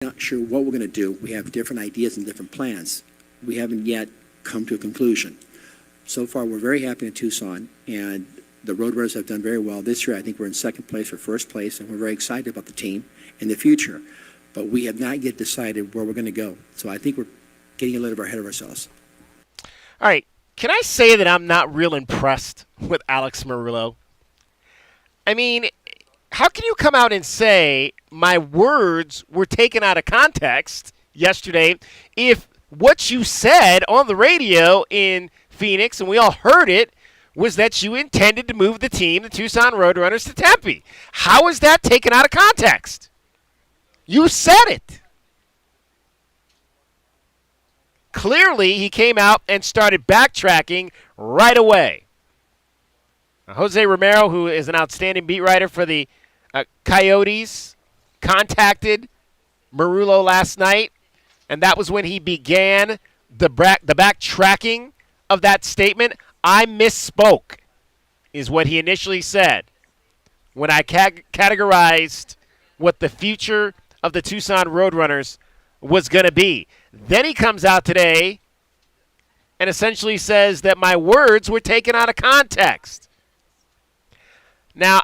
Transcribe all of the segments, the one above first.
not sure what we're going to do. We have different ideas and different plans. We haven't yet come to a conclusion. So far, we're very happy in Tucson, and the Roadrunners have done very well. This year, I think we're in second place or first place, and we're very excited about the team and the future. But we have not yet decided where we're going to go. So I think we're getting a little bit ahead of ourselves. All right. Can I say that I'm not real impressed with Alex Meruelo? I mean, how can you come out and say my words were taken out of context yesterday if what you said on the radio in Phoenix, and we all heard it, was that you intended to move the team, the Tucson Roadrunners, to Tempe? How is that taken out of context? You said it. Clearly, he came out and started backtracking right away. Jose Romero, who is an outstanding beat writer for the Coyotes, contacted Meruelo last night, and that was when he began the backtracking of that statement. I misspoke, is what he initially said when I categorized what the future of the Tucson Roadrunners was going to be. Then he comes out today and essentially says that my words were taken out of context. Now,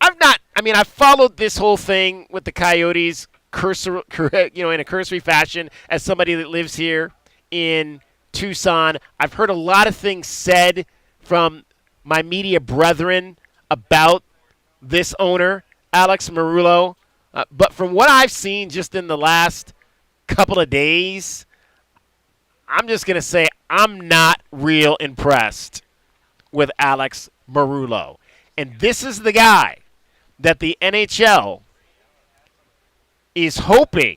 I've followed this whole thing with the Coyotes in a cursory fashion as somebody that lives here in Tucson. I've heard a lot of things said from my media brethren about this owner, Alex Meruelo. But from what I've seen just in the last couple of days, I'm just going to say I'm not real impressed with Alex Meruelo. And this is the guy that the NHL is hoping,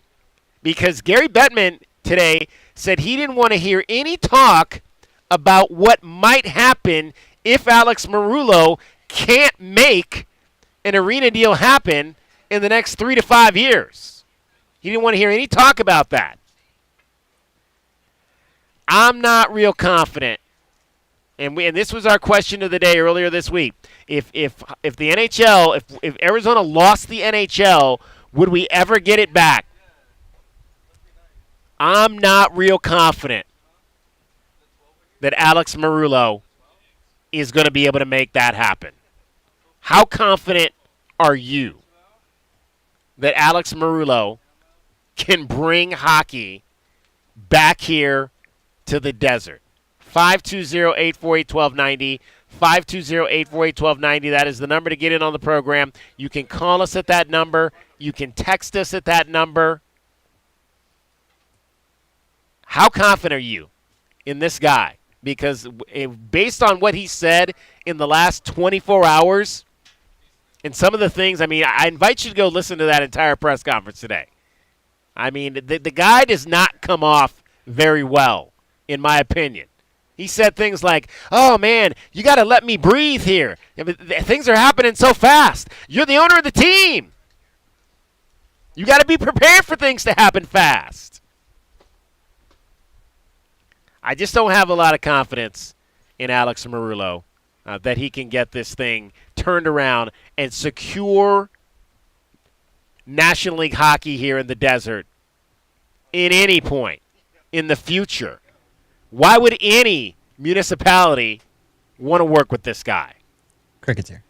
because Gary Bettman today said he didn't want to hear any talk about what might happen if Alex Meruelo can't make an arena deal happen in the next 3 to 5 years. He didn't want to hear any talk about that. I'm not real confident. And this was our question of the day earlier this week. If the NHL, if Arizona lost the NHL, would we ever get it back? I'm not real confident that Alex Meruelo is going to be able to make that happen. How confident are you that Alex Meruelo can bring hockey back here to the desert? 520-848-1290. 520-848-1290. That is the number to get in on the program. You can call us at that number. You can text us at that number. How confident are you in this guy? Because based on what he said in the last 24 hours and some of the things, I invite you to go listen to that entire press conference today. The guy does not come off very well, in my opinion. He said things like, oh, man, you got to let me breathe here. Things are happening so fast. You're the owner of the team. You got to be prepared for things to happen fast. I just don't have a lot of confidence in Alex Meruelo that he can get this thing turned around and secure National League hockey here in the desert in any point in the future. Why would any municipality want to work with this guy? Cricket's here.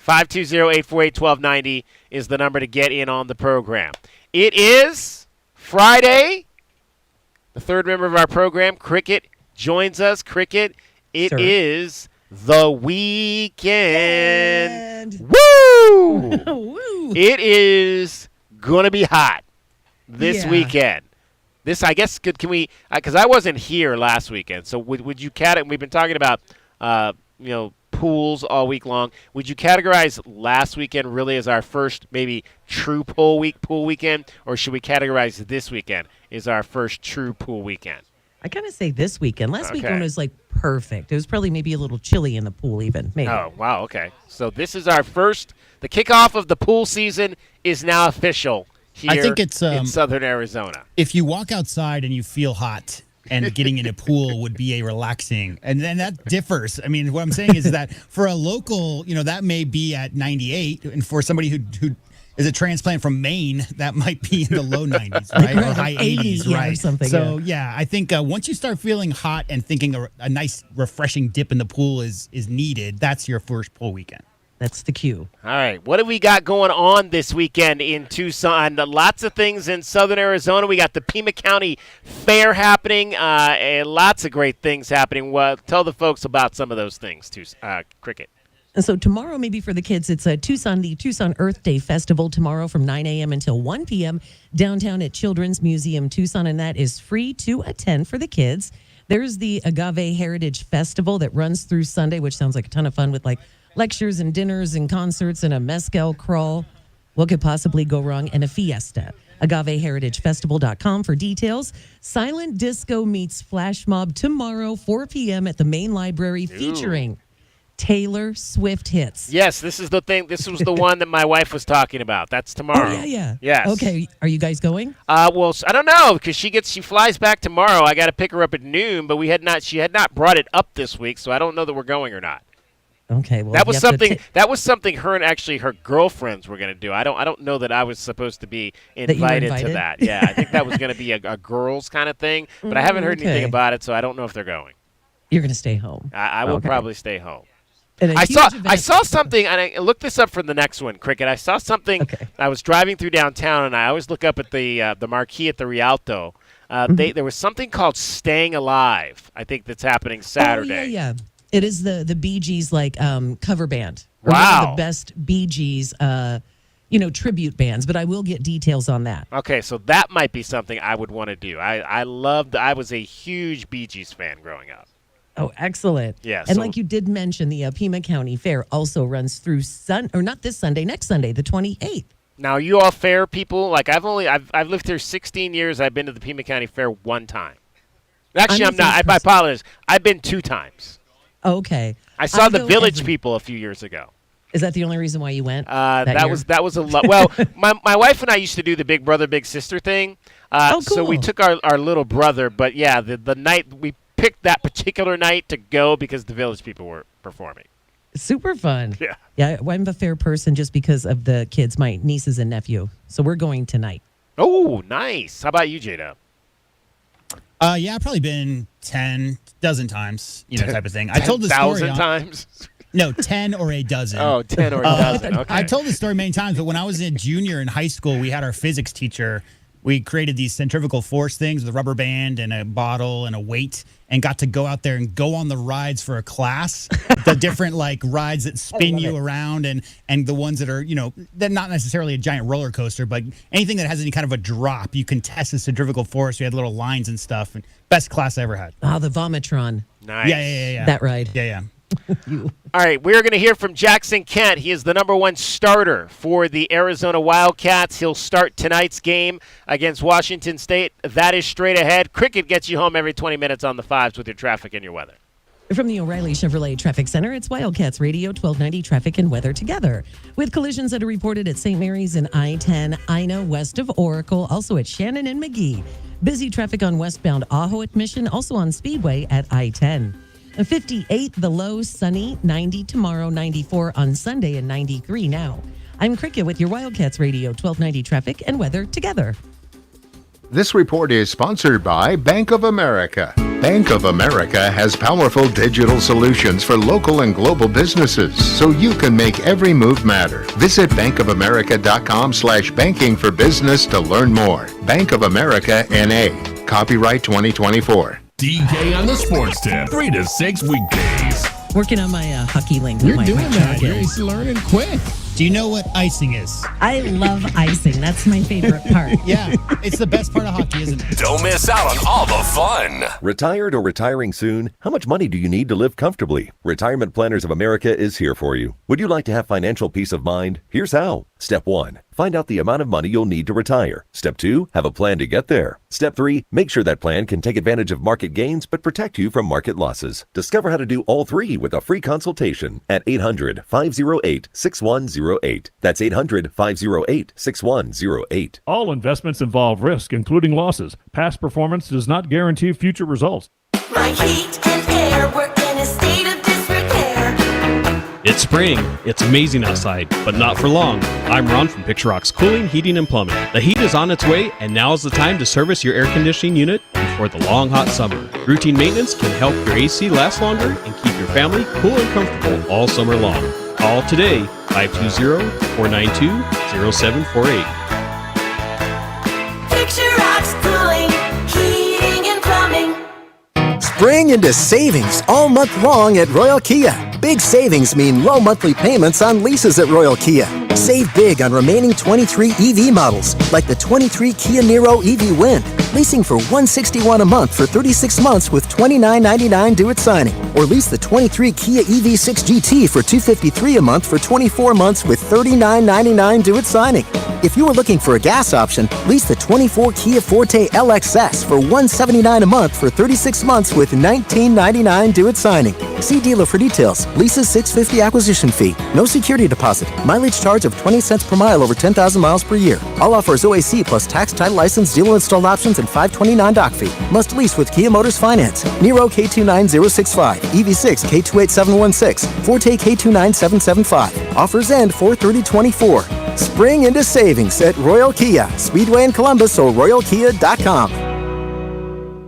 520-848-1290 is the number to get in on the program. It is Friday. The third member of our program, Cricket, joins us. Cricket, it is the weekend. Woo! Woo! It is going to be hot this weekend. This, I guess, can we? Because I wasn't here last weekend. So would you we've been talking about pools all week long. Would you categorize last weekend really as our first maybe true pool weekend, or should we categorize this weekend as our first true pool weekend? I kind of say this weekend. Last weekend was perfect. It was probably maybe a little chilly in the pool even. Maybe. Oh, wow. Okay. So this is our first. The kickoff of the pool season is now official here I think it's, in southern Arizona. If you walk outside and you feel hot and getting in a pool would be a relaxing, and then that differs. I mean, what I'm saying is that for a local, that may be at 98, and for somebody who is a transplant from Maine, that might be in the low 90s, right? Or high 80s, yeah, right? or something, So, yeah, I think once you start feeling hot and thinking a nice, refreshing dip in the pool is needed, that's your first pool weekend. That's the cue. All right, what have we got going on this weekend in Tucson? Lots of things in southern Arizona. We got the Pima County Fair happening, and lots of great things happening. Well, tell the folks about some of those things, Cricket. And so tomorrow, maybe for the kids, it's the Tucson Earth Day Festival tomorrow from 9 a.m. until 1 p.m. downtown at Children's Museum Tucson, and that is free to attend for the kids. There's the Agave Heritage Festival that runs through Sunday, which sounds like a ton of fun with lectures and dinners and concerts and a mezcal crawl. What could possibly go wrong? And a fiesta. AgaveHeritageFestival.com for details. Silent Disco meets Flash Mob tomorrow, 4 p.m. at the main library, featuring Taylor Swift hits. Yes, this is the thing. This was the one that my wife was talking about. That's tomorrow. Oh, yeah. Yes. Okay, are you guys going? Well, I don't know because she flies back tomorrow. I got to pick her up at noon, but she had not brought it up this week, so I don't know that we're going or not. Okay, well, that was something her and actually her girlfriends were going to do. I don't know that I was supposed to be invited to that. Yeah, I think that was going to be a girls kind of thing, but I haven't heard anything about it, so I don't know if they're going. You're going to stay home. I will probably stay home. I saw something, and I looked this up for the next one, Cricket. I saw something. Okay. I was driving through downtown, and I always look up at the marquee at the Rialto. There was something called Staying Alive. I think that's happening Saturday. Oh, yeah. It is the Bee Gees cover band. Wow. One of the best Bee Gees tribute bands, but I will get details on that. Okay, so that might be something I would want to do. I was a huge Bee Gees fan growing up. Oh, excellent. Yeah. And like you did mention, the Pima County Fair also runs through next Sunday, the 28th. Now, you all fair people? Like I've lived here 16 years. I've been to the Pima County Fair one time. Actually, I'm not. I apologize. I've been 2 times. Okay. I saw the Village people a few years ago. Is that the only reason why you went? That was a lot. Well, my wife and I used to do the Big Brother Big Sister thing. Cool. So we took our little brother, but yeah, the night we picked that particular night to go because the Village people were performing. Super fun. Yeah. Yeah, I'm a fair person just because of the kids, my nieces and nephew. So we're going tonight. Oh, nice. How about you, J-Dub? Yeah, I've probably been 10 dozen times, type of thing. I told the story 10,000 times? No, 10 or a dozen. Oh, 10 or a dozen. Okay. I told this story many times, but when I was a junior in high school, we had our physics teacher. We created these centrifugal force things with a rubber band and a bottle and a weight, and got to go out there and go on the rides for a class. The different rides that spin you around, and the ones that are they're not necessarily a giant roller coaster, but anything that has any kind of a drop, you can test the centrifugal force. We had little lines and stuff. And best class I ever had. Oh, the Vomitron. Nice. Yeah. That ride. Yeah. All right, we're going to hear from Jackson Kent. He is the #1 starter for the Arizona Wildcats. He'll start tonight's game against Washington State. That is straight ahead. Cricket gets you home every 20 minutes on the 5s with your traffic and your weather. From the O'Reilly Chevrolet Traffic Center, it's Wildcats Radio 1290 Traffic and Weather together. With collisions that are reported at St. Mary's and I-10, Ina west of Oracle, also at Shannon and McGee. Busy traffic on westbound Ajo at Mission, also on Speedway at I-10. 58, the low, sunny, 90 tomorrow, 94 on Sunday, and 93 now. I'm Cricket with your Wildcats Radio 1290 Traffic and Weather together. This report is sponsored by Bank of America. Bank of America has powerful digital solutions for local and global businesses, so you can make every move matter. Visit bankofamerica.com/banking for business to learn more. Bank of America N.A. Copyright 2024. DK on the Sports Tip, 3 to 6 weekdays. Working on my hockey link. You're my doing that. jargon. You're learning quick. Do you know what icing is? I love icing. That's my favorite part. Yeah, it's the best part of hockey, isn't it? Don't miss out on all the fun. Retired or retiring soon? How much money do you need to live comfortably? Retirement Planners of America is here for you. Would you like to have financial peace of mind? Here's how. Step 1. Find out the amount of money you'll need to retire. Step 2. Have a plan to get there. Step 3. Make sure that plan can take advantage of market gains but protect you from market losses. Discover how to do all 3 with a free consultation at 800-508-6108. That's 800-508-6108. All investments involve risk, including losses. Past performance does not guarantee future results. My heat and air were in a state of disrepair. It's spring. It's amazing outside, but not for long. I'm Ron from Picture Rock's Cooling, Heating, and Plumbing. The heat is on its way, and now is the time to service your air conditioning unit before the long, hot summer. Routine maintenance can help your AC last longer and keep your family cool and comfortable all summer long. Call today, 520-492-0748. Picture Rocks Cooling, Heating, and Plumbing. Spring into savings all month long at Royal Kia. Big savings mean low monthly payments on leases at Royal Kia. Save big on remaining 23 EV models, like the 23 Kia Niro EV Wind, leasing for $161 a month for 36 months with $29.99 due at signing. Or lease the 23 Kia EV6 GT for $253 a month for 24 months with $39.99 due at signing. If you are looking for a gas option, lease the 24 Kia Forte LXS for $179 a month for 36 months with $19.99 due at signing. See dealer for details. Leases $650 acquisition fee. No security deposit. Mileage charge of 20 cents per mile over 10,000 miles per year. All offers OAC plus tax, title, license, dealer installed options, and $529 doc fee. Must lease with Kia Motors Finance. Niro K29065, EV6 K28716, Forte K29775. Offers end 4/30/24. Spring into savings at Royal Kia, Speedway in Columbus, or royalkia.com.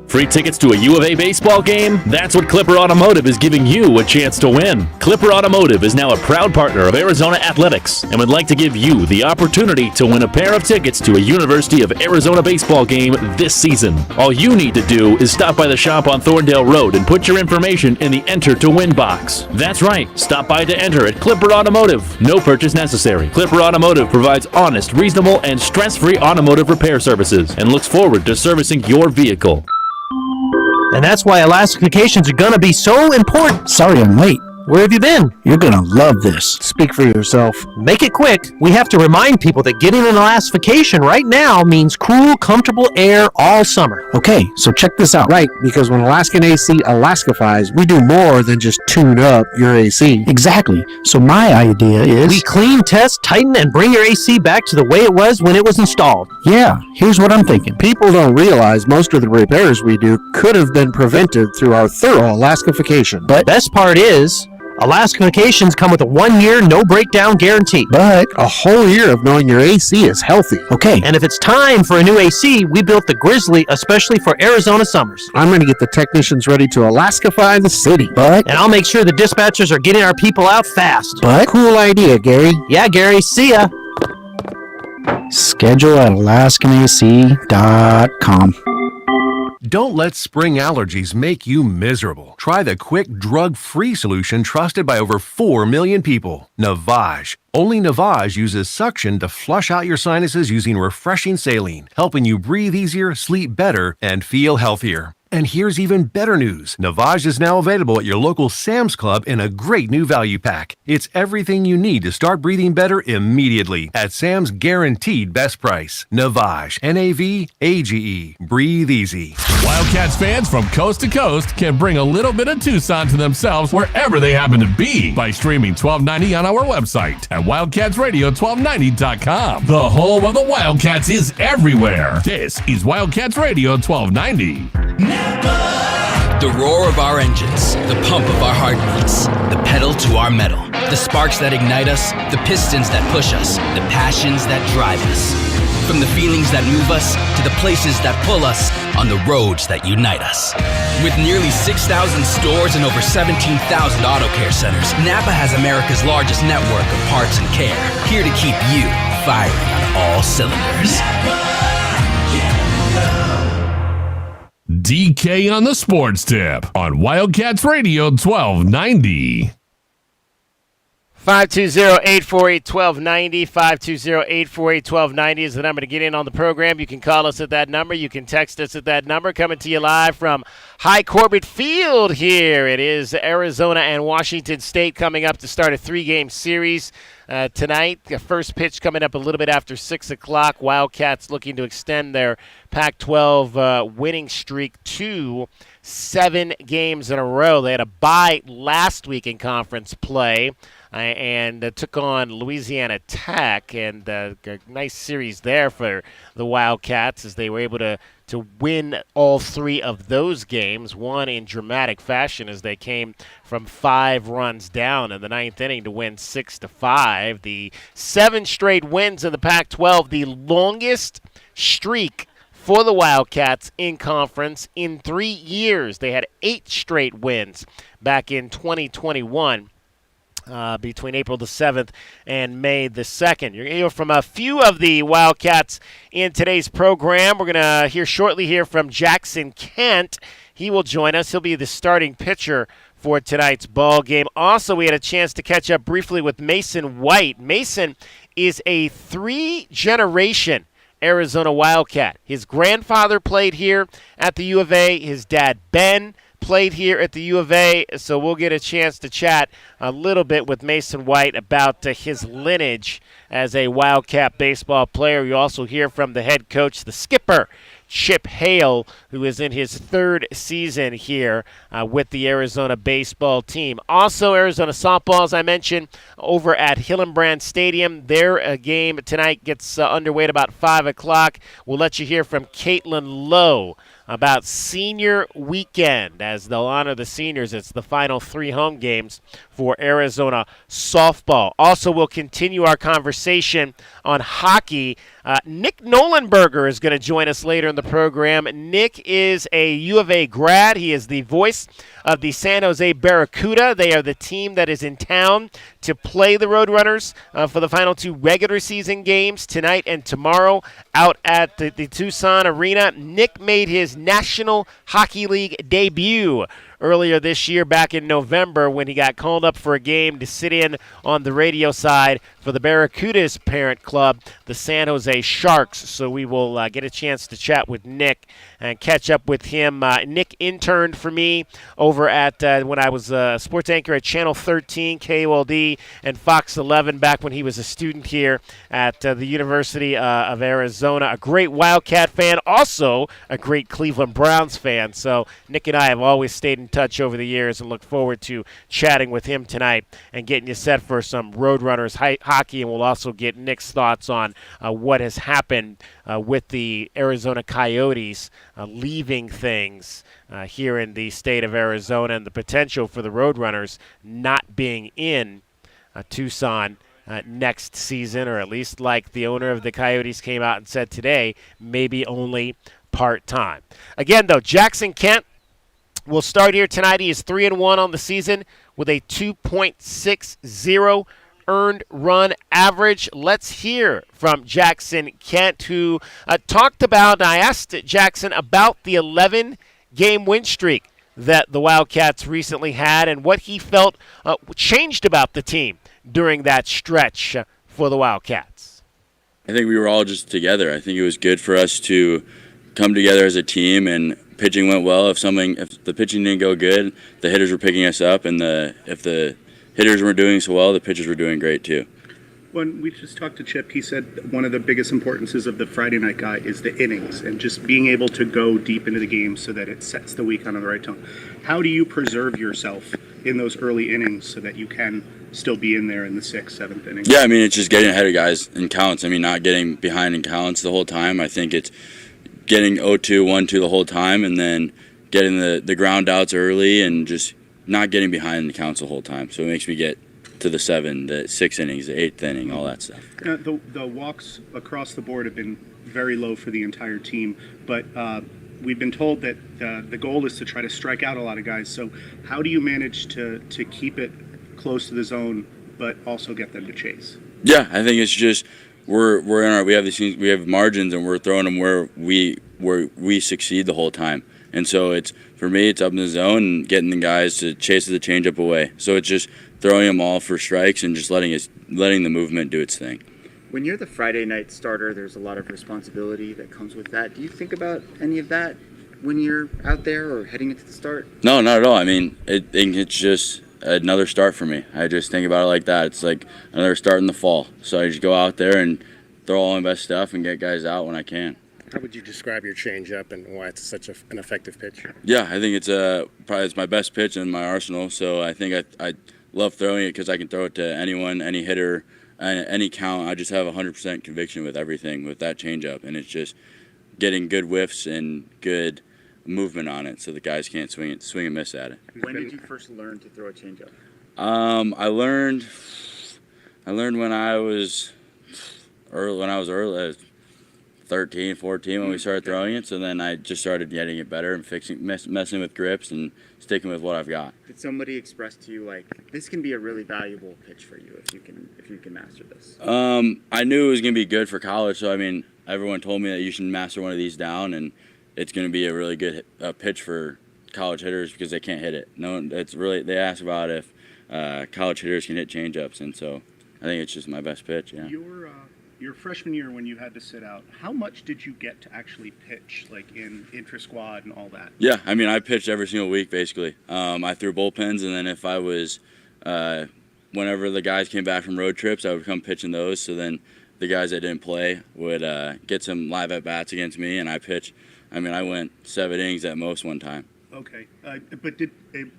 Free tickets to a U of A baseball game? That's what Clipper Automotive is giving you a chance to win. Clipper Automotive is now a proud partner of Arizona Athletics and would like to give you the opportunity to win a pair of tickets to a University of Arizona baseball game this season. All you need to do is stop by the shop on Thorndale Road and put your information in the Enter to Win box. That's right, stop by to enter at Clipper Automotive. No purchase necessary. Clipper Automotive provides honest, reasonable, and stress-free automotive repair services and looks forward to servicing your vehicle. And that's why Alaska vacations are gonna be so important. Sorry I'm late. Where have you been? You're gonna love this. Speak for yourself. Make it quick. We have to remind people that getting an Alaska vacation right now means cool, comfortable air all summer. Okay, so check this out. Right, because when Alaskan AC Alaskifies, we do more than just tune up your AC. Exactly. So my idea is... we clean, test, tighten, and bring your AC back to the way it was when it was installed. Yeah, here's what I'm thinking. People don't realize most of the repairs we do could have been prevented through our thorough Alaskification. But best part is... Alaska vacations come with a 1-year no-breakdown guarantee. But a whole year of knowing your AC is healthy. Okay. And if it's time for a new AC, we built the Grizzly especially for Arizona summers. I'm going to get the technicians ready to Alaskify the city. But... and I'll make sure the dispatchers are getting our people out fast. But... cool idea, Gary. Yeah, Gary. See ya. Schedule at alaskanac.com. Don't let spring allergies make you miserable. Try the quick, drug-free solution trusted by over 4 million people, Navage. Only Navage uses suction to flush out your sinuses using refreshing saline, helping you breathe easier, sleep better, and feel healthier. And here's even better news. Navage is now available at your local Sam's Club in a great new value pack. It's everything you need to start breathing better immediately at Sam's guaranteed best price. Navage, Navage, breathe easy. Wildcats fans from coast to coast can bring a little bit of Tucson to themselves wherever they happen to be by streaming 1290 on our website at wildcatsradio1290.com. The home of the Wildcats is everywhere. This is Wildcats Radio 1290. The roar of our engines, the pump of our heartbeats, the pedal to our metal, the sparks that ignite us, the pistons that push us, the passions that drive us. From the feelings that move us to the places that pull us on the roads that unite us. With nearly 6,000 stores and over 17,000 auto care centers, Napa has America's largest network of parts and care, here to keep you firing on all cylinders. DK on the Sports Tip on Wildcats Radio 1290. 520-848-1290, 520-848-1290 is the number to get in on the program. You can call us at that number. You can text us at that number. Coming to you live from High Corbett Field here. It is Arizona and Washington State coming up to start a 3-game series tonight. The first pitch coming up a little bit after 6 o'clock. Wildcats looking to extend their Pac-12 winning streak to 7 games in a row. They had a bye last week in conference play. and took on Louisiana Tech, and a nice series there for the Wildcats as they were able to win all 3 of those games, one in dramatic fashion as they came from 5 runs down in the 9th inning to win 6-5. The 7 straight wins in the Pac-12, the longest streak for the Wildcats in conference in 3 years. They had 8 straight wins back in 2021. Between April the 7th and May the 2nd. You're going to hear from a few of the Wildcats in today's program. We're going to shortly hear from Jackson Kent. He will join us. He'll be the starting pitcher for tonight's ball game. Also, we had a chance to catch up briefly with Mason White. Mason is a 3-generation Arizona Wildcat. His grandfather played here at the U of A. His dad, Ben, played here at the U of A, so we'll get a chance to chat a little bit with Mason White about his lineage as a Wildcat baseball player. You also hear from the head coach, the skipper, Chip Hale, who is in his 3rd season here with the Arizona baseball team. Also, Arizona softball, as I mentioned, over at Hillenbrand Stadium. Their game tonight gets underway at about 5 o'clock. We'll let you hear from Caitlin Lowe about senior weekend as they'll honor the seniors. It's the final 3 home games for Arizona softball. Also, we'll continue our conversation on hockey. Nick Nolenberger is going to join us later in the program. Nick is a U of A grad. He is the voice of the San Jose Barracuda. They are the team that is in town to play the Roadrunners for the final 2 regular season games tonight and tomorrow out at the Tucson Arena. Nick made his National Hockey League debut earlier this year back in November when he got called up for a game to sit in on the radio side for the Barracuda's parent club, the San Jose Sharks. So we will get a chance to chat with Nick and catch up with him. Nick interned for me over at when I was a sports anchor at Channel 13, KOLD, and Fox 11 back when he was a student here at the University of Arizona. A great Wildcat fan, also a great Cleveland Browns fan. So Nick and I have always stayed in touch over the years and look forward to chatting with him tonight and getting you set for some Roadrunners hockey. And we'll also get Nick's thoughts on what has happened with the Arizona Coyotes leaving things here in the state of Arizona and the potential for the Roadrunners not being in Tucson next season, or at least like the owner of the Coyotes came out and said today, maybe only part-time. Again, though, Jackson Kent will start here tonight. He is 3-1 on the season with a 2.60 earned run average. Let's hear from Jackson Kent, who talked about, I asked Jackson about the 11-game win streak that the Wildcats recently had and what he felt changed about the team during that stretch for the Wildcats. I think we were all just together. I think it was good for us to come together as a team, and pitching went well. If the pitching didn't go good, the hitters were picking us up, and if the hitters weren't doing so well, the pitchers were doing great too. When we just talked to Chip, he said one of the biggest importances of the Friday night guy is the innings and just being able to go deep into the game so that it sets the week on the right tone. How do you preserve yourself in those early innings so that you can still be in there in the 6th, 7th inning? Yeah, I mean, it's just getting ahead of guys in counts. I mean, not getting behind in counts the whole time. I think it's getting 0-2, 1-2 the whole time, and then getting the ground outs early and just not getting behind in the counts the whole time. So it makes me get to the 7, the 6 innings, the 8th inning, all that stuff. The walks across the board have been very low for the entire team, but we've been told that the goal is to try to strike out a lot of guys. So how do you manage to keep it close to the zone, but also get them to chase? Yeah, I think it's just we're in we have margins, and we're throwing them where we succeed the whole time. And so for me, it's up in the zone and getting the guys to chase the changeup away. So it's just throwing them all for strikes and just letting the movement do its thing. When you're the Friday night starter, there's a lot of responsibility that comes with that. Do you think about any of that when you're out there or heading into the start? No, not at all. I mean, it's just another start for me. I just think about it like that. It's like another start in the fall. So I just go out there and throw all my best stuff and get guys out when I can. How would you describe your changeup and why it's such an effective pitch? Yeah, I think it's my best pitch in my arsenal. So I think I love throwing it because I can throw it to anyone, any hitter, any count. I just have 100% conviction with everything with that changeup, and it's just getting good whiffs and good movement on it so the guys can't swing and miss at it. When did you first learn to throw a changeup? I learned when I was early, 13, 14 when we started throwing it. So then I just started getting it better and messing with grips and sticking with what I've got. Did somebody express to you like this can be a really valuable pitch for you if you can master this? I knew it was gonna be good for college. So I mean, everyone told me that you should master one of these down, and it's gonna be a really good pitch for college hitters because they can't hit it. They ask about if college hitters can hit changeups, and so I think it's just my best pitch. Yeah. Your freshman year when you had to sit out, how much did you get to actually pitch, like in intra-squad and all that? Yeah, I mean, I pitched every single week basically. I threw bullpens, and then if I was, whenever the guys came back from road trips, I would come pitch in those. So then the guys that didn't play would get some live at-bats against me, and I pitched. I mean, I went 7 innings at most one time. Okay, but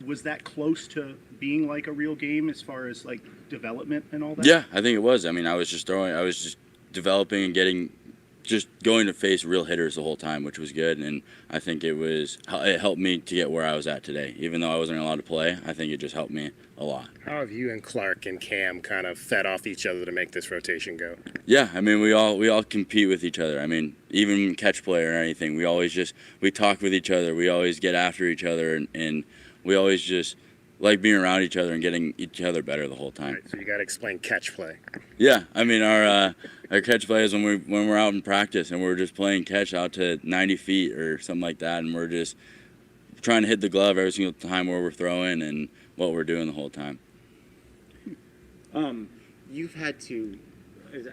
was that close to being like a real game as far as like development and all that? Yeah, I think it was. I mean, I was just developing and going to face real hitters the whole time, which was good. And I think it helped me to get where I was at today. Even though I wasn't allowed to play, I think it just helped me a lot. How have you and Clark and Cam kind of fed off each other to make this rotation go? Yeah, I mean, we all compete with each other. I mean, even catch play or anything, we talk with each other. We always get after each other, and we always just like being around each other and getting each other better the whole time. Right, so you got to explain catch play. Yeah, I mean, our catch play is when we're out in practice and we're just playing catch out to 90 feet or something like that, and we're just trying to hit the glove every single time where we're throwing and what we're doing the whole time. You've had to,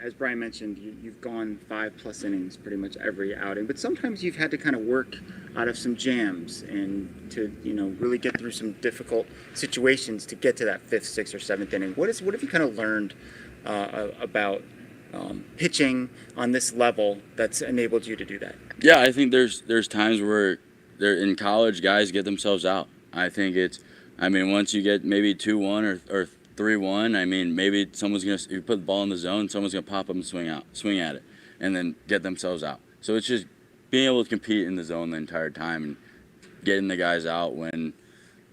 as Brian mentioned, you've gone 5+ innings pretty much every outing, but sometimes you've had to kind of work out of some jams and to really get through some difficult situations to get to that 5th, 6th, or 7th inning. What have you kind of learned about pitching on this level that's enabled you to do that? Yeah, I think there's times where in college guys get themselves out. I think once you get maybe 2-1 or 3-1, I mean, maybe if you put the ball in the zone, someone's gonna pop up and swing at it, and then get themselves out. So it's just being able to compete in the zone the entire time and getting the guys out when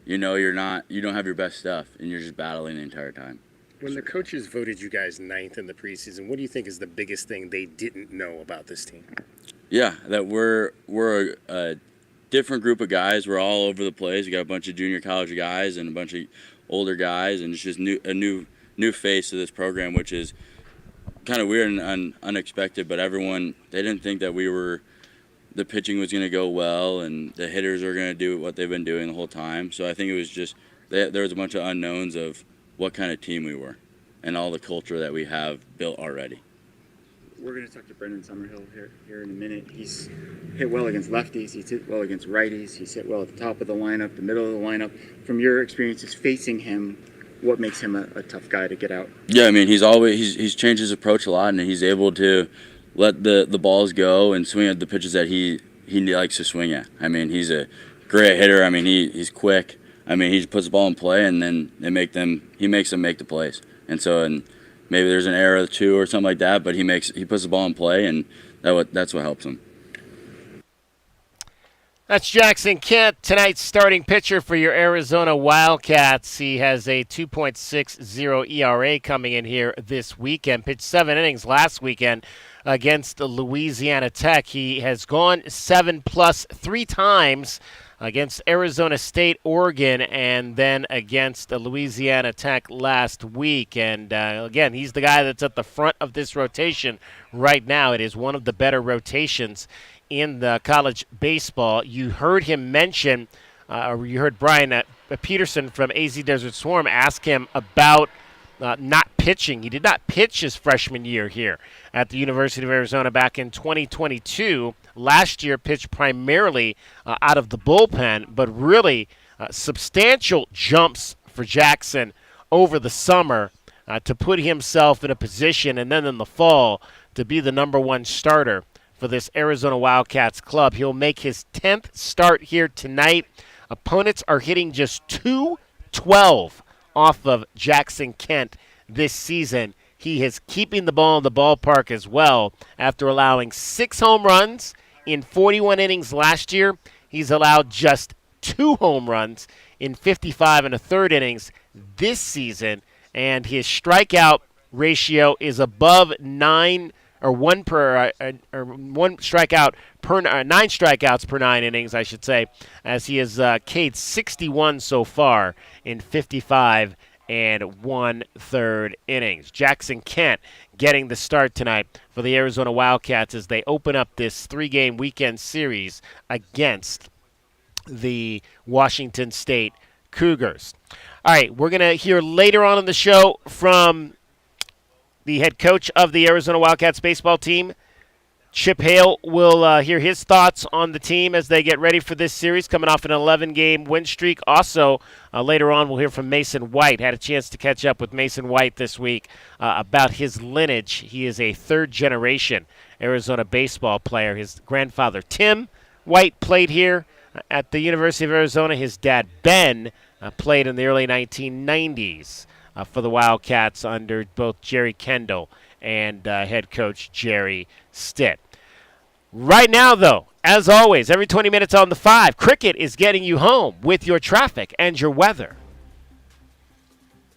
you don't have your best stuff and you're just battling the entire time. When the coaches voted you guys 9th in the preseason, what do you think is the biggest thing they didn't know about this team? Yeah, that we're a different group of guys. We're all over the place. We got a bunch of junior college guys and a bunch of older guys, and it's just a new face to this program, which is kind of weird and unexpected. But they didn't think that the pitching was going to go well and the hitters are going to do what they've been doing the whole time. So I think it was just there was a bunch of unknowns of what kind of team we were and all the culture that we have built already. We're going to talk to Brendan Summerhill here in a minute. He's hit well against lefties. He's hit well against righties. He's hit well at the top of the lineup, the middle of the lineup. From your experiences facing him, what makes him a tough guy to get out? Yeah, I mean, he's changed his approach a lot, and he's able to let the balls go and swing at the pitches that he likes to swing at. I mean, he's a great hitter. I mean, he's quick. I mean, he puts the ball in play, and then he makes them make the plays. And maybe there's an error or two or something like that, but he puts the ball in play, and that's what helps him. That's Jackson Kent, tonight's starting pitcher for your Arizona Wildcats. He has a 2.60 ERA coming in here this weekend. Pitched 7 innings last weekend against Louisiana Tech. He has gone 7+ 3 times against Arizona State, Oregon, and then against Louisiana Tech last week. And again, he's the guy that's at the front of this rotation right now. It is one of the better rotations in the college baseball. You heard him mention, or you heard Brian Peterson from AZ Desert Swarm ask him about not pitching. He did not pitch his freshman year here at the University of Arizona back in 2022. Last year pitched primarily out of the bullpen, but really substantial jumps for Jackson over the summer to put himself in a position, and then in the fall, to be the #1 starter for this Arizona Wildcats club. He'll make his 10th start here tonight. Opponents are hitting just .212 off of Jackson Kent this season. He is keeping the ball in the ballpark as well. After allowing 6 home runs in 41 innings last year, he's allowed just 2 home runs in 55 and a third innings this season, and his strikeout ratio is above 9 or 1 per or 1 strikeout per 9 strikeouts per 9 innings, I should say, as he has K'd 61 so far in 55 and 1/3 innings. Jackson Kent getting the start tonight for the Arizona Wildcats as they open up this 3-game weekend series against the Washington State Cougars. All right, we're going to hear later on in the show from the head coach of the Arizona Wildcats baseball team. Chip Hale will hear his thoughts on the team as they get ready for this series, coming off an 11-game win streak. Also, later on, we'll hear from Mason White. Had a chance to catch up with Mason White this week about his lineage. He is a third-generation Arizona baseball player. His grandfather, Tim White, played here at the University of Arizona. His dad, Ben, played in the early 1990s for the Wildcats under both Jerry Kendall and head coach Jerry Stitt. Right now, though, as always, every 20 minutes on the 5, Cricket is getting you home with your traffic and your weather.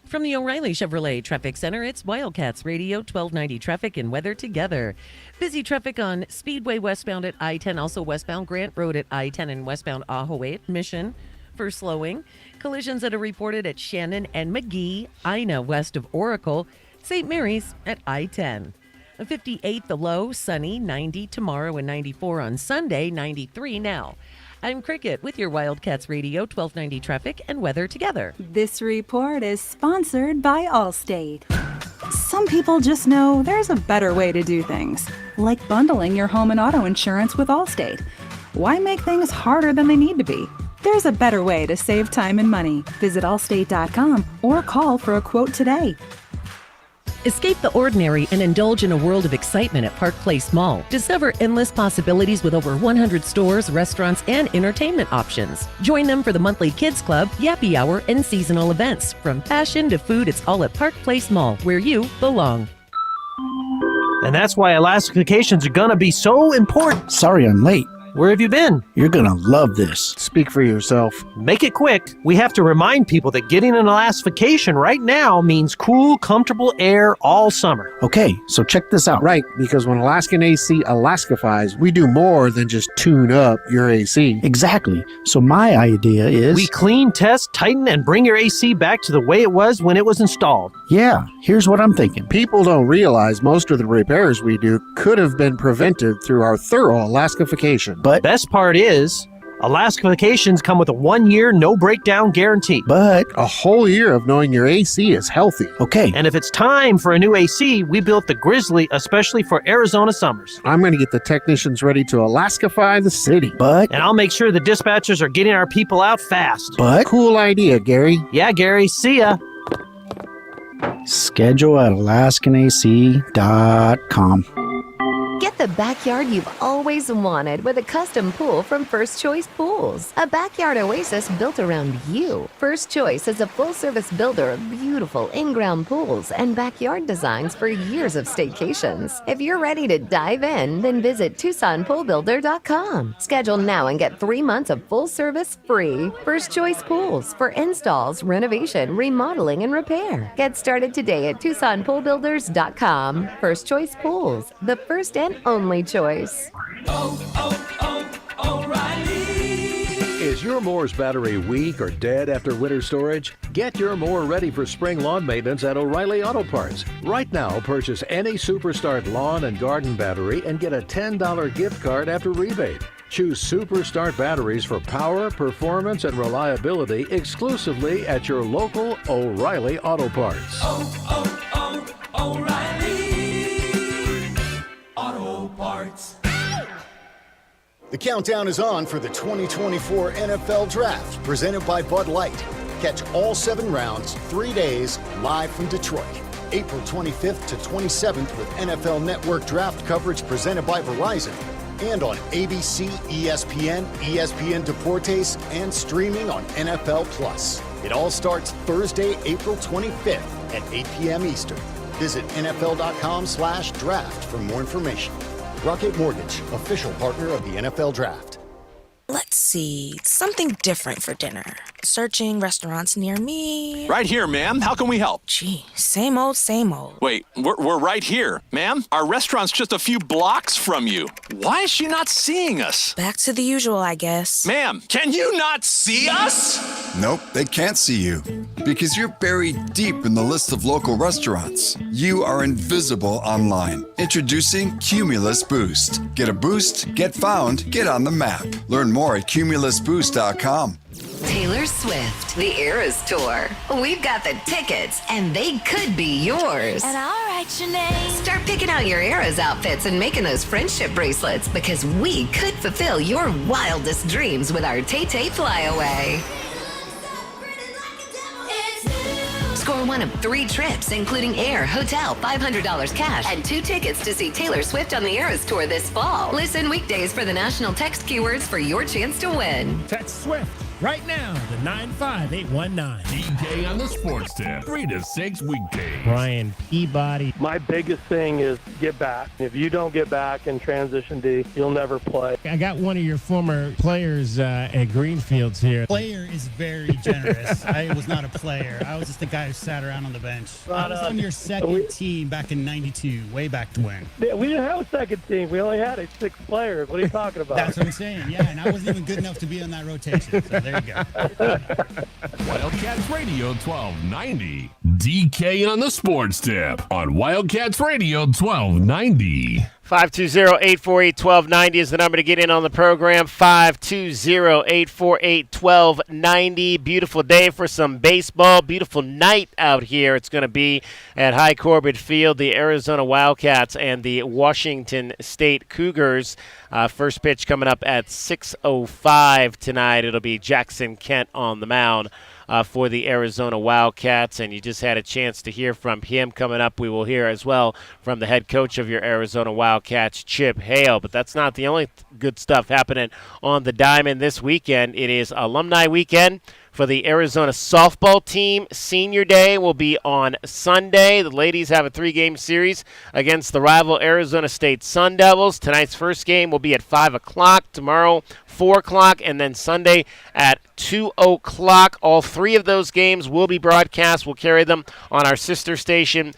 From the O'Reilly Chevrolet Traffic Center, it's Wildcats Radio 1290 traffic and weather together. Busy traffic on Speedway westbound at I-10, also westbound Grant Road at I-10 and westbound Ahoway at Mission for slowing. Collisions that are reported at Shannon and McGee, Ina west of Oracle, St. Mary's at I-10. 58 the low, sunny, 90 tomorrow and 94 on Sunday, 93 now. I'm Cricket with your Wildcats Radio 1290 traffic and weather together. This report is sponsored by Allstate. Some people just know there's a better way to do things, like bundling your home and auto insurance with Allstate. Why make things harder than they need to be? There's a better way to save time and money. Visit allstate.com or call for a quote today. Escape the ordinary and indulge in a world of excitement at Park Place Mall. Discover endless possibilities with over 100 stores, restaurants, and entertainment options. Join them for the monthly Kids Club, Yappy Hour, and seasonal events. From fashion to food, it's all at Park Place Mall, where you belong. And that's why Alaska vacations are gonna be so important. Sorry I'm late. Where have you been? You're gonna love this. Speak for yourself. Make it quick. We have to remind people that getting an Alaska vacation right now means cool, comfortable air all summer. Okay, so check this out. Right, because when Alaskan AC Alaskifies, we do more than just tune up your AC. Exactly. So my idea is... We clean, test, tighten, and bring your AC back to the way it was when it was installed. Yeah, here's what I'm thinking. People don't realize most of the repairs we do could have been prevented through our thorough Alaskification. But best part is, Alaska vacations come with a 1-year no breakdown guarantee. But a whole year of knowing your AC is healthy. Okay. And if it's time for a new AC, we built the Grizzly especially for Arizona summers. I'm going to get the technicians ready to Alaskify the city. But... And I'll make sure the dispatchers are getting our people out fast. But... Cool idea, Gary. Yeah, Gary. See ya. Schedule at AlaskanAC.com. Get the backyard you've always wanted with a custom pool from First Choice Pools. A backyard oasis built around you. First Choice is a full-service builder of beautiful in-ground pools and backyard designs for years of staycations. If you're ready to dive in, then visit TucsonPoolBuilder.com. Schedule now and get 3 months of full service free. First Choice Pools for installs, renovation, remodeling, and repair. Get started today at TucsonPoolBuilders.com. First Choice Pools, the first and only choice. Is your Moore's battery weak or dead after winter storage? Get your Moore ready for spring lawn maintenance at O'Reilly Auto Parts. Right now, purchase any Superstart lawn and garden battery and get a $10 gift card after rebate. Choose Superstart batteries for power, performance, and reliability exclusively at your local O'Reilly Auto Parts. O'Reilly Auto Parts. The countdown is on for the 2024 NFL Draft, presented by Bud Light. Catch all 7 rounds, 3 days, live from Detroit. April 25th to 27th with NFL Network Draft coverage presented by Verizon. And on ABC, ESPN, ESPN Deportes, and streaming on NFL Plus. It all starts Thursday, April 25th at 8 p.m. Eastern. Visit NFL.com/draft for more information. Rocket Mortgage, official partner of the NFL Draft. Let's see, something different for dinner. Searching restaurants near me. Right here, ma'am. How can we help? Gee, same old, same old. Wait, we're right here. Ma'am, our restaurant's just a few blocks from you. Why is she not seeing us? Back to the usual, I guess. Ma'am, can you not see us? Nope, they can't see you. Because you're buried deep in the list of local restaurants. You are invisible online. Introducing Cumulus Boost. Get a boost, get found, get on the map. Learn more at cumulusboost.com. Taylor Swift, the Eras Tour. We've got the tickets, and they could be yours. And I'll write your name. Start picking out your Eras outfits and making those friendship bracelets, because we could fulfill your wildest dreams with our Tay-Tay Flyaway. Score one of 3 trips, including air, hotel, $500 cash, and 2 tickets to see Taylor Swift on the Eras Tour this fall. Listen weekdays for the national text keywords for your chance to win. Text Swift right now to 95819. DK on the Sports Tip, 3 to 6 weekdays. Brian Peabody. My biggest thing is get back. If you don't get back in transition D, you'll never play. I got one of your former players at Greenfields here. Player is very generous. I was not a player. I was just the guy who sat around on the bench. I was on your second team back in '92, way back when. We didn't have a second team. We only had 6 players. What are you talking about? That's what I'm saying. Yeah, and I wasn't even good enough to be on that rotation. So there you go. Wildcats Radio 1290. DK on the Sports Tip on Wildcats Radio 1290. 520-848-1290 is the number to get in on the program. 520-848-1290. Beautiful day for some baseball. Beautiful night out here. It's going to be at High Corbett Field. The Arizona Wildcats and the Washington State Cougars. First pitch coming up at 6:05 tonight. It'll be Jackson Kent on the mound for the Arizona Wildcats, and you just had a chance to hear from him. Coming up, we will hear as well from the head coach of your Arizona Wildcats, Chip Hale. But that's not the only good stuff happening on the diamond this weekend. It is Alumni Weekend for the Arizona softball team. Senior Day will be on Sunday. The ladies have a 3-game series against the rival Arizona State Sun Devils. Tonight's first game will be at 5 o'clock. Tomorrow, 4 o'clock, and then Sunday at 2 o'clock. All 3 of those games will be broadcast. We'll carry them on our sister station,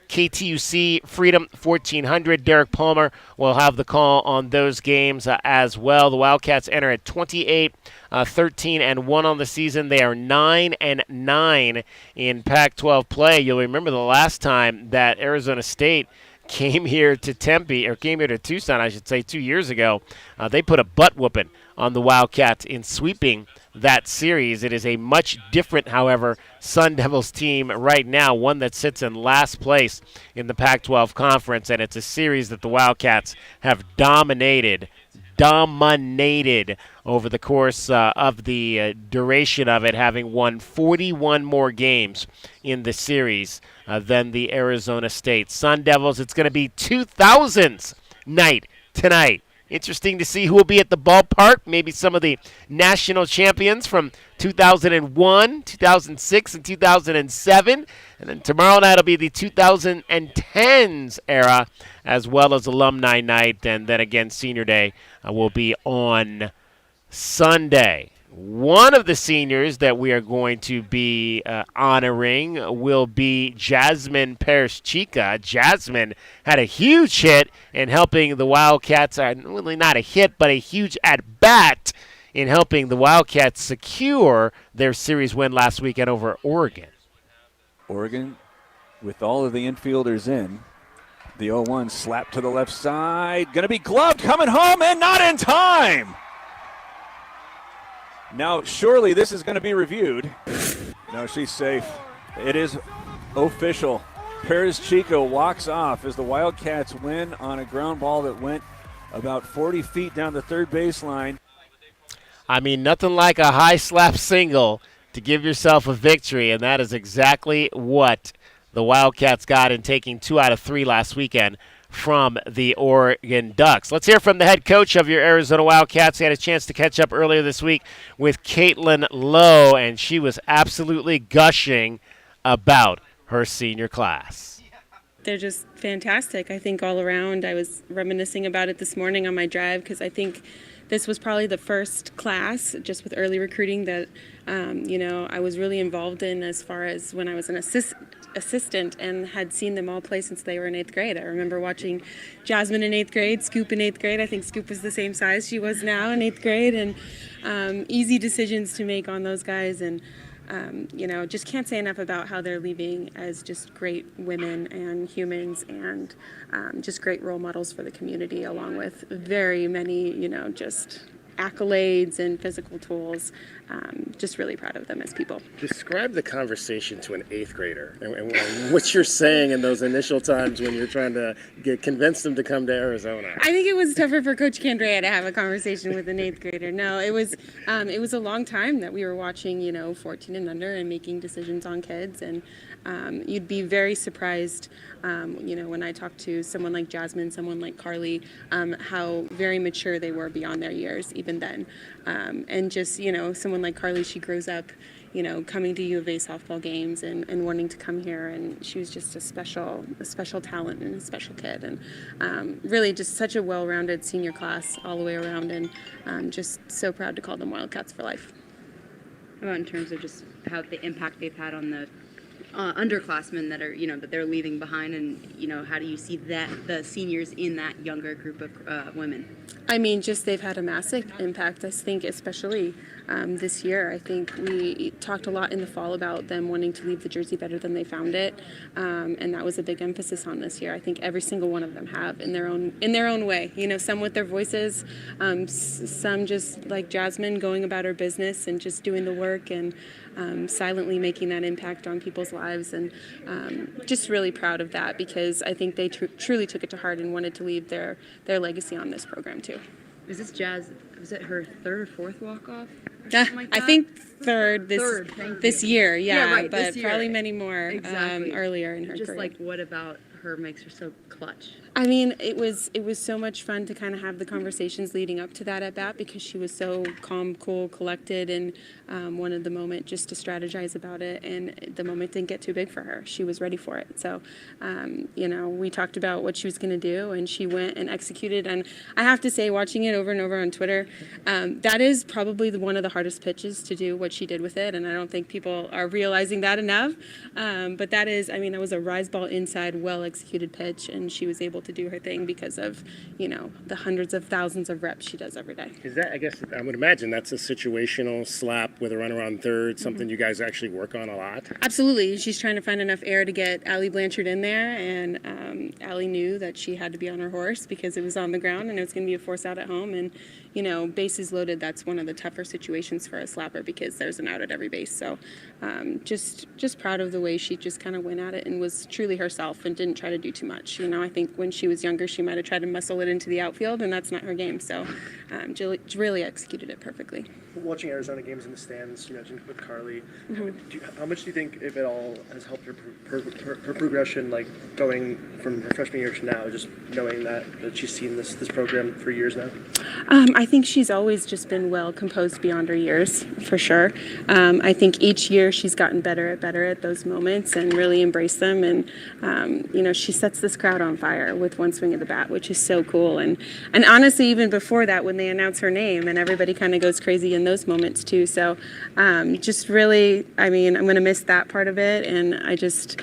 KTUC Freedom 1400. Derek Palmer will have the call on those games as well. The Wildcats enter at 28-13-1 on the season. They are 9-9 in Pac-12 play. You'll remember the last time that Arizona State came here to Tucson, I should say, 2 years ago. They put a butt whooping on the Wildcats in sweeping that series. It is a much different, however, Sun Devils team right now, one that sits in last place in the Pac-12 Conference, and it's a series that the Wildcats have dominated over the course of the duration of it, having won 41 more games in the series than the Arizona State Sun Devils. It's going to be 2000s night tonight. Interesting to see who will be at the ballpark. Maybe some of the national champions from 2001, 2006, and 2007. And then tomorrow night will be the 2010s era, as well as Alumni Night. And then again, Senior Day will be on Sunday. One of the seniors that we are going to be honoring will be Jasmine Perez-Chica. Jasmine had a huge hit in helping the Wildcats, really not a hit, but a huge at-bat in helping the Wildcats secure their series win last weekend over Oregon. Oregon, with all of the infielders in, the 0-1 slap to the left side. Going to be gloved, coming home, and not in time. Now, surely this is going to be reviewed. No, she's safe. It is official. Perez-Chico walks off as the Wildcats win on a ground ball that went about 40 feet down the third baseline. I mean, nothing like a high slap single to give yourself a victory, and that is exactly what the Wildcats got in taking 2 out of 3 last weekend from the Oregon Ducks. Let's hear from the head coach of your Arizona Wildcats. We had a chance to catch up earlier this week with Caitlin Lowe, and she was absolutely gushing about her senior class. They're just fantastic, I think, all around. I was reminiscing about it this morning on my drive because I think this was probably the first class, just with early recruiting, that I was really involved in as far as when I was an assistant and had seen them all play since they were in 8th grade. I remember watching Jasmine in 8th grade, Scoop in 8th grade. I think Scoop was the same size she was now in 8th grade, and easy decisions to make on those guys. And just can't say enough about how they're leaving as just great women and humans, and just great role models for the community, along with very many, just accolades and physical tools. Just really proud of them as people. Describe the conversation to an 8th grader and what you're saying in those initial times when you're trying to convince them to come to Arizona. I think it was tougher for Coach Candrea to have a conversation with an 8th grader. No, it was a long time that we were watching, 14 and under and making decisions on kids. And you'd be very surprised, when I talk to someone like Jasmine, someone like Carly, how very mature they were beyond their years, even then. And just, someone like Carly, she grows up, coming to U of A softball games and wanting to come here. And she was just a special talent and a special kid. And really just such a well-rounded senior class all the way around. And just so proud to call them Wildcats for life. How about in terms of just how the impact they've had on the underclassmen that are, that they're leaving behind, and, how do you see the seniors in that younger group of women? I mean, just they've had a massive impact, I think, especially this year. I think we talked a lot in the fall about them wanting to leave the jersey better than they found it, and that was a big emphasis on this year. I think every single one of them have in their own way. Some with their voices, some just like Jasmine going about her business and just doing the work and silently making that impact on people's lives, and just really proud of that because I think they truly took it to heart and wanted to leave their legacy on this program too. Is this Jazz? Was it her 3rd or 4th walk-off? I think third this year, yeah, right, but this year. probably many more Exactly. earlier in her just career. What about her makes her so clutch? I mean, it was so much fun to kind of have the conversations leading up to that at bat because she was so calm, cool, collected, and wanted the moment just to strategize about it. And the moment didn't get too big for her. She was ready for it. So, we talked about what she was going to do, and she went and executed. And I have to say, watching it over and over on Twitter, that is probably one of the hardest pitches to do what she did with it. And I don't think people are realizing that enough. But that is, that was a rise ball inside, well executed pitch, and she was able to do her thing because of the hundreds of thousands of reps she does every day. Is that, I guess I would imagine that's a situational slap with a runner on third, something you guys actually work on a lot? Absolutely. She's trying to find enough air to get Allie Blanchard in there, and Allie knew that she had to be on her horse because it was on the ground and it was going to be a force out at home, and bases loaded, that's one of the tougher situations for a slapper because there's an out at every base. So just proud of the way she just kind of went at it and was truly herself and didn't try to do too much. I think when she was younger, she might have tried to muscle it into the outfield, and that's not her game. So really executed it perfectly. Watching Arizona games in the stands, you mentioned with Carly, how much do you think, if at all, has helped her progression, like going from her freshman year to now, just knowing that she's seen this program for years now? I think she's always just been well composed beyond her years, for sure. I think each year she's gotten better at those moments and really embraced them. And she sets this crowd on fire with one swing of the bat, which is so cool. And honestly, even before that, when they announce her name, and everybody kind of goes crazy in those moments too. So just really, I'm going to miss that part of it, and I just,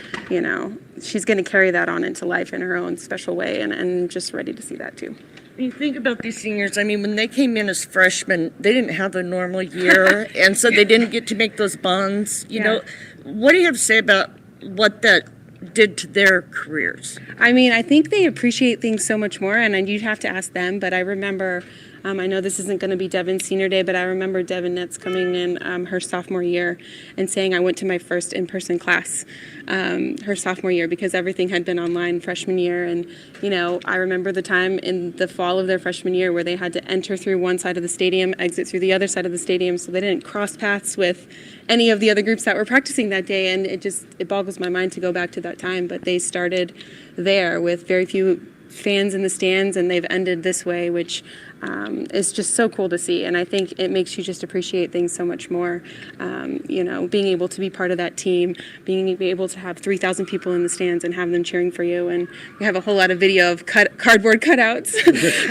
she's going to carry that on into life in her own special way, and just ready to see that too. When you think about these seniors, when they came in as freshmen, they didn't have a normal year, and so they didn't get to make those bonds. You know, what do you have to say about what that did to their careers? I think they appreciate things so much more, and you'd have to ask them, but I remember, I know this isn't going to be Devin's senior day, but I remember Devin Netz coming in her sophomore year and saying, I went to my first in-person class her sophomore year because everything had been online freshman year. And, I remember the time in the fall of their freshman year where they had to enter through one side of the stadium, exit through the other side of the stadium, so they didn't cross paths with any of the other groups that were practicing that day. And it boggles my mind to go back to that time, but they started there with very few fans in the stands, and they've ended this way, which is just so cool to see. And I think it makes you just appreciate things so much more. Being able to be part of that team, being able to have 3,000 people in the stands and have them cheering for you. And we have a whole lot of video of cardboard cutouts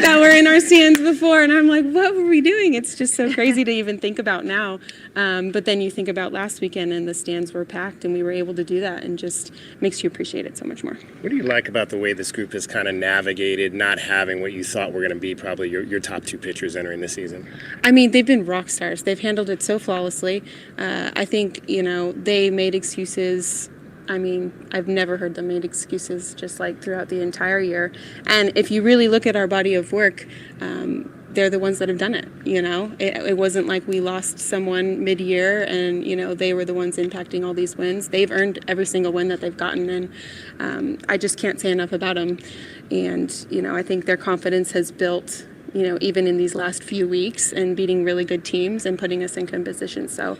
that were in our stands before. And I'm like, what were we doing? It's just so crazy to even think about now. But then you think about last weekend and the stands were packed and we were able to do that, and just makes you appreciate it so much more. What do you like about the way this group has kind of navigated not having what you thought were going to be probably your top two pitchers entering the season? I mean, they've been rock stars. They've handled it so flawlessly. I think, they made excuses. I mean, I've never heard them make excuses just like throughout the entire year. And if you really look at our body of work, they're the ones that have done it. It wasn't like we lost someone mid-year and, they were the ones impacting all these wins. They've earned every single win that they've gotten, and I just can't say enough about them. And, I think their confidence has built, even in these last few weeks, and beating really good teams and putting us in good positions. So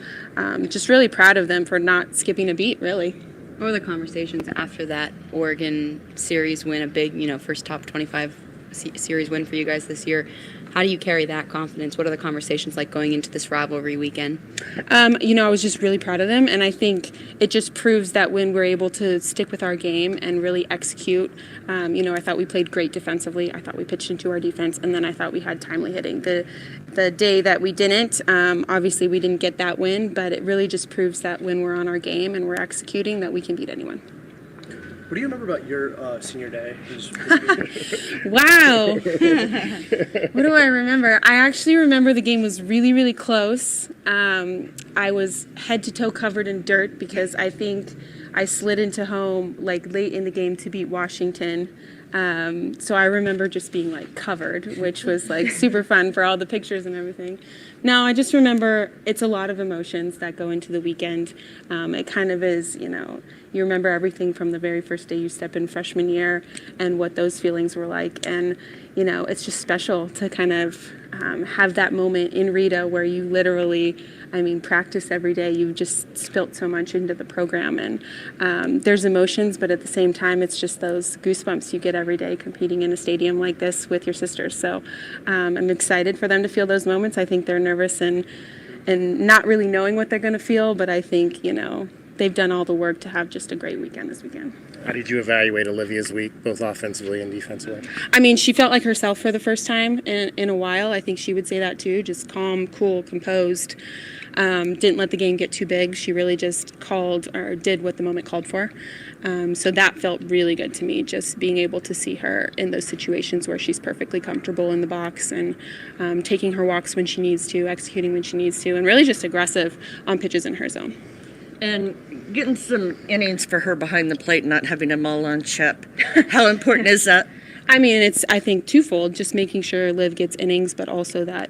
just really proud of them for not skipping a beat, really. What were the conversations after that Oregon series win, a big, first top 25 series win for you guys this year? How do you carry that confidence? What are the conversations like going into this rivalry weekend? I was just really proud of them, and I think it just proves that when we're able to stick with our game and really execute, I thought we played great defensively. I thought we pitched into our defense, and then I thought we had timely hitting. The day that we didn't, obviously we didn't get that win, but it really just proves that when we're on our game and we're executing, that we can beat anyone. What do you remember about your senior day? Wow. What do I remember? I actually remember the game was really, really close. I was head to toe covered in dirt because I think I slid into home late in the game to beat Washington. So I remember just being covered, which was super fun for all the pictures and everything. No, I just remember it's a lot of emotions that go into the weekend. It kind of is, you remember everything from the very first day you step in freshman year and what those feelings were like. And, it's just special to kind of have that moment in Rita where you literally, practice every day. You've just spilt so much into the program, and there's emotions, but at the same time, it's just those goosebumps you get every day competing in a stadium like this with your sisters. So I'm excited for them to feel those moments. I think they're nervous and not really knowing what they're going to feel, but I think, they've done all the work to have just a great weekend this weekend. How did you evaluate Olivia's week, both offensively and defensively? She felt like herself for the first time in a while. I think she would say that too, just calm, cool, composed. Didn't let the game get too big. She really just called or did what the moment called for. So that felt really good to me, just being able to see her in those situations where she's perfectly comfortable in the box and taking her walks when she needs to, executing when she needs to, and really just aggressive on pitches in her zone. And getting some innings for her behind the plate and not having them all on Chip. How important is that? It's, I think, twofold, just making sure Liv gets innings, but also that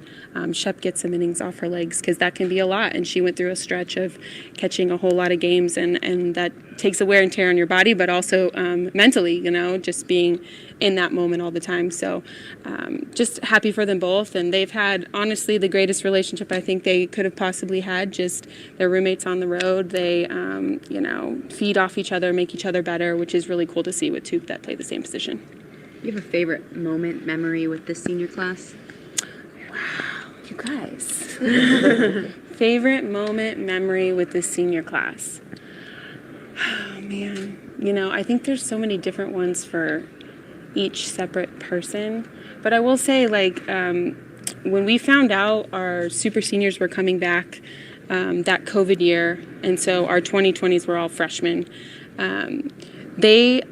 Shep gets some innings off her legs, because that can be a lot. And she went through a stretch of catching a whole lot of games, and that takes a wear and tear on your body, but also mentally, just being in that moment all the time. So just happy for them both. And they've had, honestly, the greatest relationship I think they could have possibly had. Just their roommates on the road. They, feed off each other, make each other better, which is really cool to see with two that play the same position. Do you have a favorite moment, memory with this senior class? Wow, you guys. Favorite moment, memory with this senior class? Oh, man. I think there's so many different ones for each separate person. But I will say, when we found out our super seniors were coming back that COVID year, and so our 2020s were all freshmen, they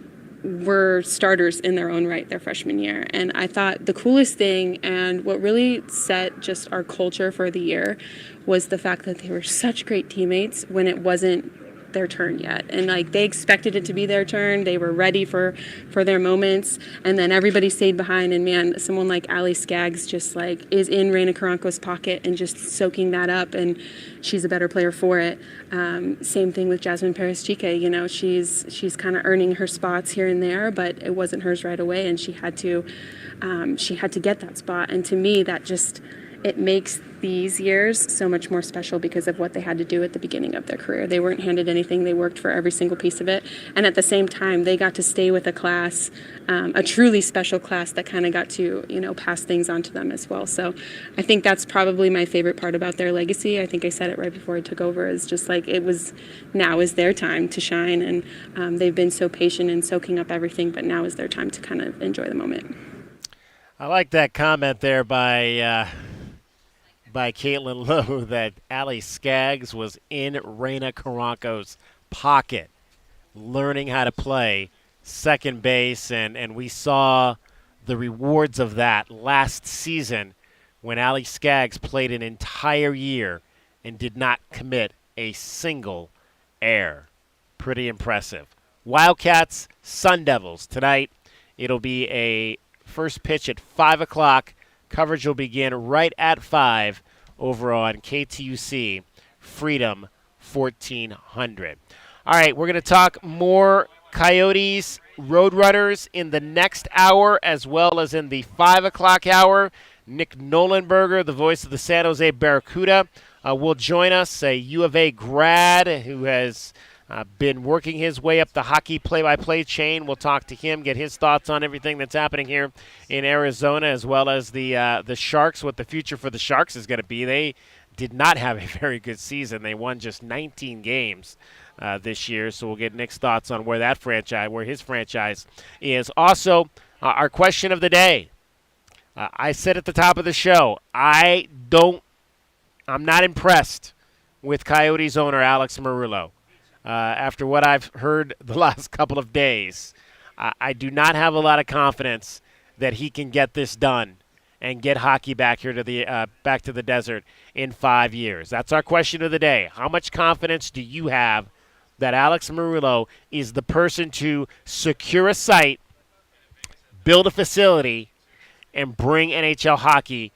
were starters in their own right their freshman year. And I thought the coolest thing and what really set just our culture for the year was the fact that they were such great teammates when it wasn't their turn yet. And they expected it to be their turn. They were ready for their moments. And then everybody stayed behind. And man, someone like Allie Skaggs just is in Reina Karanko's pocket and just soaking that up. And she's a better player for it. Same thing with Jasmine Perez-Chique. She's kind of earning her spots here and there, but it wasn't hers right away. And she had to get that spot. And to me, that just, it makes these years so much more special because of what they had to do at the beginning of their career. They weren't handed anything. They worked for every single piece of it. And at the same time, they got to stay with a class, a truly special class that kind of got to, pass things on to them as well. So I think that's probably my favorite part about their legacy. I think I said it right before I took over, is just like now is their time to shine. And they've been so patient and soaking up everything, but now is their time to kind of enjoy the moment. I like that comment there by Caitlin Lowe that Ali Skaggs was in Reina Caranco's pocket learning how to play second base, and we saw the rewards of that last season when Ali Skaggs played an entire year and did not commit a single error. Pretty impressive. Wildcats, Sun Devils tonight. It'll be a first pitch at 5 o'clock. Coverage will begin right at 5 over on KTUC Freedom 1400. All right, we're going to talk more Coyotes Roadrunners in the next hour as well as in the 5 o'clock hour. Nick Nolenberger, the voice of the San Jose Barracuda, will join us, a U of A grad who has been working his way up the hockey play-by-play chain. We'll talk to him, get his thoughts on everything that's happening here in Arizona, as well as the Sharks, what the future for the Sharks is going to be. They did not have a very good season. They won just 19 games this year, so we'll get Nick's thoughts on where his franchise is. Also, our question of the day. I said at the top of the show, I'm not impressed with Coyotes owner Alex Meruelo. After what I've heard the last couple of days, I do not have a lot of confidence that he can get this done and get hockey back here to back to the desert in 5 years. That's our question of the day. How much confidence do you have that Alex Meruelo is the person to secure a site, build a facility, and bring NHL hockey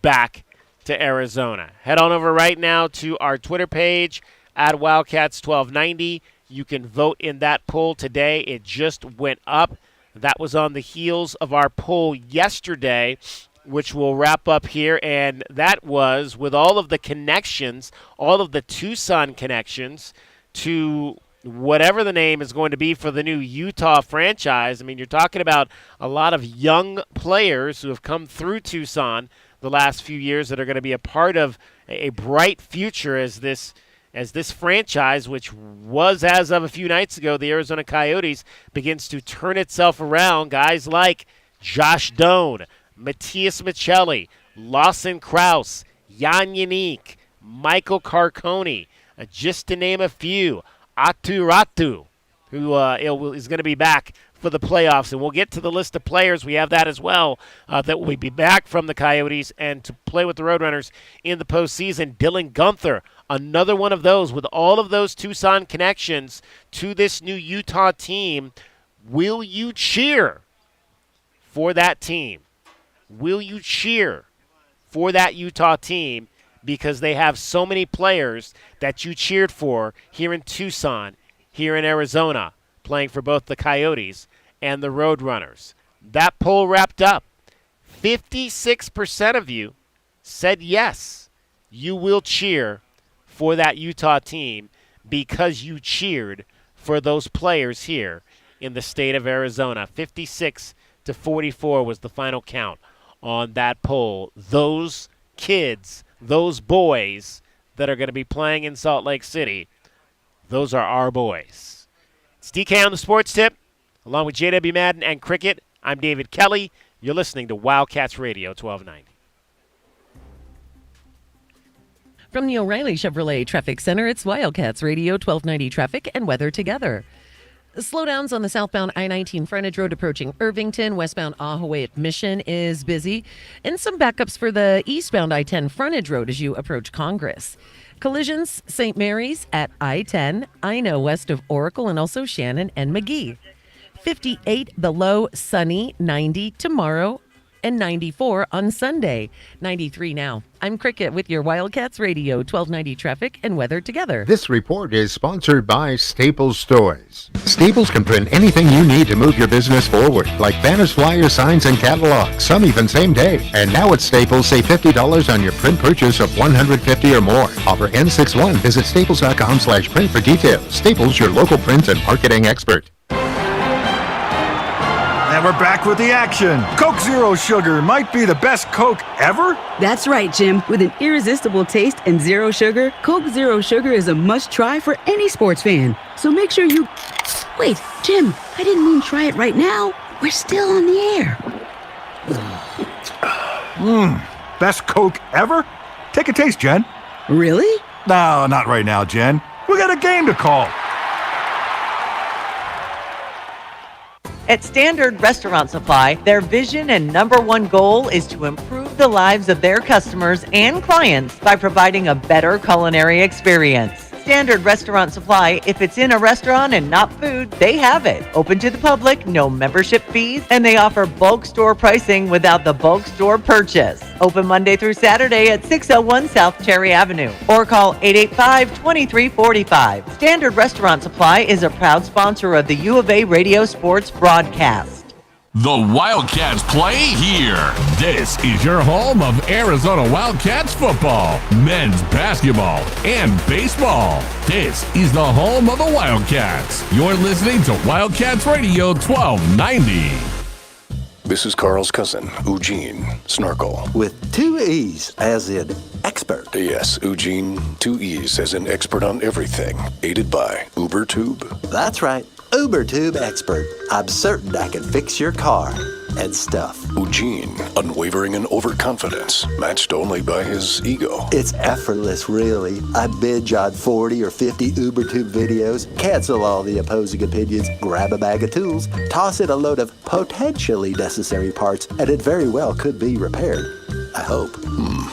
back to Arizona? Head on over right now to our Twitter page, at Wildcats1290. You can vote in that poll today. It just went up. That was on the heels of our poll yesterday, which we'll wrap up here. And that was with all of the connections, all of the Tucson connections to whatever the name is going to be for the new Utah franchise. I mean, you're talking about a lot of young players who have come through Tucson the last few years that are going to be a part of a bright future as this franchise, which was as of a few nights ago, the Arizona Coyotes, begins to turn itself around. Guys like Josh Doan, Matthias Michelli, Lawson Krause, Jan Yannick, Michael Carcone, just to name a few. Atu Ratu, who is going to be back for the playoffs. And we'll get to the list of players. We have that as well, that will be back from the Coyotes and to play with the Roadrunners in the postseason. Dylan Gunther, another one of those with all of those Tucson connections to this new Utah team. Will you cheer for that team? Will you cheer for that Utah team because they have so many players that you cheered for here in Tucson, here in Arizona, playing for both the Coyotes and the Roadrunners? That poll wrapped up. 56% of you said yes, you will cheer for that Utah team because you cheered for those players here in the state of Arizona. 56-44 was the final count on that poll. Those kids, those boys that are going to be playing in Salt Lake City, those are our boys. It's DK on the Sports Tip, along with JW Madden and Cricket. I'm David Kelly. You're listening to Wildcats Radio 1290. From the O'Reilly Chevrolet Traffic Center, it's Wildcats Radio 1290 traffic and weather together. Slowdowns on the southbound I-19 frontage road approaching Irvington. Westbound Ahaway at Mission is busy. And some backups for the eastbound I-10 frontage road as you approach Congress. Collisions, St. Mary's at I-10, Ino west of Oracle, and also Shannon and McGee. 58 the low, sunny, 90 tomorrow. and 94 on Sunday. 93 now. I'm Cricket with your Wildcats Radio 1290 traffic and weather together. This report is sponsored by Staples Stores. Staples can print anything you need to move your business forward, like banners, flyers, signs, and catalogs, some even same day. And now at Staples, save $50 on your print purchase of $150 or more. Offer ends 6/1. Visit staples.com/print for details. Staples, your local print and marketing expert. And we're back with the action. Coke Zero Sugar might be the best Coke ever? That's right, Jim. With an irresistible taste and zero sugar, Coke Zero Sugar is a must-try for any sports fan. So make sure you... Wait, Jim, I didn't mean try it right now. We're still on the air. Best Coke ever? Take a taste, Jen. Really? No, not right now, Jen. We got a game to call. At Standard Restaurant Supply, their vision and number one goal is to improve the lives of their customers and clients by providing a better culinary experience. Standard Restaurant Supply, if it's in a restaurant and not food, they have it. Open to the public, no membership fees, and they offer bulk store pricing without the bulk store purchase. Open Monday through Saturday at 601 South Cherry Avenue or call 885-2345. Standard Restaurant Supply is a proud sponsor of the U of A Radio Sports broadcast. The Wildcats play here. This is your home of Arizona Wildcats football, men's basketball, and baseball. This is the home of the Wildcats. You're listening to Wildcats Radio 1290. This is Carl's cousin, Eugene Snarkle. With 2 E's, as in expert. Yes, Eugene, 2 E's, as in expert on everything. Aided by UberTube. That's right. UberTube expert. I'm certain I can fix your car and stuff. Eugene, unwavering in overconfidence, matched only by his ego. It's effortless, really. I binge on 40 or 50 UberTube videos, cancel all the opposing opinions, grab a bag of tools, toss in a load of potentially necessary parts, and it very well could be repaired. I hope.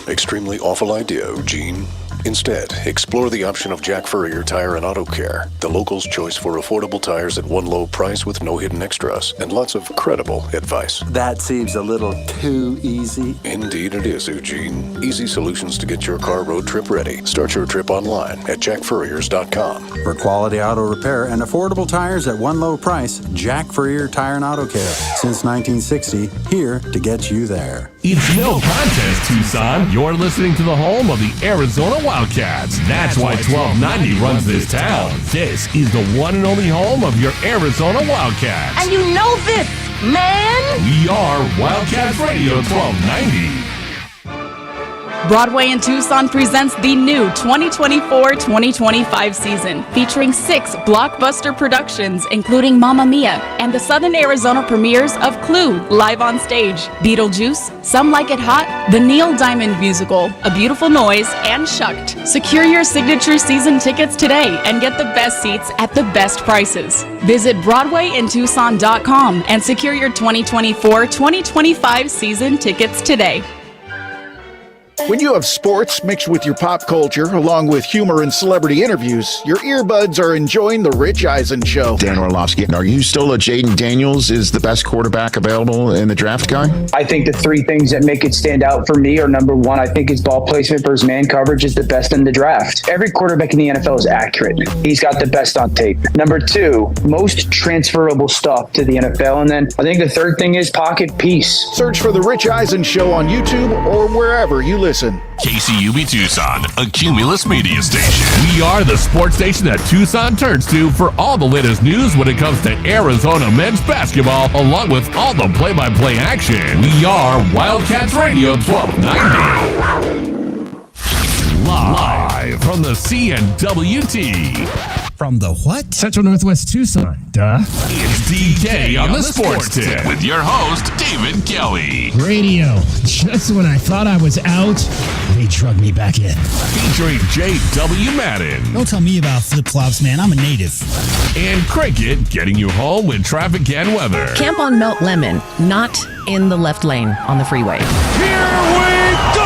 Extremely awful idea, Eugene. Instead, explore the option of Jack Furrier Tire and Auto Care, the local's choice for affordable tires at one low price with no hidden extras and lots of credible advice. That seems a little too easy. Indeed it is, Eugene. Easy solutions to get your car road trip ready. Start your trip online at jackfurriers.com. For quality auto repair and affordable tires at one low price, Jack Furrier Tire and Auto Care. Since 1960, here to get you there. It's no contest, Tucson. You're listening to the home of the Arizona Wildcats. That's why 1290 runs this town. This is the one and only home of your Arizona Wildcats. And you know this, man! We are Wildcats Radio 1290. Broadway in Tucson presents the new 2024-2025 season, featuring 6 blockbuster productions, including Mamma Mia and the Southern Arizona premieres of Clue, live on stage, Beetlejuice, Some Like It Hot, the Neil Diamond Musical, A Beautiful Noise, and Shucked. Secure your signature season tickets today and get the best seats at the best prices. Visit BroadwayInTucson.com and secure your 2024-2025 season tickets today. When you have sports mixed with your pop culture, along with humor and celebrity interviews, your earbuds are enjoying The Rich Eisen Show. Dan Orlovsky, are you still a Jaden Daniels is the best quarterback available in the draft guy? I think the 3 things that make it stand out for me are, number 1, I think his ball placement versus man coverage is the best in the draft. Every quarterback in the NFL is accurate. He's got the best on tape. Number 2, most transferable stuff to the NFL. And then I think the 3rd thing is pocket peace. Search for The Rich Eisen Show on YouTube or wherever you listen. KCUB Tucson, a Cumulus media station. We are the sports station that Tucson turns to for all the latest news when it comes to Arizona men's basketball, along with all the play-by-play action. We are Wildcats Radio 1290. Live from the CNWT. From the what? Central Northwest Tucson. Duh. It's DK on the Sports Tip with your host, David Kelly. Radio. Just when I thought I was out, they drug me back in. Featuring J.W. Madden. Don't tell me about flip-flops, man. I'm a native. And Cricket getting you home with traffic and weather. Camp on Melt Lemon, not in the left lane on the freeway. Here we go!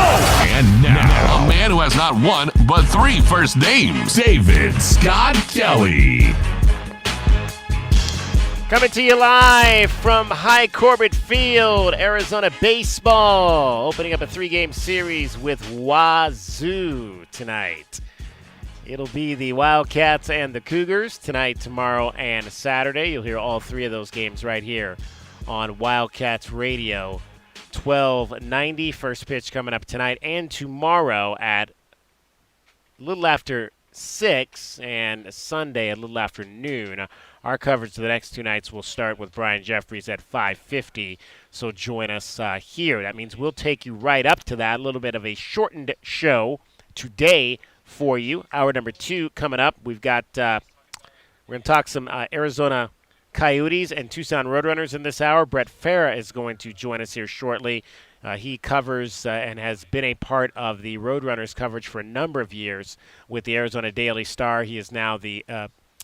And now, a man who has not one, but 3 first names, David Scott Kelly. Coming to you live from High Corbett Field, Arizona baseball, opening up a 3-game series with Wazoo tonight. It'll be the Wildcats and the Cougars tonight, tomorrow, and Saturday. You'll hear all 3 of those games right here on Wildcats Radio, 1290. First pitch coming up tonight and tomorrow at a little after 6, and Sunday a little after noon. Our coverage of the next 2 nights will start with Brian Jeffries at 5:50, so join us here. That means we'll take you right up to that. A little bit of a shortened show today for you. Hour number 2 coming up. We've got we're going to talk some Arizona Coyotes and Tucson Roadrunners in this hour. Brett Farah is going to join us here shortly. He covers and has been a part of the Roadrunners coverage for a number of years with the Arizona Daily Star. He is now the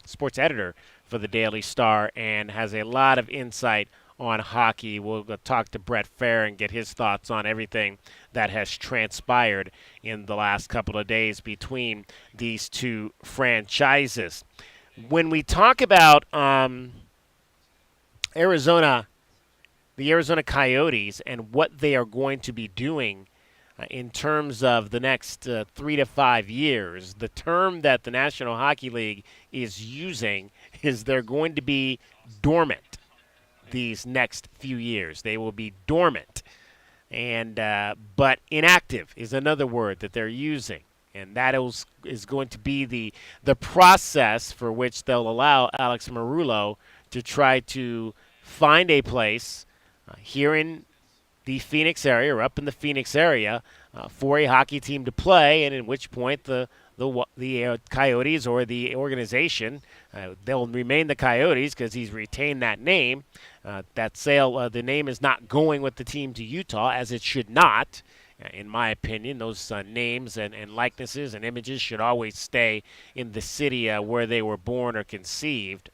sports editor for the Daily Star and has a lot of insight on hockey. We'll talk to Brett Farah and get his thoughts on everything that has transpired in the last couple of days between these 2 franchises. When we talk about Arizona, the Arizona Coyotes, and what they are going to be doing in terms of the next 3 to 5 years, the term that the National Hockey League is using is they're going to be dormant these next few years. They will be dormant. And but inactive is another word that they're using. And that is going to be the process for which they'll allow Alex Meruelo to try to find a place here in the Phoenix area or up in the Phoenix area for a hockey team to play, and at which point the Coyotes or the organization, they'll remain the Coyotes because he's retained that name. That sale, the name is not going with the team to Utah, as it should not. In my opinion, those names and likenesses and images should always stay in the city where they were born or conceived.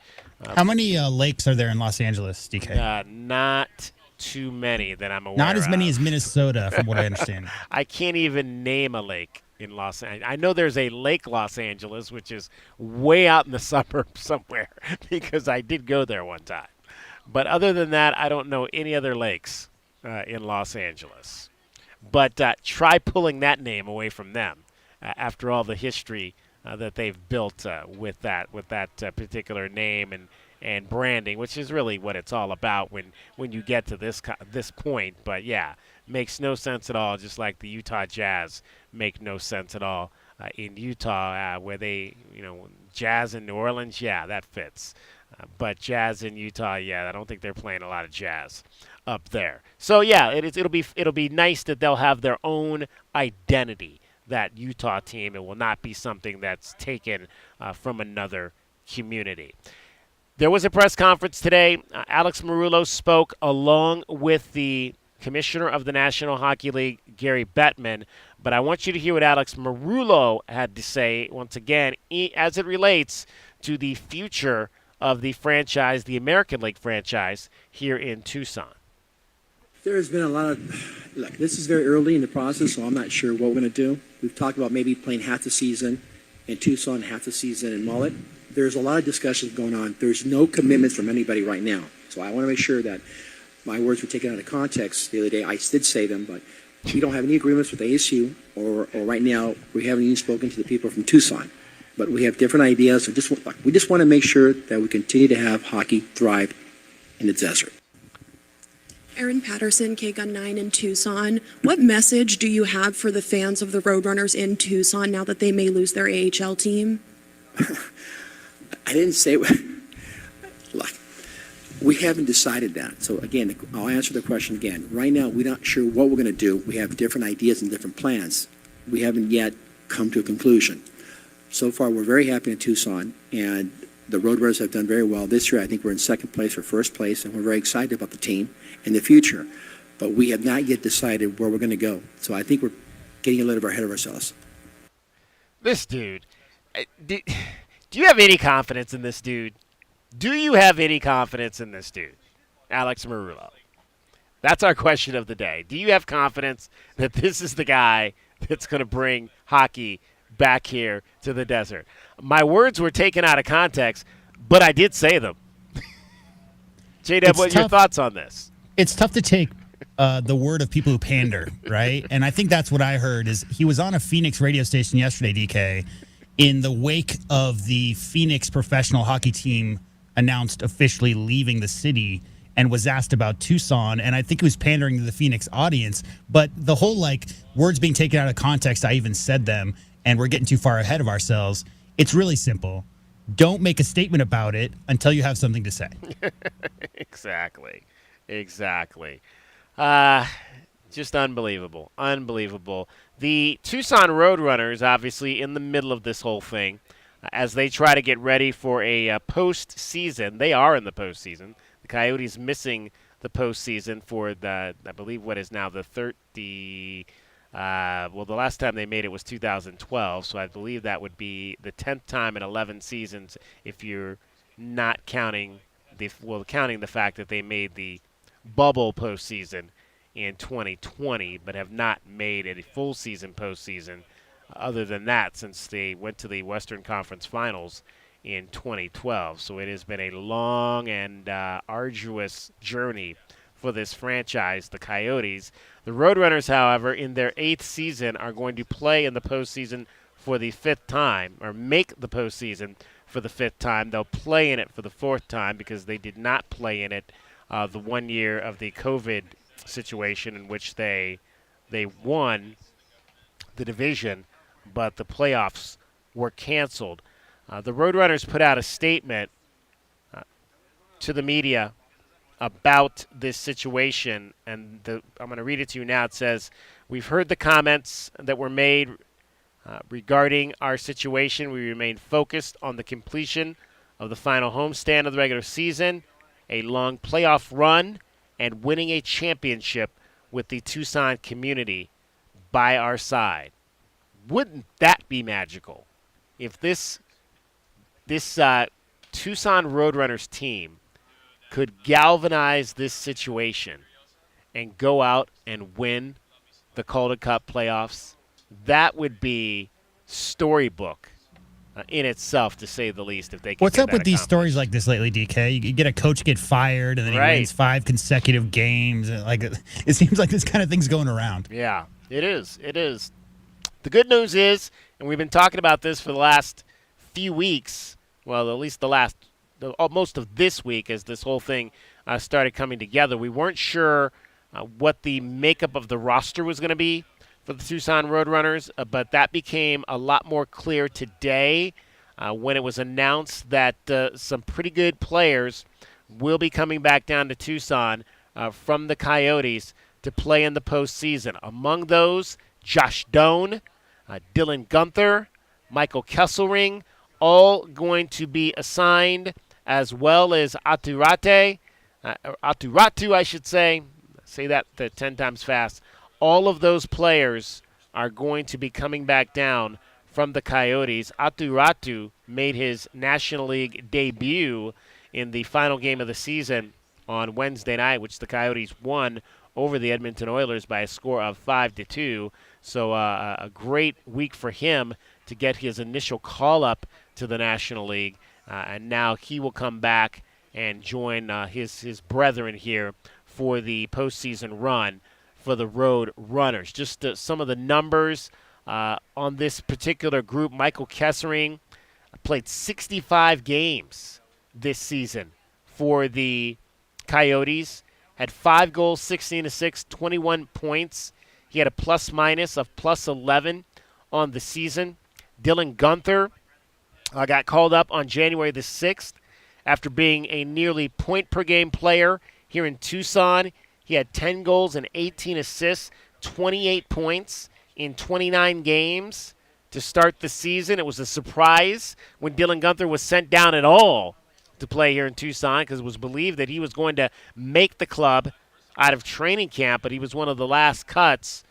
How many lakes are there in Los Angeles, DK? Not too many that I'm aware of. Not as many as Minnesota, from what I understand. I can't even name a lake in Los Angeles. I know there's a Lake Los Angeles, which is way out in the suburbs somewhere, because I did go there one time. But other than that, I don't know any other lakes in Los Angeles. But try pulling that name away from them after all the history that they've built with that particular name and branding, which is really what it's all about when you get to this point. But yeah, makes no sense at all. Just like the Utah Jazz make no sense at all in Utah, where they, Jazz in New Orleans, yeah, that fits. But Jazz in Utah, yeah, I don't think they're playing a lot of jazz up there. So yeah, it'll be nice that they'll have their own identity, that Utah team. It will not be something that's taken from another community. There was a press conference today. Alex Meruelo spoke along with the commissioner of the National Hockey League, Gary Bettman. But I want you to hear what Alex Meruelo had to say, once again, as it relates to the future of the franchise, the American League franchise, here in Tucson. There has been a lot of, look, this is very early in the process, so I'm not sure what we're going to do. We've talked about maybe playing half the season in Tucson, half the season in Mullet. There's a lot of discussions going on. There's no commitments from anybody right now. So I want to make sure that my words were taken out of context the other day. I did say them, but we don't have any agreements with ASU, or right now we haven't even spoken to the people from Tucson. But we have different ideas. So we just want to make sure that we continue to have hockey thrive in the desert. Erin Patterson, K-Gun 9 in Tucson. What message do you have for the fans of the Roadrunners in Tucson now that they may lose their AHL team? I didn't say, look, we haven't decided that. So again, I'll answer the question again. Right now, we're not sure what we're going to do. We have different ideas and different plans. We haven't yet come to a conclusion. So far, we're very happy in Tucson, and the Roadrunners have done very well. This year, I think we're in second place or first place, and we're very excited about the team and the future. But we have not yet decided where we're going to go. So I think we're getting a little bit ahead of ourselves. This dude, do you have any confidence in this dude? Do you have any confidence in this dude, Alex Meruelo? That's our question of the day. Do you have confidence that this is the guy that's going to bring hockey back here to the desert? My words were taken out of context, but I did say them. J-Dub, what are your thoughts on this? It's tough to take the word of people who pander, right? And I think that's what I heard is he was on a Phoenix radio station yesterday, DK, in the wake of the Phoenix professional hockey team announced officially leaving the city, and was asked about Tucson, and I think he was pandering to the Phoenix audience. But the whole, like, words being taken out of context, I even said them, and we're getting too far ahead of ourselves. It's really simple. Don't make a statement about it until you have something to say. Exactly. Just unbelievable. The Tucson Roadrunners, obviously, in the middle of this whole thing, as they try to get ready for a postseason. They are in the postseason. The Coyotes missing the postseason for the, I believe, what is now the the last time they made it was 2012, so I believe that would be the 10th time in 11 seasons if you're not counting the fact that they made the bubble postseason in 2020, but have not made a full season postseason other than that since they went to the Western Conference Finals in 2012. So it has been a long and arduous journey for this franchise, the Coyotes. The Roadrunners, however, in their 8th season are going to play in the postseason for the 5th time, or make the postseason for the 5th time. They'll play in it for the 4th time because they did not play in it the 1 year of the COVID situation in which they won the division, but the playoffs were canceled. The Roadrunners put out a statement to the media about this situation, and I'm going to read it to you now. It says, "We've heard the comments that were made regarding our situation. We remain focused on the completion of the final homestand of the regular season, a long playoff run, and winning a championship with the Tucson community by our side." Wouldn't that be magical if this Tucson Roadrunners team could galvanize this situation and go out and win the Calder Cup playoffs? That would be storybook in itself, to say the least, if they can. What's up with these stories like this lately, DK? You get a coach get fired, and then he wins 5 consecutive games. Like, it seems like this kind of thing's going around. Yeah, it is. The good news is, and we've been talking about this for the last few weeks, well, at least most of this week as this whole thing started coming together. We weren't sure what the makeup of the roster was going to be for the Tucson Roadrunners, but that became a lot more clear today when it was announced that some pretty good players will be coming back down to Tucson from the Coyotes to play in the postseason. Among those, Josh Doan, Dylan Guenther, Michael Kesselring, all going to be assigned, as well as Aturatu, I should say. Say that 10 times fast. All of those players are going to be coming back down from the Coyotes. Aturatu made his National League debut in the final game of the season on Wednesday night, which the Coyotes won over the Edmonton Oilers by a score of 5-2. So a great week for him to get his initial call-up to the National League. And now he will come back and join his brethren here for the postseason run for the Road Runners. Just some of the numbers on this particular group. Michael Kesselring played 65 games this season for the Coyotes. Had 5 goals, 16 assists, 21 points. He had a plus-minus of +11 on the season. Dylan Guenther got called up on January the 6th after being a nearly point-per-game player here in Tucson. He had 10 goals and 18 assists, 28 points in 29 games to start the season. It was a surprise when Dylan Guenther was sent down at all to play here in Tucson because it was believed that he was going to make the club out of training camp, but he was one of the last cuts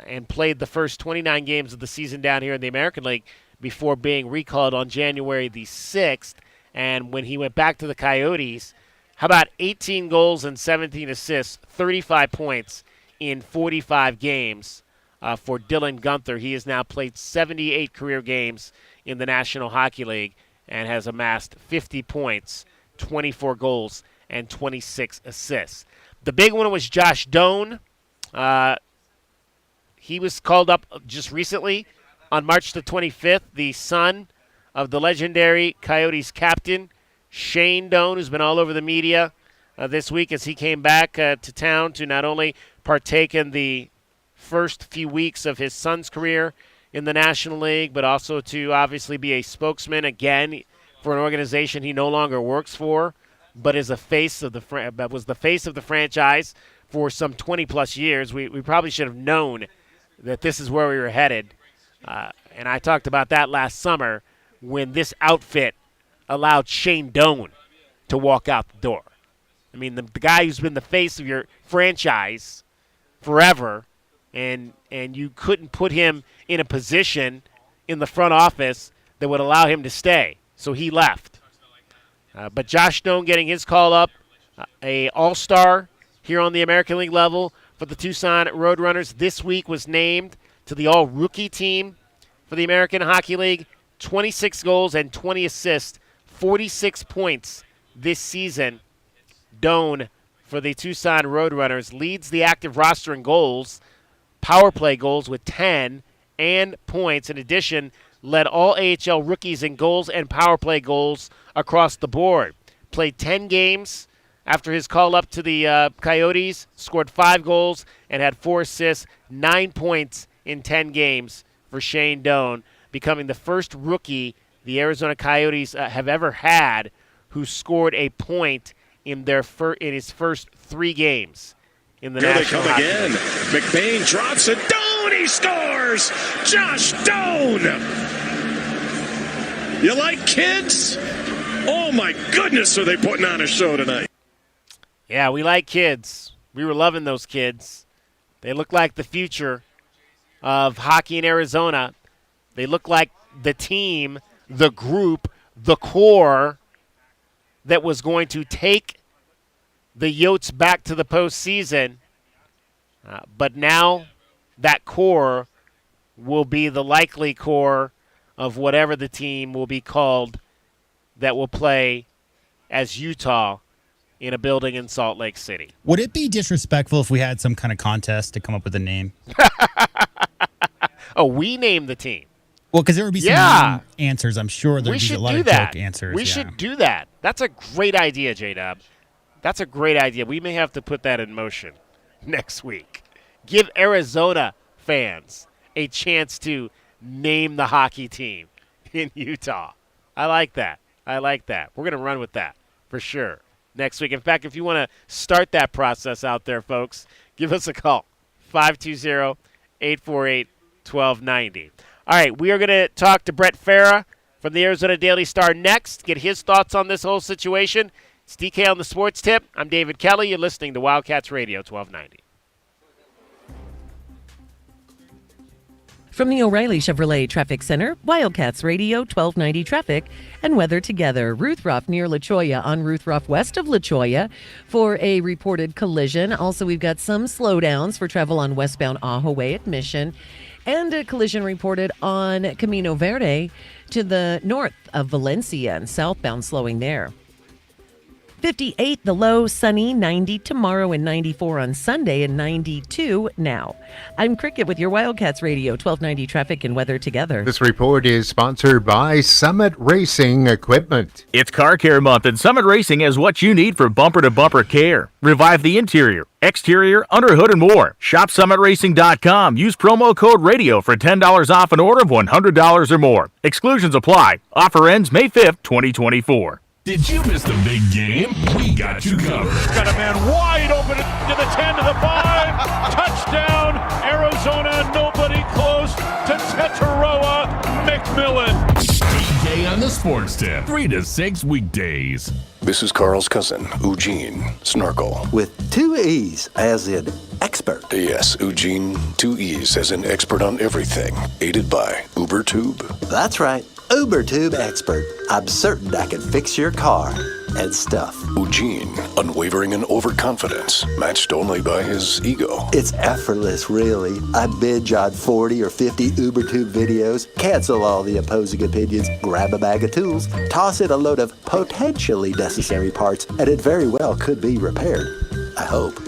and played the first 29 games of the season down here in the American League before being recalled on January the 6th. And when he went back to the Coyotes, how about 18 goals and 17 assists, 35 points in 45 games for Dylan Guenther. He has now played 78 career games in the National Hockey League and has amassed 50 points, 24 goals, and 26 assists. The big one was Josh Doan. He was called up just recently on March the 25th, the son of the legendary Coyotes captain, Shane Doan, who's been all over the media this week as he came back to town to not only partake in the first few weeks of his son's career in the National League, but also to obviously be a spokesman again for an organization he no longer works for, but is a face of the was the face of the franchise for some 20-plus years. We probably should have known that this is where we were headed. And I talked about that last summer when this outfit allowed Shane Doan to walk out the door. I mean, the guy who's been the face of your franchise forever, and you couldn't put him in a position in the front office that would allow him to stay. So he left. But Josh Doan getting his call up, a all-star here on the American League level for the Tucson Roadrunners. This week was named to the all-rookie team for the American Hockey League. 26 goals and 20 assists, 46 points this season. Doan for the Tucson Roadrunners leads the active roster in goals, power play goals with 10 and points. In addition, led all AHL rookies in goals and power play goals across the board. Played 10 games after his call up to the Coyotes, scored 5 goals and had 4 assists, 9 points in 10 games for Shane Doan, becoming the first rookie the Arizona Coyotes have ever had who scored a point in his first 3 games in the National Hockey League. Here they come again. McBain drops it. Doan, he scores! Josh Doan! You like kids? Oh my goodness, are they putting on a show tonight? Yeah, we like kids. We were loving those kids. They look like the future of hockey in Arizona. They look like the team, the group, the core that was going to take the Yotes back to the postseason. But now that core will be the likely core of whatever the team will be called that will play as Utah in a building in Salt Lake City. Would it be disrespectful if we had some kind of contest to come up with a name? Oh, we named the team. Well, because there would be some answers. I'm sure there would be a lot of joke answers. We should do that. That's a great idea, J-Dub. That's a great idea. We may have to put that in motion next week. Give Arizona fans a chance to name the hockey team in Utah. I like that. We're going to run with that for sure next week. In fact, if you want to start that process out there, folks, give us a call, 520-848-1290. All right, we are going to talk to Brett Farah from the Arizona Daily Star next, get his thoughts on this whole situation. It's DK on the Sports Tip. I'm David Kelly. You're listening to Wildcats Radio 1290. From the O'Reilly Chevrolet Traffic Center, Wildcats Radio 1290 Traffic and Weather Together. Ruth Ruff near La Cholla on Ruth Ruff west of La Cholla for a reported collision. Also, we've got some slowdowns for travel on westbound Ahaway at Mission. And a collision reported on Camino Verde to the north of Valencia and southbound slowing there. 58 the low, sunny, 90 tomorrow and 94 on Sunday and 92 now. I'm Cricket with your Wildcats Radio 1290 Traffic and Weather Together. This report is sponsored by Summit Racing Equipment. It's Car Care Month, and Summit Racing has what you need for bumper-to-bumper care. Revive the interior, exterior, underhood, and more. Shop SummitRacing.com. Use promo code RADIO for $10 off an order of $100 or more. Exclusions apply. Offer ends May 5th, 2024. Did you miss the big game? We got you covered. Got a man wide open to the 10, to the 5. Touchdown, Arizona. Nobody close to Tetaroa McMillan. DK on the Sports Tip, 3 to 6 weekdays. This is Carl's cousin, Eugene Snarkle. With 2 E's, as in expert. Yes, Eugene, 2 E's, as in expert on everything. Aided by UberTube. That's right. UberTube expert. I'm certain I can fix your car. and stuff. Eugene, unwavering in overconfidence, matched only by his ego. It's effortless, really. I binge on 40 or 50 UberTube videos, cancel all the opposing opinions, grab a bag of tools, toss in a load of potentially necessary parts, and it very well could be repaired. I hope.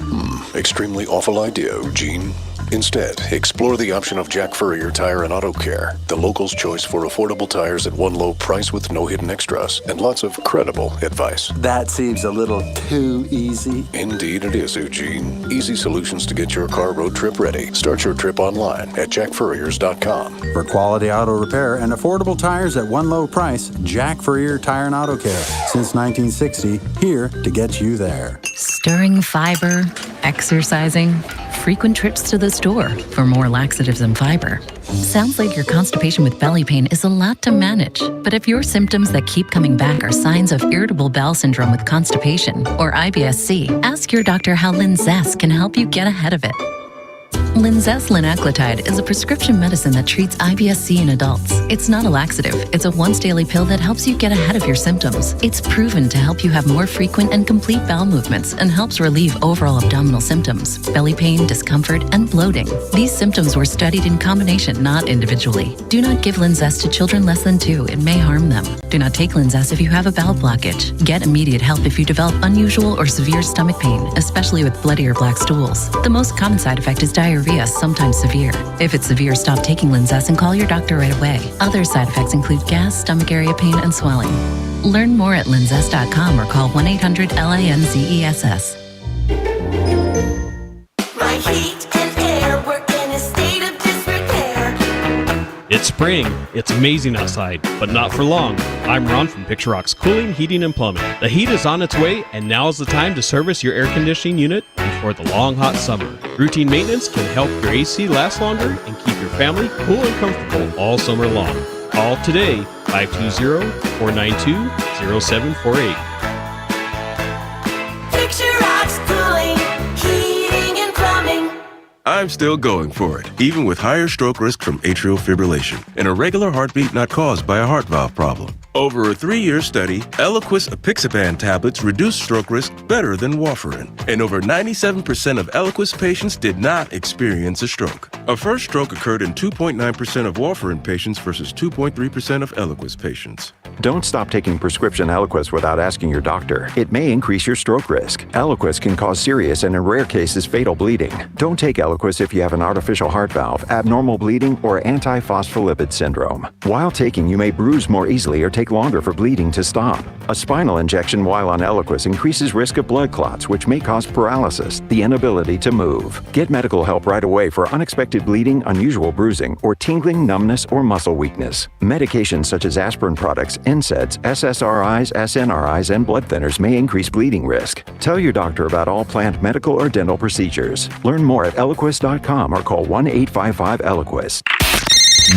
Extremely awful idea, Eugene. Instead, explore the option of Jack Furrier Tire and Auto Care, the local's choice for affordable tires at one low price with no hidden extras and lots of credible advice. That seems a little too easy. Indeed it is, Eugene. Easy solutions to get your car road trip ready. Start your trip online at jackfurriers.com. For quality auto repair and affordable tires at one low price, Jack Furrier Tire and Auto Care. Since 1960, here to get you there. Stirring fiber, exercising, frequent trips to the store for more laxatives and fiber. Sounds like your constipation with belly pain is a lot to manage. But if your symptoms that keep coming back are signs of irritable bowel syndrome with constipation or IBS-C, ask your doctor how Linzess can help you get ahead of it. Linzess linaclotide is a prescription medicine that treats IBS-C in adults. It's not a laxative. It's a once-daily pill that helps you get ahead of your symptoms. It's proven to help you have more frequent and complete bowel movements and helps relieve overall abdominal symptoms, belly pain, discomfort, and bloating. These symptoms were studied in combination, not individually. Do not give Linzess to children less than 2. It may harm them. Do not take Linzess if you have a bowel blockage. Get immediate help if you develop unusual or severe stomach pain, especially with bloody or black stools. The most common side effect is diarrhea, sometimes severe. If it's severe, stop taking Linzess and call your doctor right away. Other side effects include gas, stomach area pain, and swelling. Learn more at linzess.com or call 1-800-LINZESS. My heat and air work in a state of disrepair. It's spring. It's amazing outside, but not for long. I'm Ron from Picture Rock's Cooling, Heating, and Plumbing. The heat is on its way, and now is the time to service your air conditioning unit before the long, hot summer. Routine maintenance can help your AC last longer and keep your family cool and comfortable all summer long. Call today, 520-492-0748. Picture Rocks Cooling, Heating, and Plumbing. I'm still going for it, even with higher stroke risk from atrial fibrillation, an irregular heartbeat not caused by a heart valve problem. Over a 3-year study, Eliquis apixaban tablets reduced stroke risk better than warfarin, and over 97% of Eliquis patients did not experience a stroke. A first stroke occurred in 2.9% of warfarin patients versus 2.3% of Eliquis patients. Don't stop taking prescription Eliquis without asking your doctor. It may increase your stroke risk. Eliquis can cause serious and in rare cases fatal bleeding. Don't take Eliquis if you have an artificial heart valve, abnormal bleeding, or antiphospholipid syndrome. While taking, you may bruise more easily or take longer for bleeding to stop. A spinal injection while on Eliquis increases risk of blood clots, which may cause paralysis, the inability to move. Get medical help right away for unexpected bleeding, unusual bruising, or tingling, numbness, or muscle weakness. Medications such as aspirin products, NSAIDs, SSRIs, SNRIs, and blood thinners may increase bleeding risk. Tell your doctor about all planned medical or dental procedures. Learn more at Eliquis.com or call 1-855-ELIQUIS.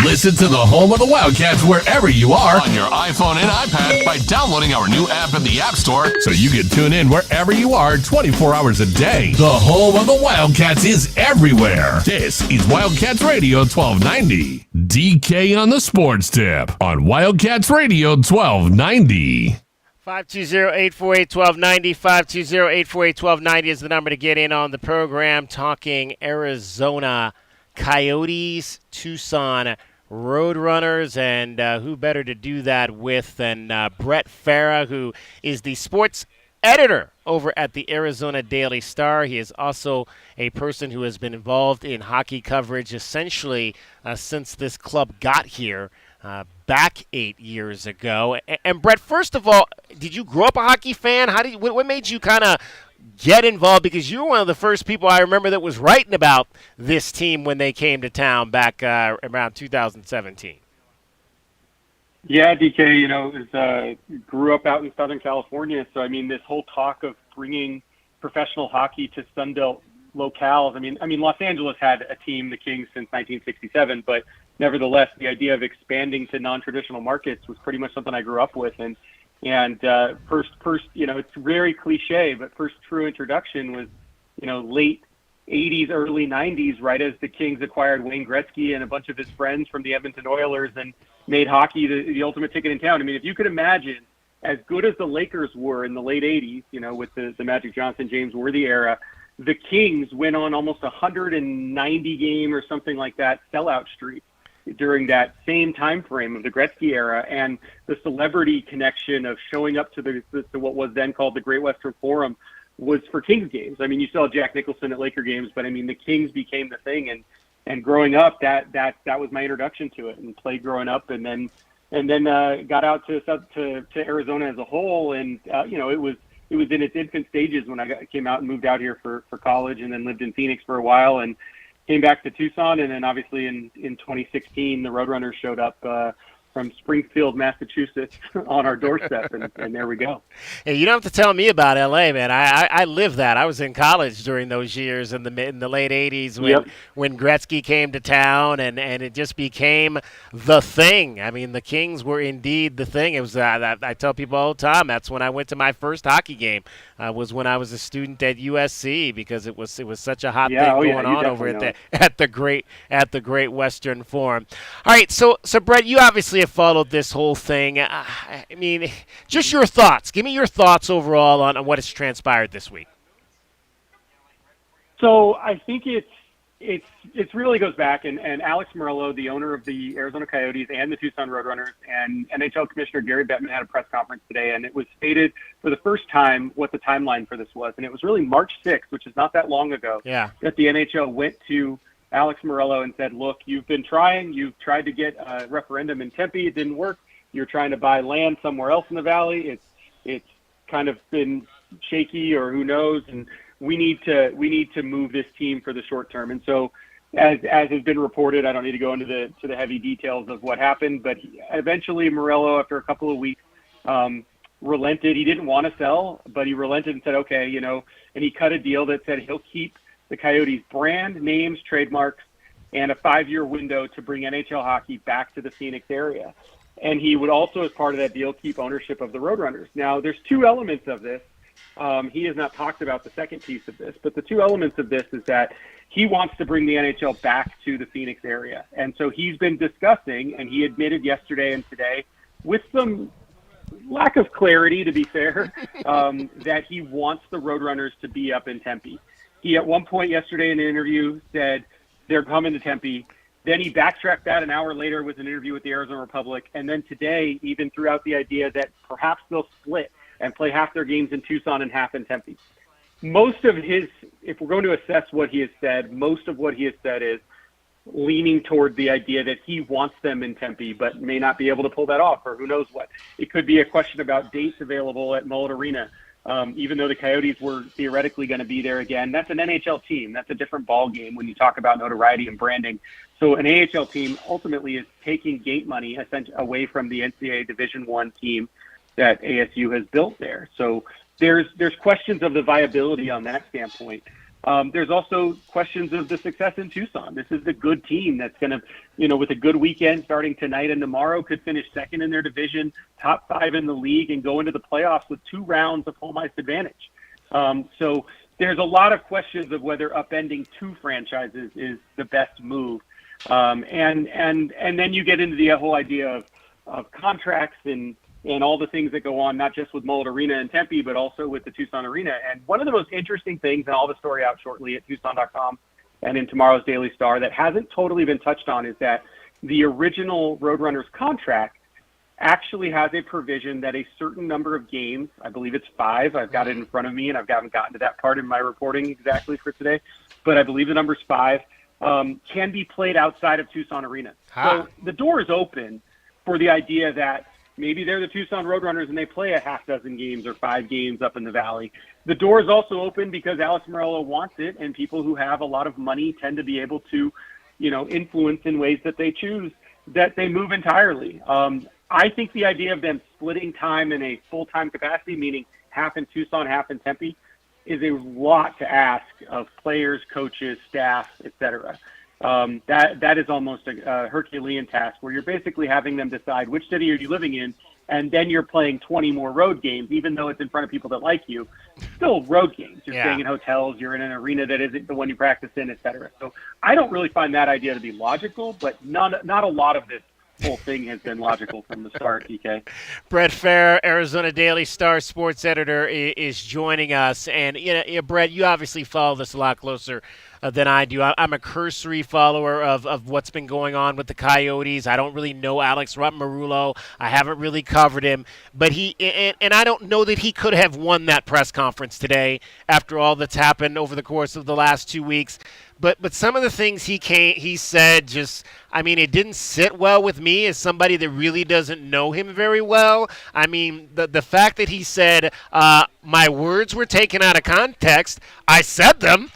Listen to the home of the Wildcats wherever you are on your iPhone and iPad by downloading our new app in the App Store so you can tune in wherever you are 24 hours a day. The home of the Wildcats is everywhere. This is Wildcats Radio 1290. DK on the Sports Tip on Wildcats Radio 1290. 520-848-1290, 520-848-1290 is the number to get in on the program, talking Arizona Coyotes, Tucson Roadrunners, and who better to do that with than Brett Farah, who is the sports editor over at the Arizona Daily Star. He is also a person who has been involved in hockey coverage essentially since this club got here back 8 years ago. And Brett, first of all, did you grow up a hockey fan? What made you kind of get involved? Because you were one of the first people I remember that was writing about this team when they came to town back around 2017. Yeah, DK, grew up out in Southern California. So, this whole talk of bringing professional hockey to Sunbelt locales. Los Angeles had a team, the Kings, since 1967, but nevertheless, the idea of expanding to non-traditional markets was pretty much something I grew up with. And first, it's very cliche, but first true introduction was, late 80s, early 90s, right as the Kings acquired Wayne Gretzky and a bunch of his friends from the Edmonton Oilers and made hockey the ultimate ticket in town. If you could imagine as good as the Lakers were in the late 80s, with the Magic Johnson, James Worthy era, the Kings went on almost 190 game or something like that sellout streak during that same time frame of the Gretzky era, and the celebrity connection of showing up to what was then called the Great Western Forum was for Kings games. I mean, you saw Jack Nicholson at Laker games, but I mean, the Kings became the thing, and growing up, that was my introduction to it, and played growing up, and then got out to Arizona as a whole, and it was in its infant stages when I came out and moved out here for college, and then lived in Phoenix for a while, and came back to Tucson, and then obviously in 2016 the Roadrunners showed up from Springfield, Massachusetts, on our doorstep, and there we go. Hey, you don't have to tell me about LA, man. I lived that. I was in college during those years in the late '80s when Gretzky came to town, and it just became the thing. I mean, the Kings were indeed the thing. It was. I tell people all the time. That's when I went to my first hockey game. Was when I was a student at USC, because it was such a hot thing going on over at the Great Western Forum. All right, so Brett, you obviously have followed this whole thing. I mean, just your thoughts. Give me your thoughts overall on what has transpired this week. So I think it really goes back, and Alex Meruelo, the owner of the Arizona Coyotes and the Tucson Roadrunners, and NHL Commissioner Gary Bettman had a press conference today, and it was stated for the first time what the timeline for this was, and it was really March 6th, which is not that long ago, that the NHL went to Alex Meruelo and said, look, you've tried to get a referendum in Tempe, it didn't work. You're trying to buy land somewhere else in the valley. It's kind of been shaky, or who knows, and we need to move this team for the short term. And so, as has been reported, I don't need to go into the heavy details of what happened, but eventually Meruelo, after a couple of weeks, relented. He didn't want to sell, but he relented and said, okay, and he cut a deal that said he'll keep the Coyotes' brand, names, trademarks, and a 5-year window to bring NHL hockey back to the Phoenix area. And he would also, as part of that deal, keep ownership of the Roadrunners. Now, there's two elements of this. He has not talked about the second piece of this, but the two elements of this is that he wants to bring the NHL back to the Phoenix area. And so he's been discussing, and he admitted yesterday and today, with some lack of clarity, to be fair, that he wants the Roadrunners to be up in Tempe. He, at one point yesterday in an interview, said they're coming to Tempe. Then he backtracked that an hour later with an interview with the Arizona Republic. And then today, even threw out the idea that perhaps they'll split and play half their games in Tucson and half in Tempe. Most of his, if we're going to assess what he has said, most of what he has said is leaning toward the idea that he wants them in Tempe, but may not be able to pull that off, or who knows what. It could be a question about dates available at Mullet Arena. Even though the Coyotes were theoretically going to be there again, that's an NHL team. That's a different ball game when you talk about notoriety and branding. So an AHL team ultimately is taking gate money away from the NCAA Division I team that ASU has built there. So there's questions of the viability on that standpoint. There's also questions of the success in Tucson. This is a good team that's going to, with a good weekend starting tonight and tomorrow, could finish second in their division, top 5 in the league, and go into the playoffs with 2 rounds of home ice advantage. So there's a lot of questions of whether upending 2 franchises is the best move. And then you get into the whole idea of contracts and all the things that go on, not just with Mullet Arena and Tempe, but also with the Tucson Arena. And one of the most interesting things, and I'll have a story out shortly at Tucson.com and in tomorrow's Daily Star, that hasn't totally been touched on, is that the original Roadrunners contract actually has a provision that a certain number of games, I believe it's 5, I've got it in front of me, and I haven't gotten to that part in my reporting exactly for today, but I believe the number's 5, can be played outside of Tucson Arena. So the door is open for the idea that maybe they're the Tucson Roadrunners and they play a half dozen games or 5 games up in the valley. The door is also open because Alex Meruelo wants it, and people who have a lot of money tend to be able to, influence in ways that they choose, that they move entirely. I think the idea of them splitting time in a full-time capacity, meaning half in Tucson, half in Tempe, is a lot to ask of players, coaches, staff, etc. That is almost a Herculean task, where you're basically having them decide which city are you living in, and then you're playing 20 more road games, even though it's in front of people that like you. Still road games. You're staying in hotels, you're in an arena that isn't the one you practice in, etc. So I don't really find that idea to be logical, but not a lot of this whole thing has been logical from the start, DK. Brett Fair, Arizona Daily Star sports editor, is joining us. And, Brett, you obviously follow this a lot closer than I do. I'm a cursory follower of what's been going on with the Coyotes. I don't really know Alex Meruelo. I haven't really covered him. But and I don't know that he could have won that press conference today after all that's happened over the course of the last 2 weeks. But some of the things he said just, it didn't sit well with me as somebody that really doesn't know him very well. The fact that he said, my words were taken out of context, I said them.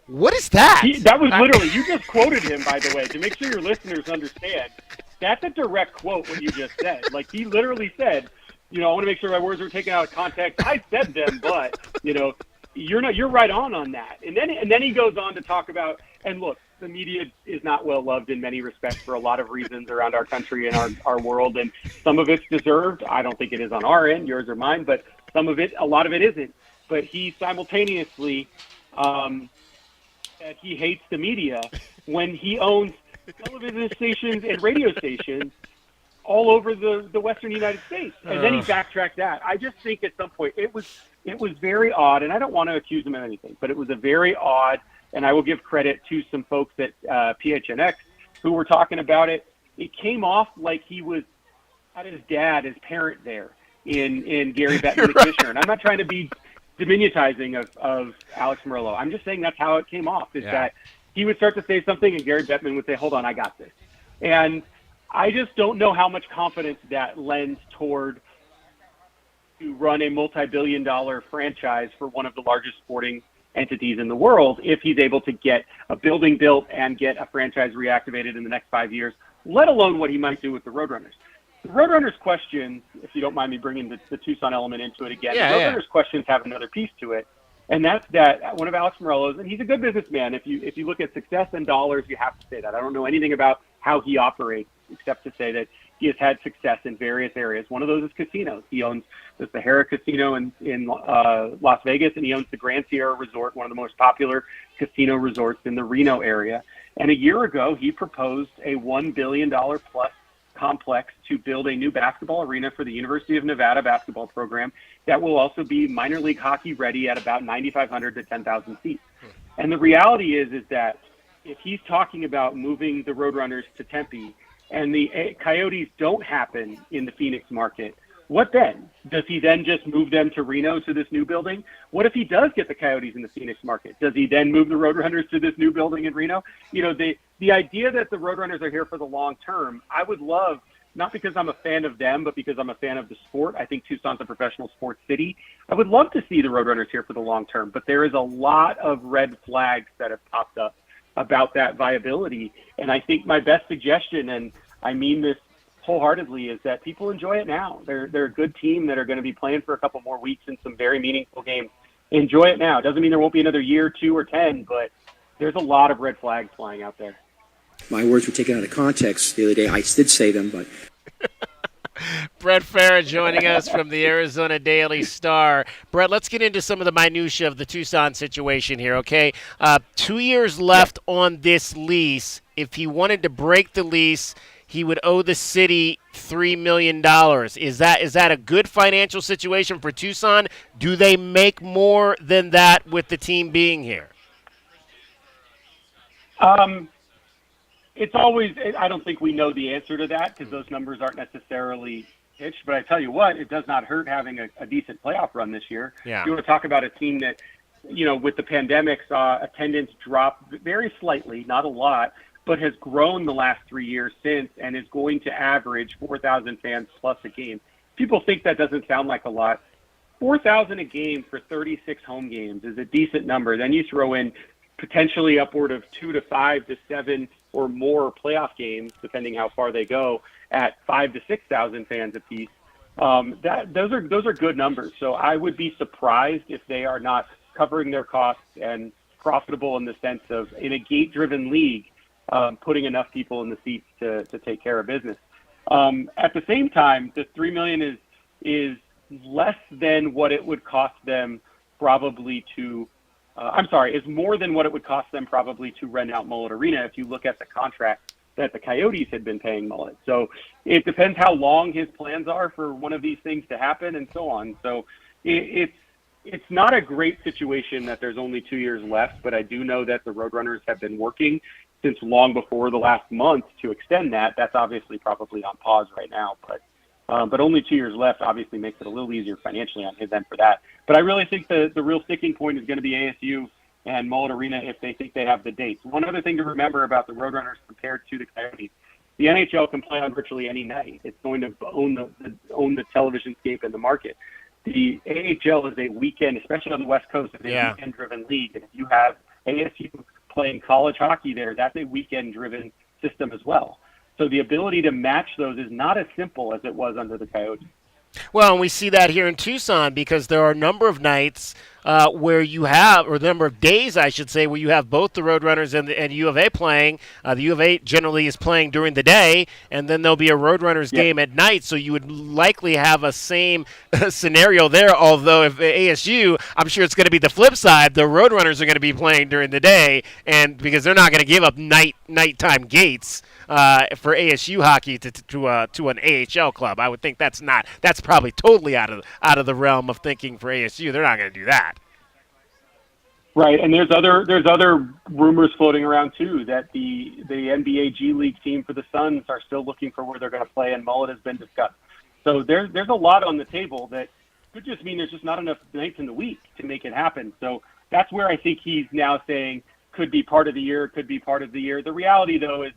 What is that? That was literally, you just quoted him, by the way, to make sure your listeners understand. That's a direct quote, what you just said. Like, he literally said, I want to make sure my words were taken out of context. I said them, but, you're right on that. And then he goes on to talk about, and look, the media is not well loved in many respects for a lot of reasons around our country and our world, and some of it's deserved. I don't think it is on our end, yours or mine, but a lot of it isn't. But he simultaneously that he hates the media when he owns television stations and radio stations all over the Western United States. And then he backtracked that. I just think at some point it was very odd, and I don't want to accuse him of anything, but it was a very odd, and I will give credit to some folks at PHNX who were talking about it. It came off like he was had his dad, his parent there in Gary Bettman, the commissioner. And I'm not trying to be diminutizing of Alex Meruelo. I'm just saying that's how it came off, is that he would start to say something and Gary Bettman would say, hold on, I got this. And I just don't know how much confidence that lends toward to run a multi-billion-dollar franchise for one of the largest sporting entities in the world if he's able to get a building built and get a franchise reactivated in the next 5 years, let alone what he might do with the Roadrunners. The Roadrunners questions, if you don't mind me bringing the Tucson element into it again, the Roadrunners questions have another piece to it, and that's that one of Alex Meruelo's, and he's a good businessman. If you look at success and dollars, you have to say that. I don't know anything about how he operates except to say that he has had success in various areas. One of those is casinos. He owns the Sahara Casino in Las Vegas, and he owns the Grand Sierra Resort, one of the most popular casino resorts in the Reno area. And a year ago, he proposed a $1 billion plus complex to build a new basketball arena for the University of Nevada basketball program that will also be minor league hockey ready at about 9,500 to 10,000 seats. And the reality is that if he's talking about moving the Roadrunners to Tempe and the Coyotes don't happen in the Phoenix market, what then? Does he then just move them to Reno to this new building? What if he does get the Coyotes in the Phoenix market? Does he then move the Roadrunners to this new building in Reno? You know, the idea that the Roadrunners are here for the long term, I would love, not because I'm a fan of them, but because I'm a fan of the sport. I think Tucson's a professional sports city. I would love to see the Roadrunners here for the long term, but there is a lot of red flags that have popped up about that viability. And I think my best suggestion, and I mean this wholeheartedly, is that people enjoy it now. They're a good team that are going to be playing for a couple more weeks in some very meaningful games. Enjoy it now. Doesn't mean there won't be another year, 2 or 10, but there's a lot of red flags flying out there. My words were taken out of context the other day. I did say them, but... Brett Fair joining us from the Arizona Daily Star. Brett, let's get into some of the minutia of the Tucson situation here, okay? 2 years left on this lease. If he wanted to break the lease, he would owe the city $3 million. Is that a good financial situation for Tucson? Do they make more than that with the team being here? It's always, I don't think we know the answer to that because those numbers aren't necessarily pitched. But I tell you what, it does not hurt having a decent playoff run this year. Yeah. You want to talk about a team that, you know, with the pandemic saw attendance drop very slightly, not a lot, but has grown the last 3 years since and is going to average 4,000 fans plus a game. People think that doesn't sound like a lot. 4,000 a game for 36 home games is a decent number. Then you throw in potentially upward of 2 to 5 to 7 or more playoff games, depending how far they go, at 5,000 to 6,000 fans apiece. Those are good numbers. So I would be surprised if they are not covering their costs and profitable in the sense of, in a gate-driven league, putting enough people in the seats to take care of business. At the same time, the $3 million is less than what it would cost them probably to. Is more than what it would cost them probably to rent out Mullet Arena if you look at the contract that the Coyotes had been paying Mullet. So it depends how long his plans are for one of these things to happen and so on. So it's not a great situation that there's only 2 years left, but I do know that the Roadrunners have been working since long before the last month to extend that. That's obviously probably on pause right now, but only 2 years left obviously makes it a little easier financially on his end for that. But I really think the real sticking point is going to be ASU and Mullet Arena if they think they have the dates. One other thing to remember about the Roadrunners compared to the Coyotes, the NHL can play on virtually any night. It's going to own the television scape and the market. The AHL is a weekend, especially on the West Coast, it's a weekend-driven league. And if you have ASU playing college hockey there, that's a weekend-driven system as well. So the ability to match those is not as simple as it was under the Coyotes. Well, and we see that here in Tucson because there are a number of nights where you have, or a number of days, I should say, where you have both the Roadrunners and U of A playing. The U of A generally is playing during the day, and then there'll be a Roadrunners game at night. So you would likely have a same scenario there. Although if ASU, I'm sure it's going to be the flip side. The Roadrunners are going to be playing during the day, and because they're not going to give up nighttime gates for ASU hockey to an AHL club. I would think that's probably totally out of the realm of thinking for ASU. They're not going to do that. Right, and there's other rumors floating around too that the NBA G League team for the Suns are still looking for where they're going to play, and Mullet has been discussed. So there's a lot on the table that could just mean there's just not enough nights in the week to make it happen. So that's where I think he's now saying could be part of the year, could be part of the year. The reality though is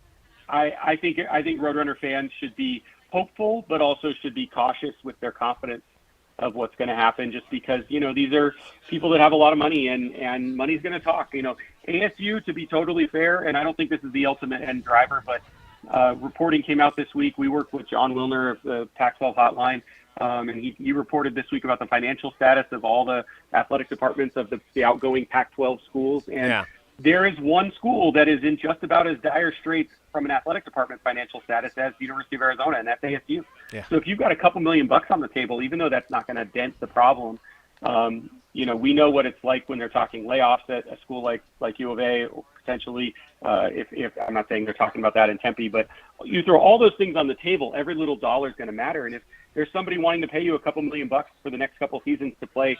I think Roadrunner fans should be hopeful, but also should be cautious with their confidence of what's going to happen, just because, these are people that have a lot of money and money's going to talk. ASU, to be totally fair, and I don't think this is the ultimate end driver, but reporting came out this week. We worked with John Wilner of the Pac-12 hotline, and he reported this week about the financial status of all the athletic departments of the outgoing Pac-12 schools. And there is one school that is in just about as dire straits from an athletic department financial status as the University of Arizona, and that's ASU. Yeah. So if you've got a couple $1 million on the table, even though that's not going to dent the problem, we know what it's like when they're talking layoffs at a school like U of A, or potentially, if I'm not saying they're talking about that in Tempe, but you throw all those things on the table, every little dollar is going to matter. And if there's somebody wanting to pay you a couple $1 million for the next couple seasons to play,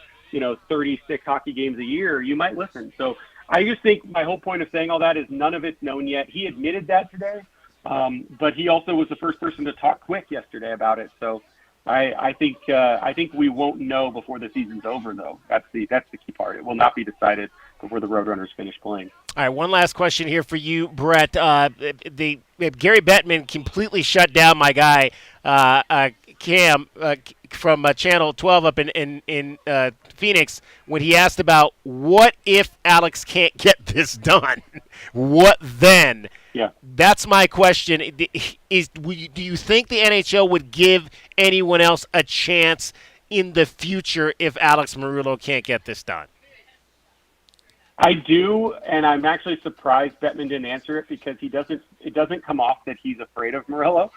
36 hockey games a year, you might listen. So I just think my whole point of saying all that is none of it's known yet. He admitted that today, but he also was the first person to talk quick yesterday about it. So I think we won't know before the season's over, though. That's the key part. It will not be decided before the Roadrunners finish playing. All right, one last question here for you, Brett. Gary Bettman completely shut down my guy Cam from Channel 12 up in Phoenix when he asked about what if Alex can't get this done? What then? Yeah, that's my question. Do you think the NHL would give anyone else a chance in the future if Alex Meruelo can't get this done? I do, and I'm actually surprised Bettman didn't answer it because it doesn't come off that he's afraid of Meruelo.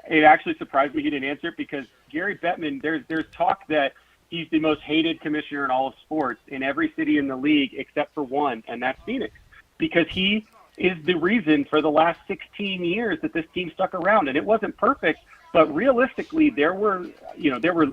It actually surprised me he didn't answer it because Gary Bettman, there's talk that he's the most hated commissioner in all of sports in every city in the league except for one, and that's Phoenix, because he is the reason for the last 16 years that this team stuck around. And it wasn't perfect, but realistically, there were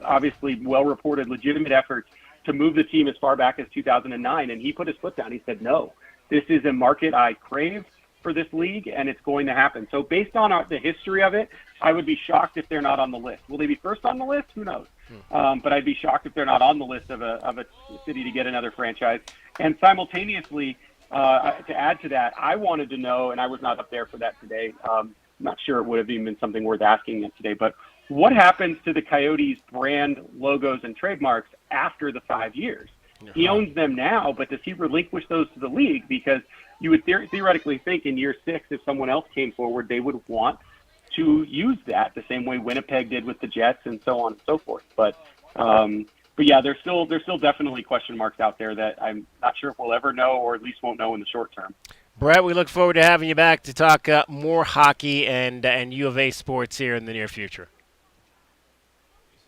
obviously well-reported legitimate efforts to move the team as far back as 2009, and he put his foot down. He said, no, this is a market I crave for this league, and it's going to happen. So based on the history of it, I would be shocked if they're not on the list. Will they be first on the list? Who knows? But I'd be shocked if they're not on the list of a city to get another franchise. And simultaneously, to add to that, I wanted to know, and I was not up there for that today, I'm not sure it would have even been something worth asking it today, but what happens to the Coyotes brand, logos, and trademarks after the 5 years? He owns them now, but does he relinquish those to the league? Because you would theoretically think in year 6, if someone else came forward, they would want to use that the same way Winnipeg did with the Jets and so on and so forth. But yeah, there's still definitely question marks out there that I'm not sure if we'll ever know, or at least won't know in the short term. Brett, we look forward to having you back to talk more hockey and U of A sports here in the near future.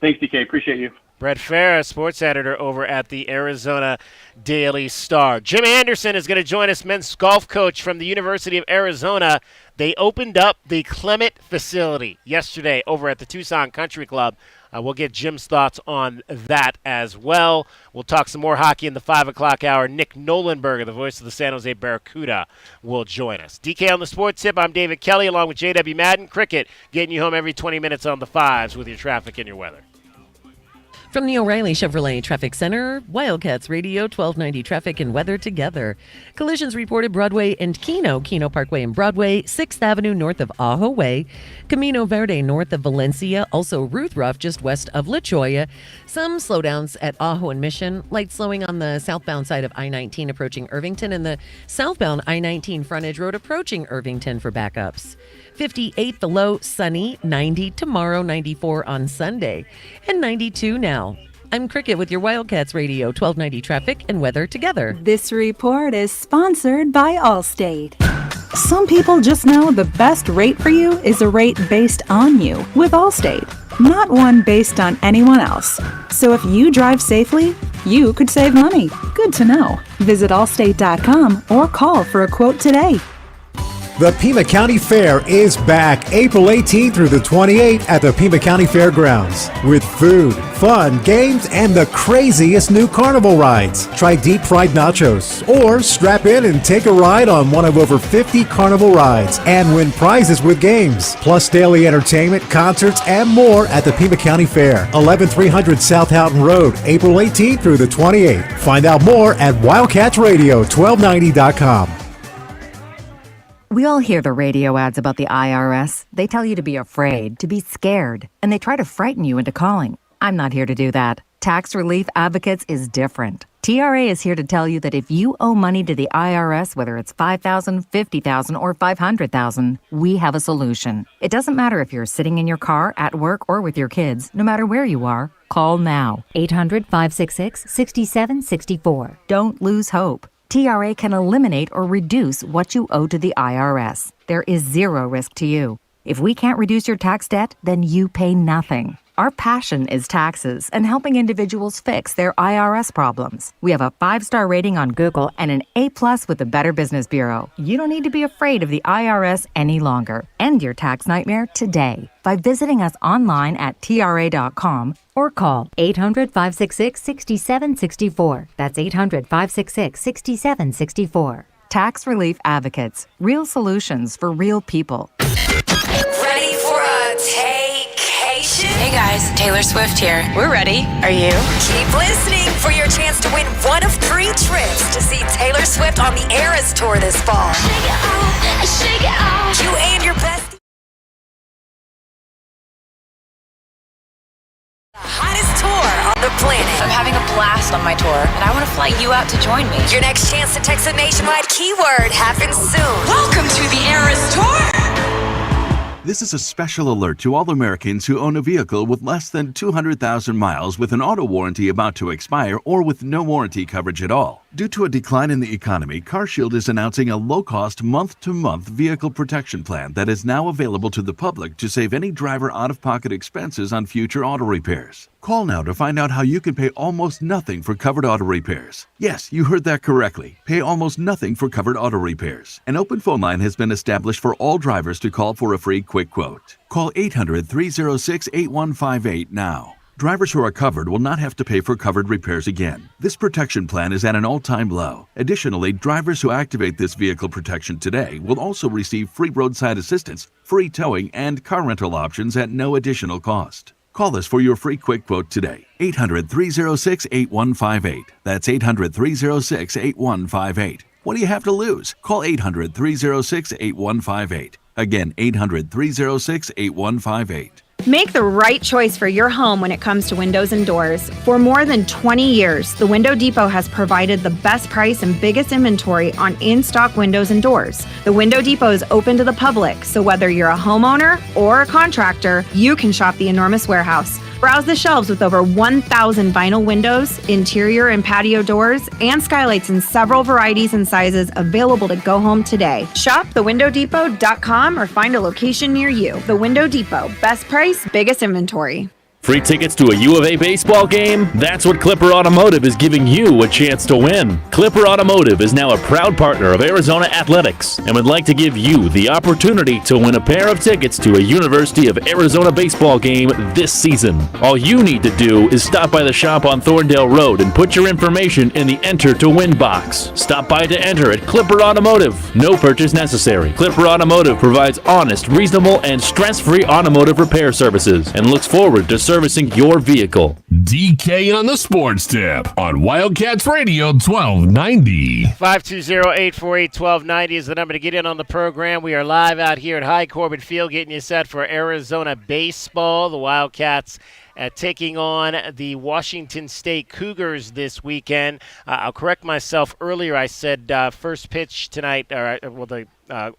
Thanks, DK. Appreciate you. Brett Farah, sports editor over at the Arizona Daily Star. Jim Anderson is going to join us, men's golf coach from the University of Arizona. They opened up the Clement facility yesterday over at the Tucson Country Club. We'll get Jim's thoughts on that as well. We'll talk some more hockey in the 5 o'clock hour. Nick Nolenberger, the voice of the San Jose Barracuda, will join us. DK on the Sports Tip, I'm David Kelly along with JW Madden. Cricket, getting you home every 20 minutes on the 5s with your traffic and your weather. From the O'Reilly Chevrolet Traffic Center, Wildcats Radio 1290 traffic and weather together. Collisions reported Broadway and Keno Parkway and Broadway, 6th Avenue north of Ajo Way, Camino Verde north of Valencia, also Ruth Ruff just west of La Jolla. Some slowdowns at Ajo and Mission, light slowing on the southbound side of I-19 approaching Irvington and the southbound I-19 frontage road approaching Irvington for backups. 58 the low, sunny, 90 tomorrow, 94 on Sunday, and 92 now. I'm Cricket with your Wildcats Radio 1290 traffic and weather together. This report is sponsored by Allstate. Some people just know the best rate for you is a rate based on you with Allstate, not one based on anyone else. So if you drive safely, you could save money. Good to know. Visit allstate.com or call for a quote today. The Pima County Fair is back April 18th through the 28th at the Pima County Fairgrounds with food, fun, games, and the craziest new carnival rides. Try deep fried nachos or strap in and take a ride on one of over 50 carnival rides and win prizes with games, plus daily entertainment, concerts, and more at the Pima County Fair, 11300 South Houghton Road, April 18th through the 28th. Find out more at wildcatsradio1290.com. We all hear the radio ads about the IRS. They tell you to be afraid, to be scared, and they try to frighten you into calling. I'm not here to do that. Tax Relief Advocates is different. TRA is here to tell you that if you owe money to the IRS, whether it's $5,000, $50,000, or $500,000, we have a solution. It doesn't matter if you're sitting in your car, at work, or with your kids. No matter where you are, call now. 800-566-6764. Don't lose hope. TRA can eliminate or reduce what you owe to the IRS. There is zero risk to you. If we can't reduce your tax debt, then you pay nothing. Our passion is taxes and helping individuals fix their IRS problems. We have a 5-star rating on Google and an A+ with the Better Business Bureau. You don't need to be afraid of the IRS any longer. End your tax nightmare today by visiting us online at TRA.com or call 800-566-6764. That's 800-566-6764. Tax Relief Advocates. Real solutions for real people. Ready for a staycation? Hey guys, Taylor Swift here. We're ready. Are you? Keep listening for your chance to win one of 3 trips to see Taylor Swift on the Eras Tour this fall. Shake it off, shake it off. You and your bestie. The hottest tour on the planet. I'm having a blast on my tour, and I want to fly you out to join me. Your next chance to text a nationwide keyword happens soon. Welcome to the Eras Tour. This is a special alert to all Americans who own a vehicle with less than 200,000 miles with an auto warranty about to expire or with no warranty coverage at all. Due to a decline in the economy, CarShield is announcing a low-cost month-to-month vehicle protection plan that is now available to the public to save any driver out-of-pocket expenses on future auto repairs. Call now to find out how you can pay almost nothing for covered auto repairs. Yes, you heard that correctly. Pay almost nothing for covered auto repairs. An open phone line has been established for all drivers to call for a free quick quote. Call 800-306-8158 now. Drivers who are covered will not have to pay for covered repairs again. This protection plan is at an all-time low. Additionally, drivers who activate this vehicle protection today will also receive free roadside assistance, free towing, and car rental options at no additional cost. Call us for your free quick quote today. 800-306-8158. That's 800-306-8158. What do you have to lose? Call 800-306-8158. Again, 800-306-8158. Make the right choice for your home when it comes to windows and doors. For more than 20 years, the Window Depot has provided the best price and biggest inventory on in-stock windows and doors. The Window Depot is open to the public, so whether you're a homeowner or a contractor, you can shop the enormous warehouse. Browse the shelves with over 1,000 vinyl windows, interior and patio doors, and skylights in several varieties and sizes available to go home today. Shop thewindowdepot.com or find a location near you. The Window Depot, best price, biggest inventory. Free tickets to a U of A baseball game? That's what Clipper Automotive is giving you a chance to win. Clipper Automotive is now a proud partner of Arizona Athletics and would like to give you the opportunity to win a pair of tickets to a University of Arizona baseball game this season. All you need to do is stop by the shop on Thorndale Road and put your information in the Enter to Win box. Stop by to enter at Clipper Automotive. No purchase necessary. Clipper Automotive provides honest, reasonable, and stress-free automotive repair services and looks forward to servicing your vehicle. DK on the Sports Tip on Wildcats Radio 1290. 520-848-1290 is the number to get in on the program. We are live out here at High Corbett Field getting you set for Arizona baseball. The Wildcats taking on the Washington State Cougars this weekend. I'll correct myself. Earlier I said first pitch tonight, the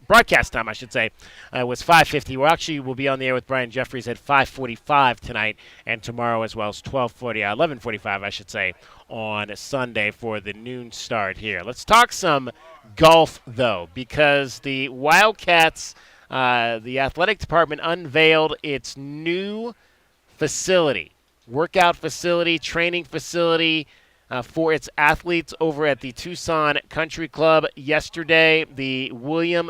broadcast time, I should say, was 5:50. We'll be on the air with Brian Jeffries at 5:45 tonight and tomorrow as well as 11:45, I should say, on Sunday for the noon start here. Let's talk some golf, though, because the Wildcats, the athletic department unveiled its new facility, workout facility, training facility for its athletes over at the Tucson Country Club yesterday, the William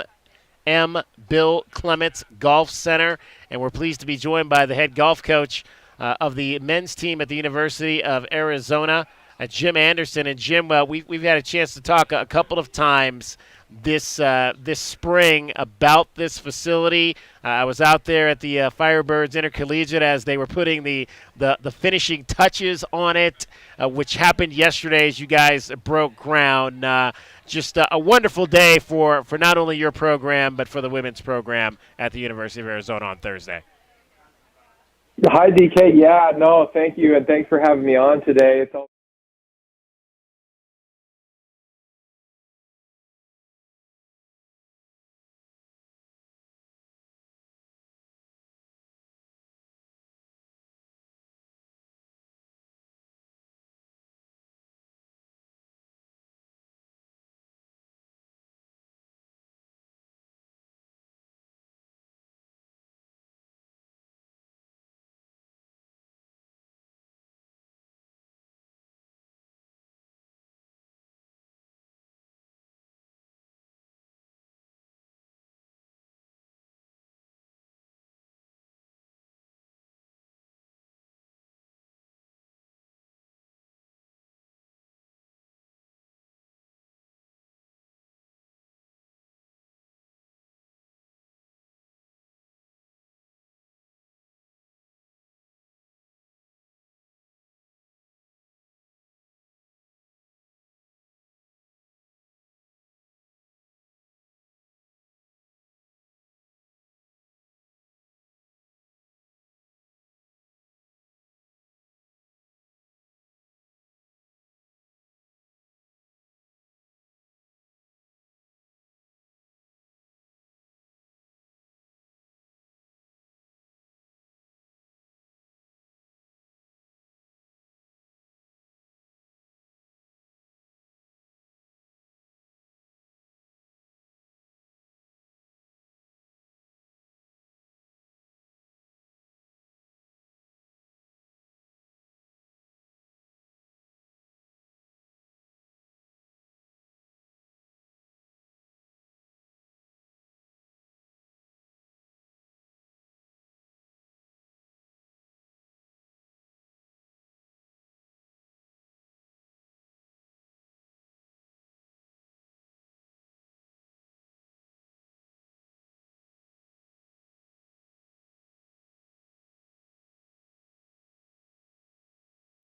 M. Bill Clements Golf Center. And we're pleased to be joined by the head golf coach of the men's team at the University of Arizona, Jim Anderson. And Jim, we've had a chance to talk a couple of times this spring about this facility. I was out there at the Firebirds Intercollegiate as they were putting the finishing touches on it, which happened yesterday as you guys broke ground. Just a wonderful day for not only your program but for the women's program at the University of Arizona on Thursday. Hi, DK. Yeah, no, thank you, and thanks for having me on today. It's all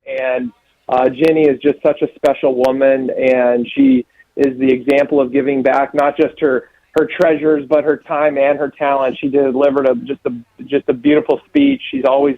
and Jenny is just such a special woman, and she is the example of giving back, not just her treasures, but her time and her talent. She delivered just a beautiful speech. She's always,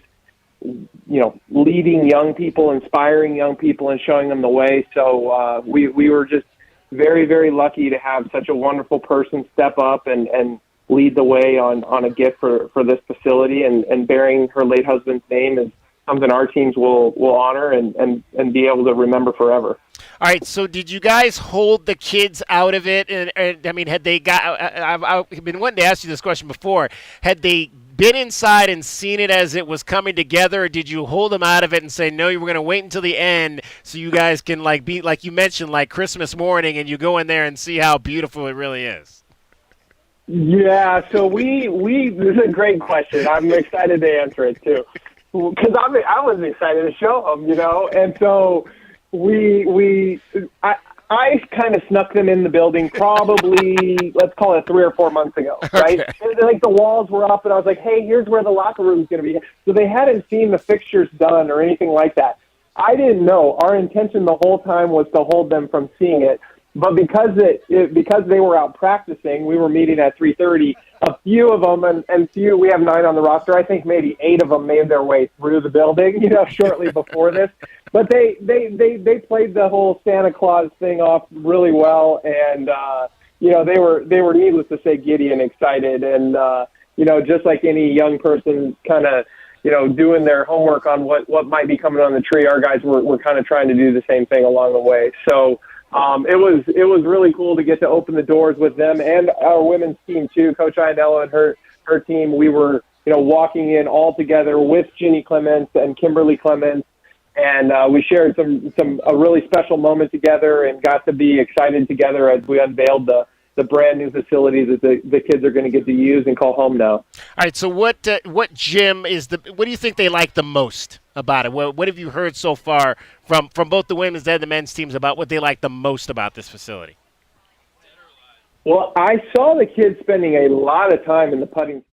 leading young people, inspiring young people, and showing them the way. So we were just very, very lucky to have such a wonderful person step up and lead the way on a gift for this facility, and bearing her late husband's name is something our teams will honor and be able to remember forever. All right, so did you guys hold the kids out of it? And I mean, had they got? I've been wanting to ask you this question before. Had they been inside and seen it as it was coming together, or did you hold them out of it and say, no, you were going to wait until the end so you guys can, like, be, like you mentioned, like Christmas morning, and you go in there and see how beautiful it really is? Yeah, so we this is a great question. I'm excited to answer it too, because I was excited to show them, and so I kind of snuck them in the building probably, let's call it 3 or 4 months ago, right? Okay. And like the walls were up, and I was like, hey, here's where the locker room's going to be. So they hadn't seen the fixtures done or anything like that. I didn't know. Our intention the whole time was to hold them from seeing it. But because they were out practicing, we were meeting at 3:30. A few of them, and few, we have 9 on the roster. I think maybe 8 of them made their way through the building, shortly before this. But they played the whole Santa Claus thing off really well, and they were needless to say giddy and excited, and just like any young person, kind of doing their homework on what might be coming on the tree. Our guys were kind of trying to do the same thing along the way. So. It was really cool to get to open the doors with them and our women's team too. Coach Ianello and her team. We were walking in all together with Ginny Clements and Kimberly Clements, and we shared a really special moment together and got to be excited together as we unveiled the brand new facility that the kids are going to get to use and call home now. All right. So what gym what do you think they like the most about it? What have you heard so far from both the women's and the men's teams about what they like the most about this facility? Well, I saw the kids spending a lot of time in the putting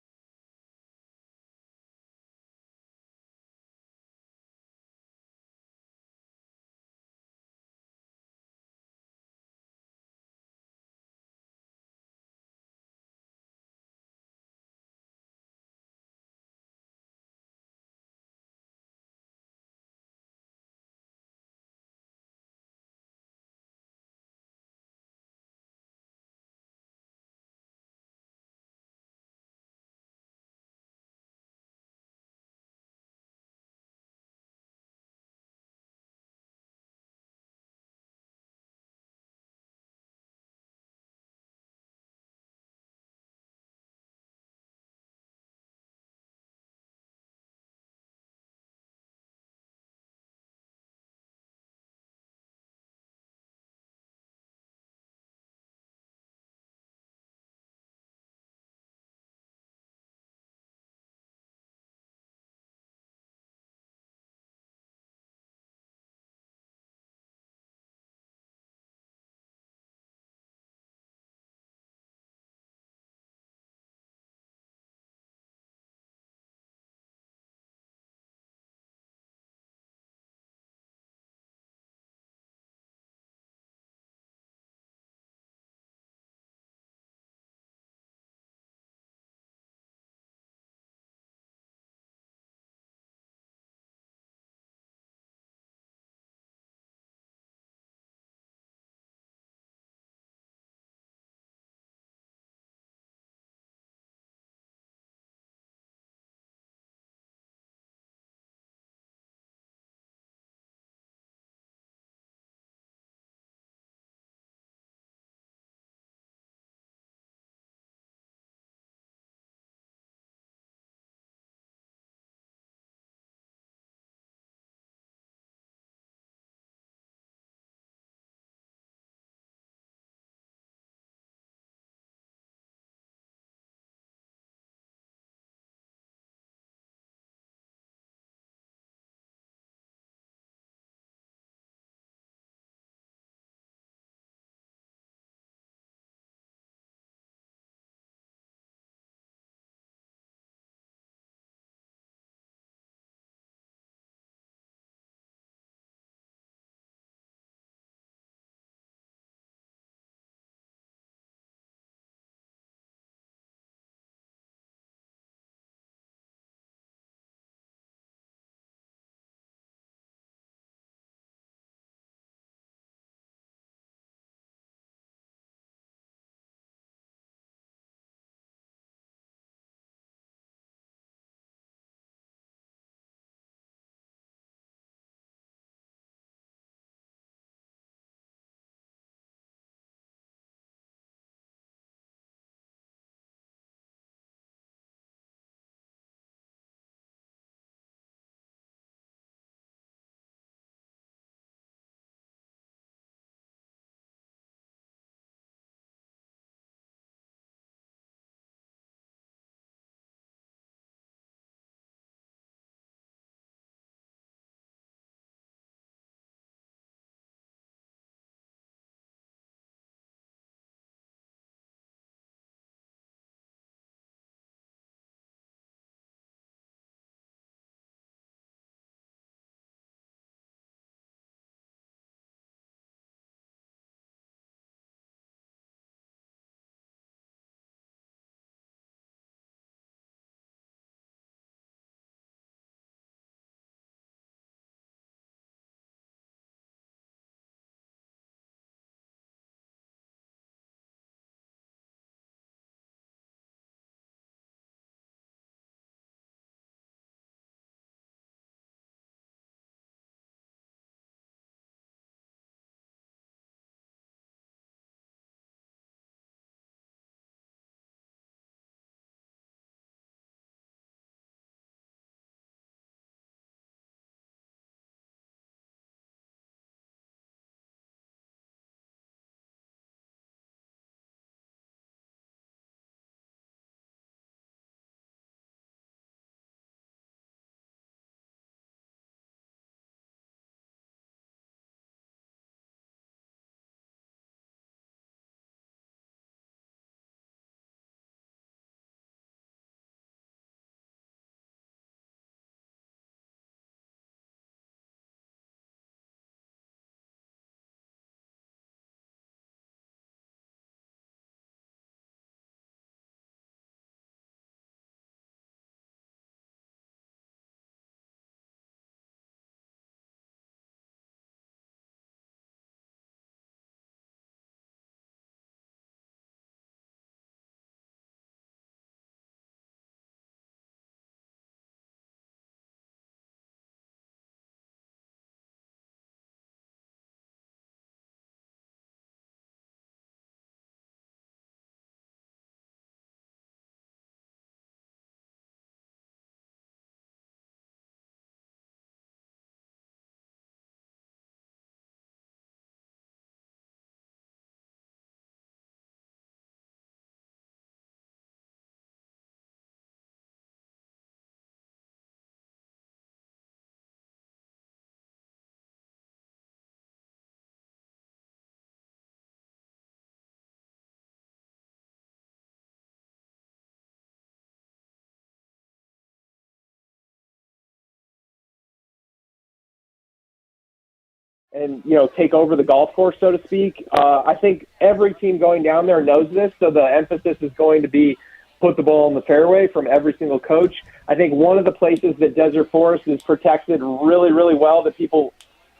take over the golf course, so to speak. I think every team going down there knows this, so the emphasis is going to be put the ball in the fairway from every single coach. I think one of the places that Desert Forest is protected really, really well that people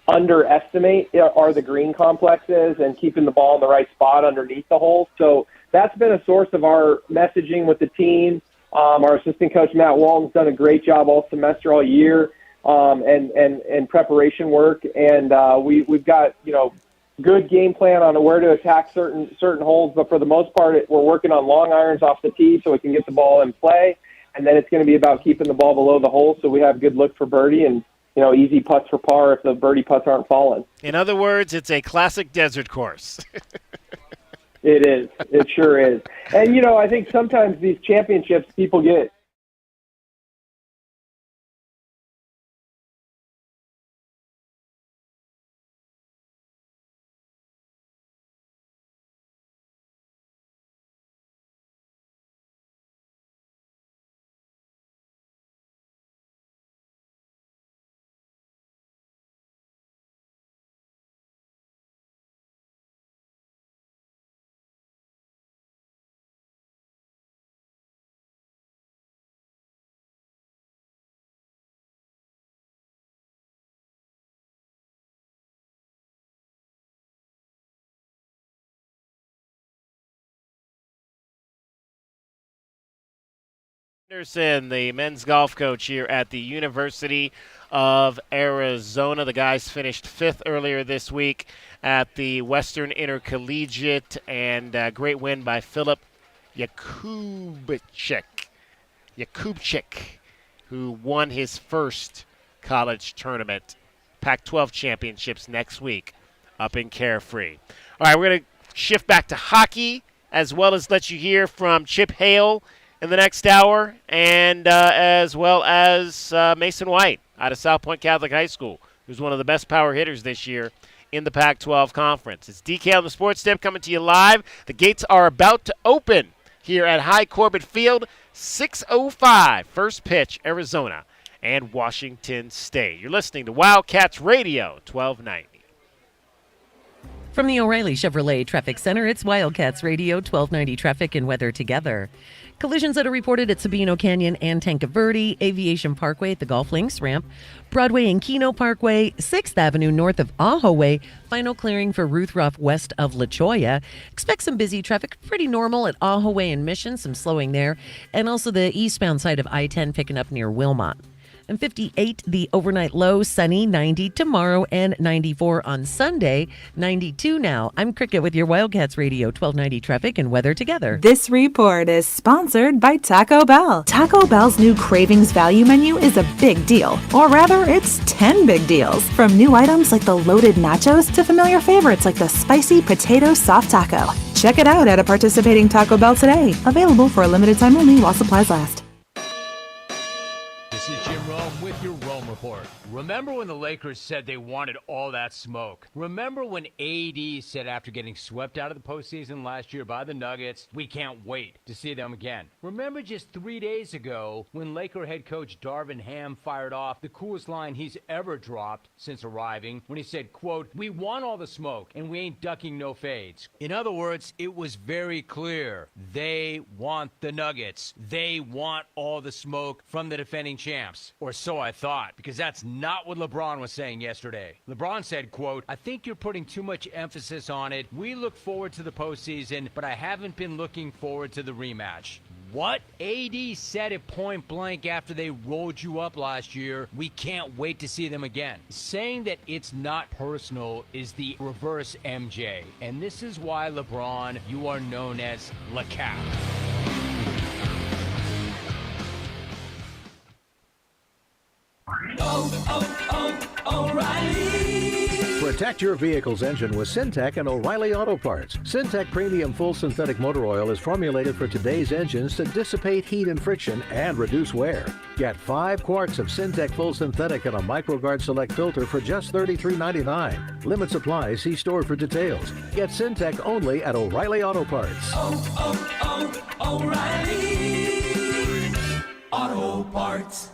underestimate are the green complexes and keeping the ball in the right spot underneath the hole. So that's been a source of our messaging with the team. Our assistant coach, Matt Walton's done a great job all semester, all year, and preparation work. And we've got, good game plan on where to attack certain holes. But for the most part, we're working on long irons off the tee so we can get the ball in play. And then it's going to be about keeping the ball below the hole so we have good look for birdie and, easy putts for par if the birdie putts aren't falling. In other words, it's a classic desert course. It is. It sure is. And, I think sometimes these championships people get Anderson, the men's golf coach here at the University of Arizona. The guys finished 5th earlier this week at the Western Intercollegiate, and a great win by Philip Yakubchik, who won his first college tournament. Pac-12 championships next week up in Carefree. All right, we're going to shift back to hockey, as well as let you hear from Chip Hale in the next hour, and as well as Mason White out of South Point Catholic High School, who's one of the best power hitters this year in the Pac-12 Conference. It's DK on the Sports Tip coming to you live. The gates are about to open here at High Corbett Field. 6:05, first pitch, Arizona and Washington State. You're listening to Wildcats Radio 1290. From the O'Reilly Chevrolet Traffic Center, it's Wildcats Radio 1290 traffic and weather together. Collisions that are reported at Sabino Canyon and Tanque Verde, Aviation Parkway at the Golf Links ramp, Broadway and Keno Parkway, 6th Avenue north of Ajo Way, final clearing for Ruth Ruff west of La Jolla. Expect some busy traffic, pretty normal at Ajo Way and Mission, some slowing there, and also the eastbound side of I-10 picking up near Wilmot. And 58, the overnight low, sunny, 90 tomorrow, and 94 on Sunday, 92 now. I'm Cricket with your Wildcats Radio 1290 traffic and weather together. This report is sponsored by Taco Bell. Taco Bell's new Cravings Value Menu is a big deal. Or rather, it's 10 big deals. From new items like the loaded nachos to familiar favorites like the spicy potato soft taco. Check it out at a participating Taco Bell today. Available for a limited time only while supplies last. This is Jim Rome with your Rome Report. Remember when the Lakers said they wanted all that smoke? Remember when AD said after getting swept out of the postseason last year by the Nuggets, we can't wait to see them again? Remember just 3 days ago when Laker head coach Darvin Ham fired off the coolest line he's ever dropped since arriving when he said, quote, "We want all the smoke and we ain't ducking no fades." In other words, it was very clear. They want the Nuggets. They want all the smoke from the defending champs. Or so I thought, because that's not what LeBron was saying yesterday. LeBron said, quote, "I think you're putting too much emphasis on it. We look forward to the postseason, but I haven't been looking forward to the rematch." What? AD said it point blank after they rolled you up last year. We can't wait to see them again. Saying that it's not personal is the reverse MJ. And this is why, LeBron, you are known as Le Cap. O'Reilly. Protect your vehicle's engine with Syntec and O'Reilly Auto Parts. Syntec Premium Full Synthetic Motor Oil is formulated for today's engines to dissipate heat and friction and reduce wear. Get 5 quarts of Syntec Full Synthetic and a MicroGuard Select filter for just $33.99. Limit supply. See store for details. Get Syntec only at O'Reilly Auto Parts. O'Reilly Auto Parts.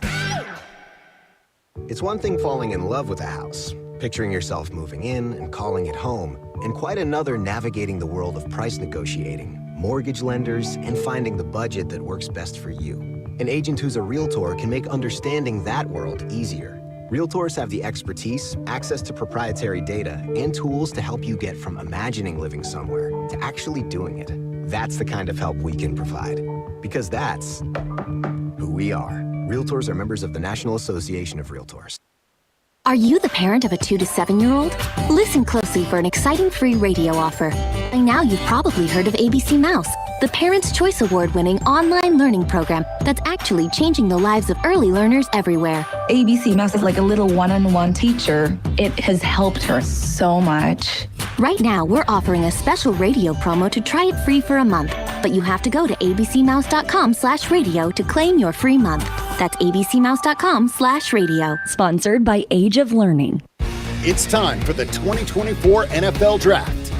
It's one thing falling in love with a house. picturing yourself moving in and calling it home, and quite another navigating the world of price negotiating, mortgage lenders, and finding the budget that works best for you. An agent who's a Realtor can make understanding that world easier. Realtors have the expertise, access to proprietary data, and tools to help you get from imagining living somewhere to actually doing it. That's the kind of help we can provide. Because that's who we are. Realtors are members of the National Association of Realtors. Are you the parent of a 2 to 7-year-old? Listen closely for an exciting free radio offer. By now, you've probably heard of ABC Mouse, the Parents' Choice Award-winning online learning program that's actually changing the lives of early learners everywhere. ABC Mouse is like a little one-on-one teacher. It has helped her so much. Right now, we're offering a special radio promo to try it free for a month, but you have to go to abcmouse.com/radio to claim your free month. That's abcmouse.com/radio. Sponsored by Age of Learning. It's time for the 2024 NFL Draft.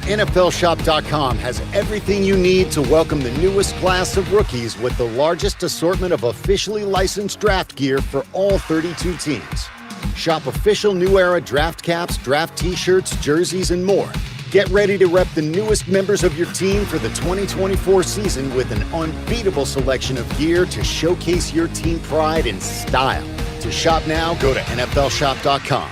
NFLshop.com has everything you need to welcome the newest class of rookies with the largest assortment of officially licensed draft gear for all 32 teams. Shop official New Era draft caps, draft t-shirts, jerseys, and more. Get ready to rep the newest members of your team for the 2024 season with an unbeatable selection of gear to showcase your team pride and style. To shop now, go to NFLshop.com.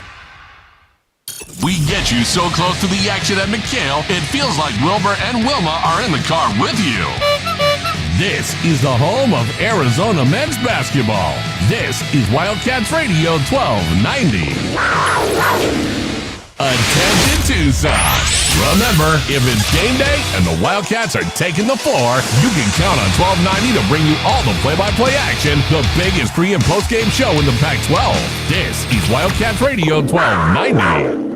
We get you so close to the action at McHale, it feels like Wilbur and Wilma are in the car with you. This is the home of Arizona men's basketball. This is Wildcats Radio 1290. Attention Tucson. Remember, if it's game day and the Wildcats are taking the floor, you can count on 1290 to bring you all the play-by-play action, the biggest pre- and post-game show in the Pac-12. This is Wildcats Radio 1290.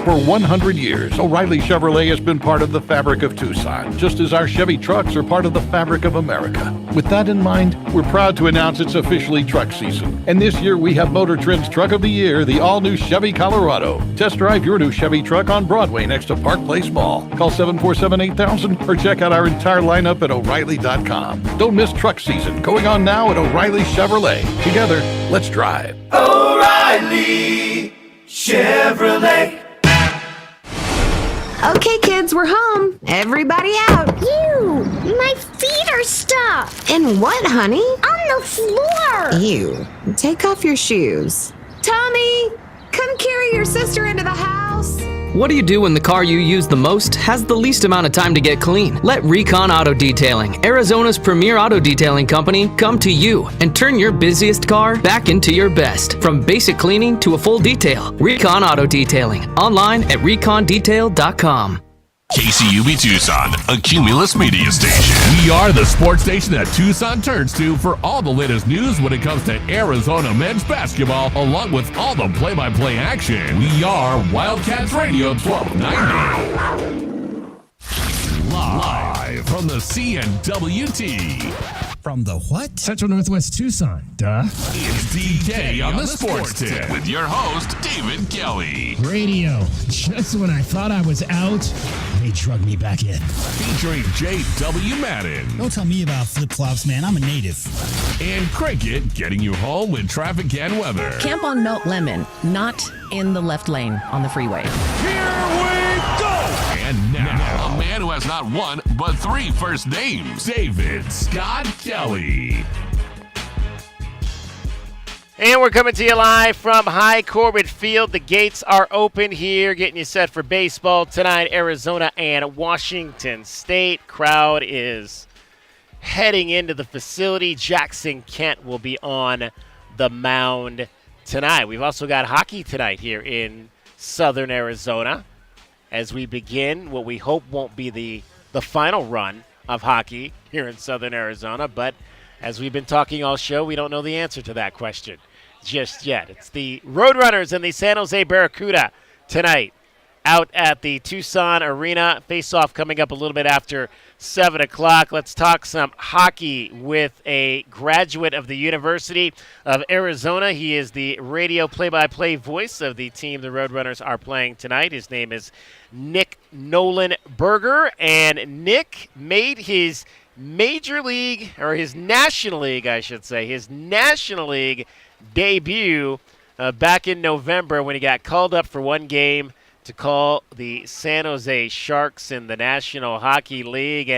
For 100 years, O'Reilly Chevrolet has been part of the fabric of Tucson, just as our Chevy trucks are part of the fabric of America. With that in mind, we're proud to announce it's officially truck season. And this year we have Motor Trend's Truck of the Year, the all-new Chevy Colorado. Test drive your new Chevy truck on Broadway next to Park Place Mall. Call 747-8000 or check out our entire lineup at O'Reilly.com. Don't miss truck season, going on now at O'Reilly Chevrolet. Together, let's drive. O'Reilly Chevrolet. Okay, kids, we're home. Everybody out. Ew, my feet are stuck. In what, honey? On the floor. Ew. Take off your shoes. Tommy, come carry your sister into the house. What do you do when the car you use the most has the least amount of time to get clean? Let Recon Auto Detailing, Arizona's premier auto detailing company, come to you and turn your busiest car back into your best. From basic cleaning to a full detail, Recon Auto Detailing. Online at recondetail.com. KCUB Tucson, a Cumulus media station. We are the sports station that Tucson turns to for all the latest news when it comes to Arizona men's basketball, along with all the play-by-play action. We are Wildcats Radio 1290. Live from the CNWT. From the what? Central Northwest Tucson, duh. It's DK on the Sports Tip with your host, David Kelly. Radio. Just when I thought I was out, they drug me back in. Featuring J.W. Madden. Don't tell me about flip-flops, man. I'm a native. And Cricket getting you home with traffic and weather. Camp on Melt Lemon, not in the left lane on the freeway. Here we go! And now, a man who has not one, but 3 first names, David Scott Kelly. And we're coming to you live from High Corbett Field. The gates are open here, getting you set for baseball tonight. Arizona and Washington State. Crowd is heading into the facility. Jackson Kent will be on the mound tonight. We've also got hockey tonight here in Southern Arizona as we begin what we hope won't be the final run of hockey here in Southern Arizona. But as we've been talking all show, we don't know the answer to that question just yet. It's the Roadrunners and the San Jose Barracuda tonight out at the Tucson Arena. Face-off coming up a little bit after 7 o'clock. Let's talk some hockey with a graduate of the University of Arizona. He is the radio play-by-play voice of the team the Roadrunners are playing tonight. His name is Nick Nolan Berger, and Nick made his National League debut back in November when he got called up for one game to call the San Jose Sharks in the National Hockey League.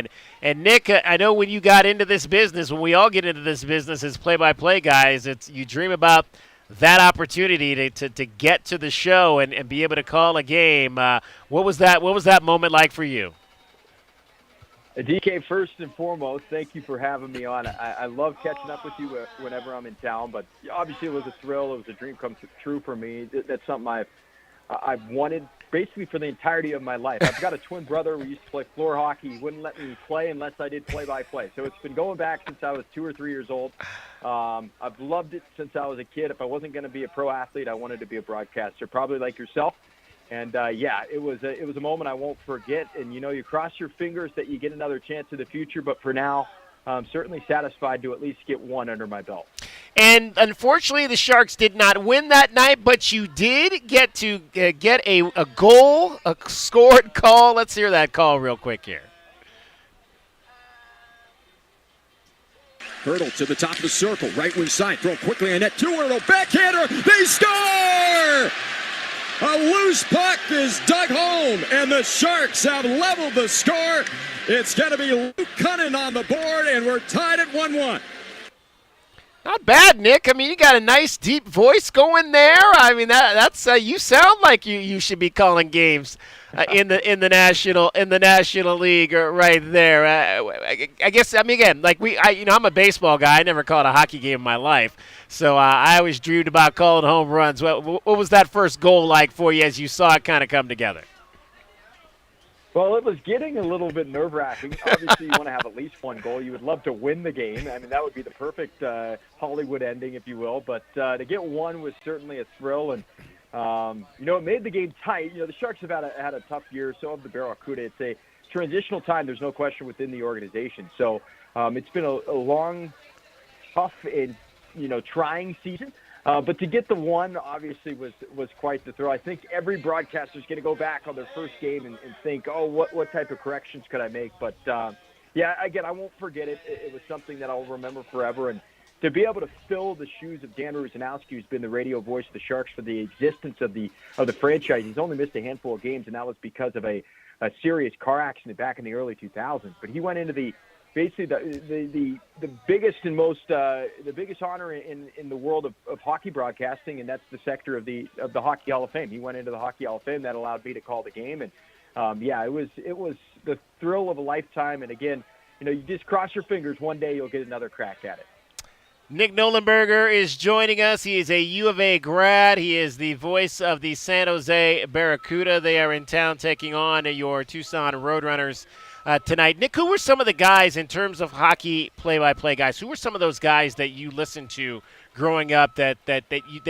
And Nick, I know when you got into this business, when we all get into this business as play-by-play guys, you dream about that opportunity to get to the show and be able to call a game. What was that moment like for you? DK, first and foremost, thank you for having me on. I love catching up with you whenever I'm in town, but obviously it was a thrill. It was a dream come true for me. That's something I've wanted basically for the entirety of my life. I've got a twin brother. We used to play floor hockey. He wouldn't let me play unless I did play-by-play. So it's been going back since I was 2 or 3 years old. I've loved it since I was a kid. If I wasn't going to be a pro athlete, I wanted to be a broadcaster, probably like yourself. And, it was a moment I won't forget. And, you cross your fingers that you get another chance in the future. But for now, I'm certainly satisfied to at least get one under my belt. And unfortunately, the Sharks did not win that night, but you did get to get a goal, a scored call. Let's hear that call real quick here. Hurdle to the top of the circle, right wing side, throw quickly on net, 2 Hurdle, backhander, they score! A loose puck is dug home, and the Sharks have leveled the score. It's going to be Luke Cunnin on the board, and we're tied at 1-1. Not bad, Nick. I mean, you got a nice deep voice going there. I mean, that's you sound like you should be calling games in the National League right there. I guess again, like I'm a baseball guy. I never called a hockey game in my life, so I always dreamed about calling home runs. What was that first goal like for you as you saw it kind of come together? Well, it was getting a little bit nerve-wracking. Obviously, you want to have at least one goal. You would love to win the game. I mean, that would be the perfect Hollywood ending, if you will. But to get one was certainly a thrill. And, it made the game tight. The Sharks have had a tough year. So have the Barracuda. It's a transitional time. There's no question within the organization. So it's been a long, tough, and, trying season. But to get the one, obviously, was quite the thrill. I think every broadcaster is going to go back on their first game and think, what type of corrections could I make? But, again, I won't forget it. It was something that I'll remember forever. And to be able to fill the shoes of Dan Rusanowski, who's been the radio voice of the Sharks for the existence of the franchise, he's only missed a handful of games, and that was because of a serious car accident back in the early 2000s. But he went into the biggest and most the biggest honor in the world of hockey broadcasting, and that's the sector of the Hockey Hall of Fame. He went into the Hockey Hall of Fame. That allowed me to call the game, and it was the thrill of a lifetime. And again, you just cross your fingers. One day you'll get another crack at it. Nick Nolenberger is joining us. He is a U of A grad. He is the voice of the San Jose Barracuda. They are in town taking on your Tucson Roadrunners tonight. Nick, who were some of the guys in terms of hockey play-by-play guys? Who were some of those guys that you listened to growing up that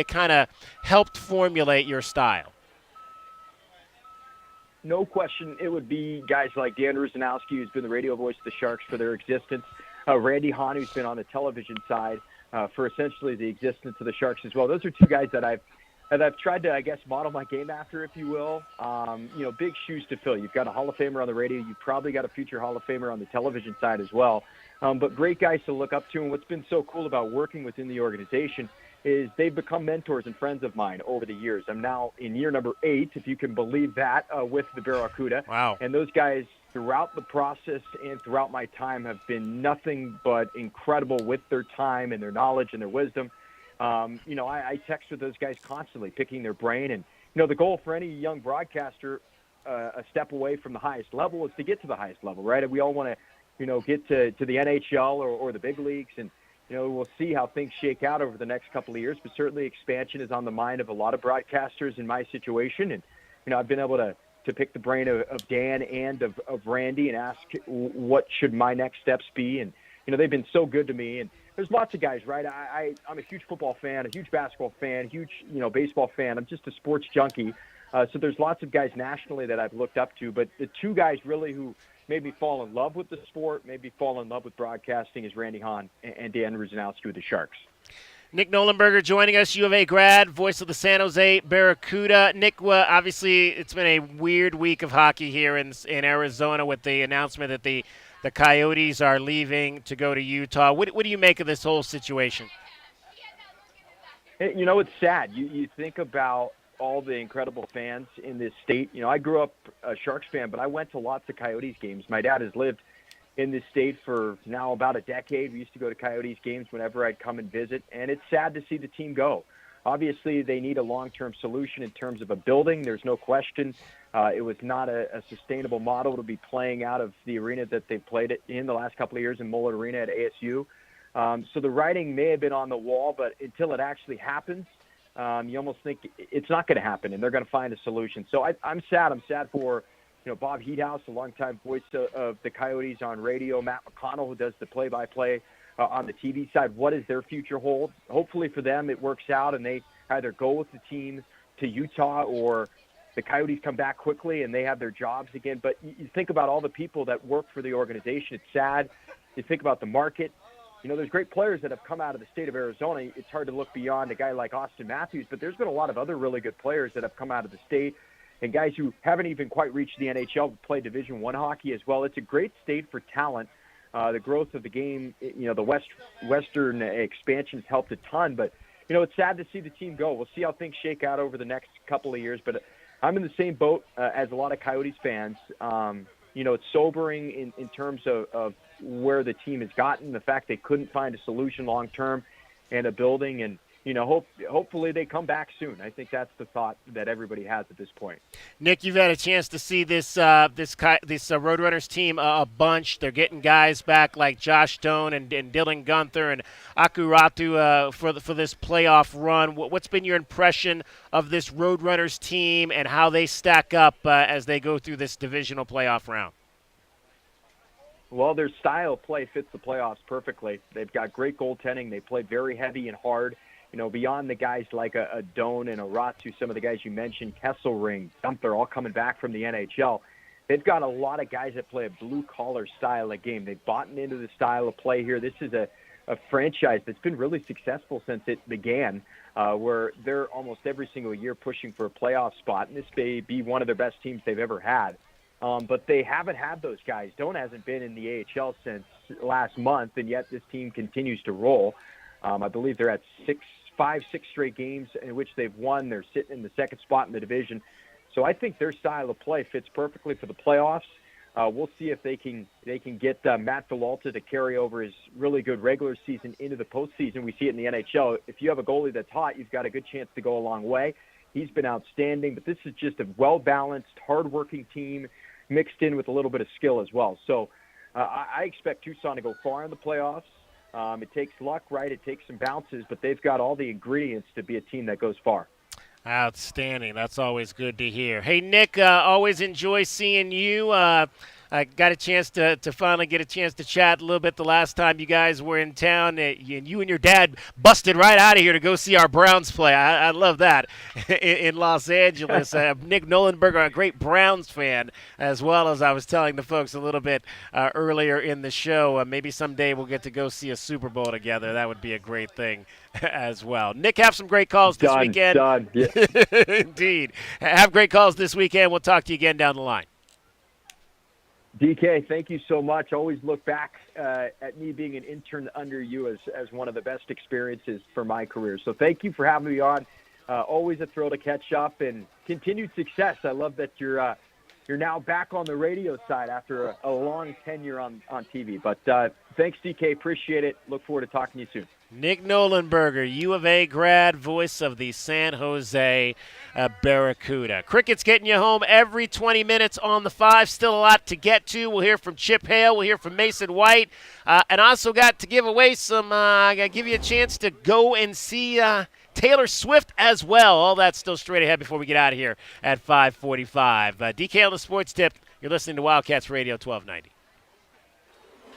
kind of helped formulate your style? No question, it would be guys like Dan Rusanowski, who's been the radio voice of the Sharks for their existence. Randy Hahn, who's been on the television side for essentially the existence of the Sharks as well. Those are two guys that I've tried to, I guess, model my game after, if you will. Big shoes to fill. You've got a Hall of Famer on the radio. You've probably got a future Hall of Famer on the television side as well. But great guys to look up to. And what's been so cool about working within the organization is they've become mentors and friends of mine over the years. I'm now in year number 8, if you can believe that, with the Barracuda. Wow. And those guys, throughout the process and throughout my time, have been nothing but incredible with their time and their knowledge and their wisdom. I text with those guys constantly, picking their brain. And, the goal for any young broadcaster, a step away from the highest level, is to get to the highest level, right? And we all want to, get to the NHL or the big leagues. And, we'll see how things shake out over the next couple of years. But certainly expansion is on the mind of a lot of broadcasters in my situation. And, I've been able to pick the brain of Dan and of Randy and ask what should my next steps be. And, they've been so good to me. And there's lots of guys, right? I'm a huge football fan, a huge basketball fan, huge, baseball fan. I'm just a sports junkie. So there's lots of guys nationally that I've looked up to. But the two guys really who made me fall in love with the sport, made me fall in love with broadcasting, is Randy Hahn and Dan Rusanowski with the Sharks. Nick Nolenberger joining us, U of A grad, voice of the San Jose Barracuda. Nick, obviously it's been a weird week of hockey here in Arizona with the announcement that the Coyotes are leaving to go to Utah. What do you make of this whole situation? You know, it's sad. You think about all the incredible fans in this state. You know, I grew up a Sharks fan, but I went to lots of Coyotes games. My dad has lived in this state for now about a decade. We used to go to Coyotes games whenever I'd come and visit, and it's sad to see the team go. Obviously, they need a long-term solution in terms of a building. There's no question. It was not a sustainable model to be playing out of the arena that they played it in the last couple of years in Mullet Arena at ASU. So the writing may have been on the wall, but until it actually happens, you almost think it's not going to happen, and they're going to find a solution. So I'm sad. I'm sad for Bob Heathouse, a longtime voice of the Coyotes on radio, Matt McConnell, who does the play-by-play on the TV side. What does their future hold? Hopefully for them it works out, and they either go with the team to Utah or the Coyotes come back quickly and they have their jobs again. But you think about all the people that work for the organization. It's sad. You think about the market. There's great players that have come out of the state of Arizona. It's hard to look beyond a guy like Austin Matthews, but there's been a lot of other really good players that have come out of the state and guys who haven't even quite reached the NHL, play Division I hockey as well. It's a great state for talent. The growth of the game, the Western expansion has helped a ton, but it's sad to see the team go. We'll see how things shake out over the next couple of years, but I'm in the same boat as a lot of Coyotes fans. It's sobering in terms of where the team has gotten, the fact they couldn't find a solution long-term and a building, and hopefully they come back soon. I think that's the thought that everybody has at this point. Nick, you've had a chance to see this Roadrunners team a bunch. They're getting guys back like Josh Stone and Dylan Gunther and Akuratu for this playoff run. What's been your impression of this Roadrunners team and how they stack up as they go through this divisional playoff round? Well, their style of play fits the playoffs perfectly. They've got great goaltending. They play very heavy and hard. Beyond the guys like a Doan and a Ratu, some of the guys you mentioned, Kesselring, Gunther, all coming back from the NHL, they've got a lot of guys that play a blue-collar style of game. They've bought into the style of play here. This is a franchise that's been really successful since it began, where they're almost every single year pushing for a playoff spot, and this may be one of their best teams they've ever had. But they haven't had those guys. Doan hasn't been in the AHL since last month, and yet this team continues to roll. I believe they're at 6 straight games in which they've won. They're sitting in the second spot in the division. So I think their style of play fits perfectly for the playoffs. We'll see if they can get Matt Villalta to carry over his really good regular season into the postseason. We see it in the NHL. If you have a goalie that's hot, you've got a good chance to go a long way. He's been outstanding, but this is just a well-balanced, hard-working team mixed in with a little bit of skill as well. So I expect Tucson to go far in the playoffs. It takes luck, right? It takes some bounces, but they've got all the ingredients to be a team that goes far. Outstanding. That's always good to hear. Hey, Nick, always enjoy seeing you. I got a chance to finally get a chance to chat a little bit the last time you guys were in town. You and your dad busted right out of here to go see our Browns play. I love that in Los Angeles. Nick Nolenberger, a great Browns fan, as well as I was telling the folks a little bit earlier in the show. Maybe someday we'll get to go see a Super Bowl together. That would be a great thing as well. Nick, have some great calls this weekend. Done. Yeah. Indeed. Have great calls this weekend. We'll talk to you again down the line. DK, thank you so much. Always look back at me being an intern under you as one of the best experiences for my career. So thank you for having me on. Always a thrill to catch up and continued success. I love that you're now back on the radio side after a long tenure on TV. But thanks, DK. Appreciate it. Look forward to talking to you soon. Nick Nolenberger, U of A grad, voice of the San Jose Barracuda. Cricket's getting you home every 20 minutes on the 5. Still a lot to get to. We'll hear from Chip Hale. We'll hear from Mason White. And also got to give away some, give you a chance to go and see Taylor Swift as well. All that's still straight ahead before we get out of here at 5:45. DK on the Sports Tip. You're listening to Wildcats Radio 1290.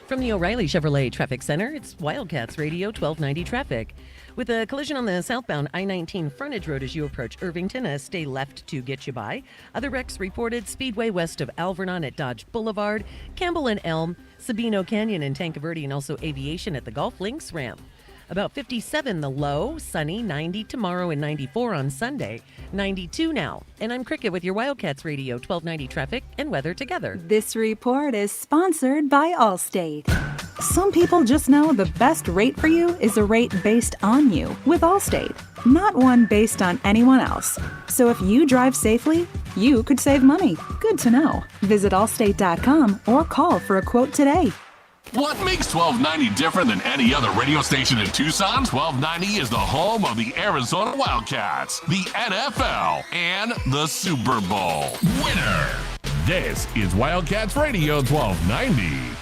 From the O'Reilly Chevrolet Traffic Center, it's Wildcats Radio 1290 traffic. With a collision on the southbound I-19 frontage road as you approach Irvington, stay left to get you by. Other wrecks reported Speedway west of Alvernon at Dodge Boulevard, Campbell and Elm, Sabino Canyon and Tanque Verde, and also Aviation at the Golf Links ramp. About 57 the low, sunny, 90 tomorrow and 94 on Sunday, 92 now. And I'm Cricket with your Wildcats Radio 1290 traffic and weather together. This report is sponsored by Allstate. Some people just know the best rate for you is a rate based on you with Allstate. not one based on anyone else. So if you drive safely, you could save money. Good to know. Visit Allstate.com or call for a quote today. What makes 1290 different than any other radio station in Tucson? 1290 is the home of the Arizona Wildcats, the NFL, and the Super Bowl. Winner! This is Wildcats Radio 1290.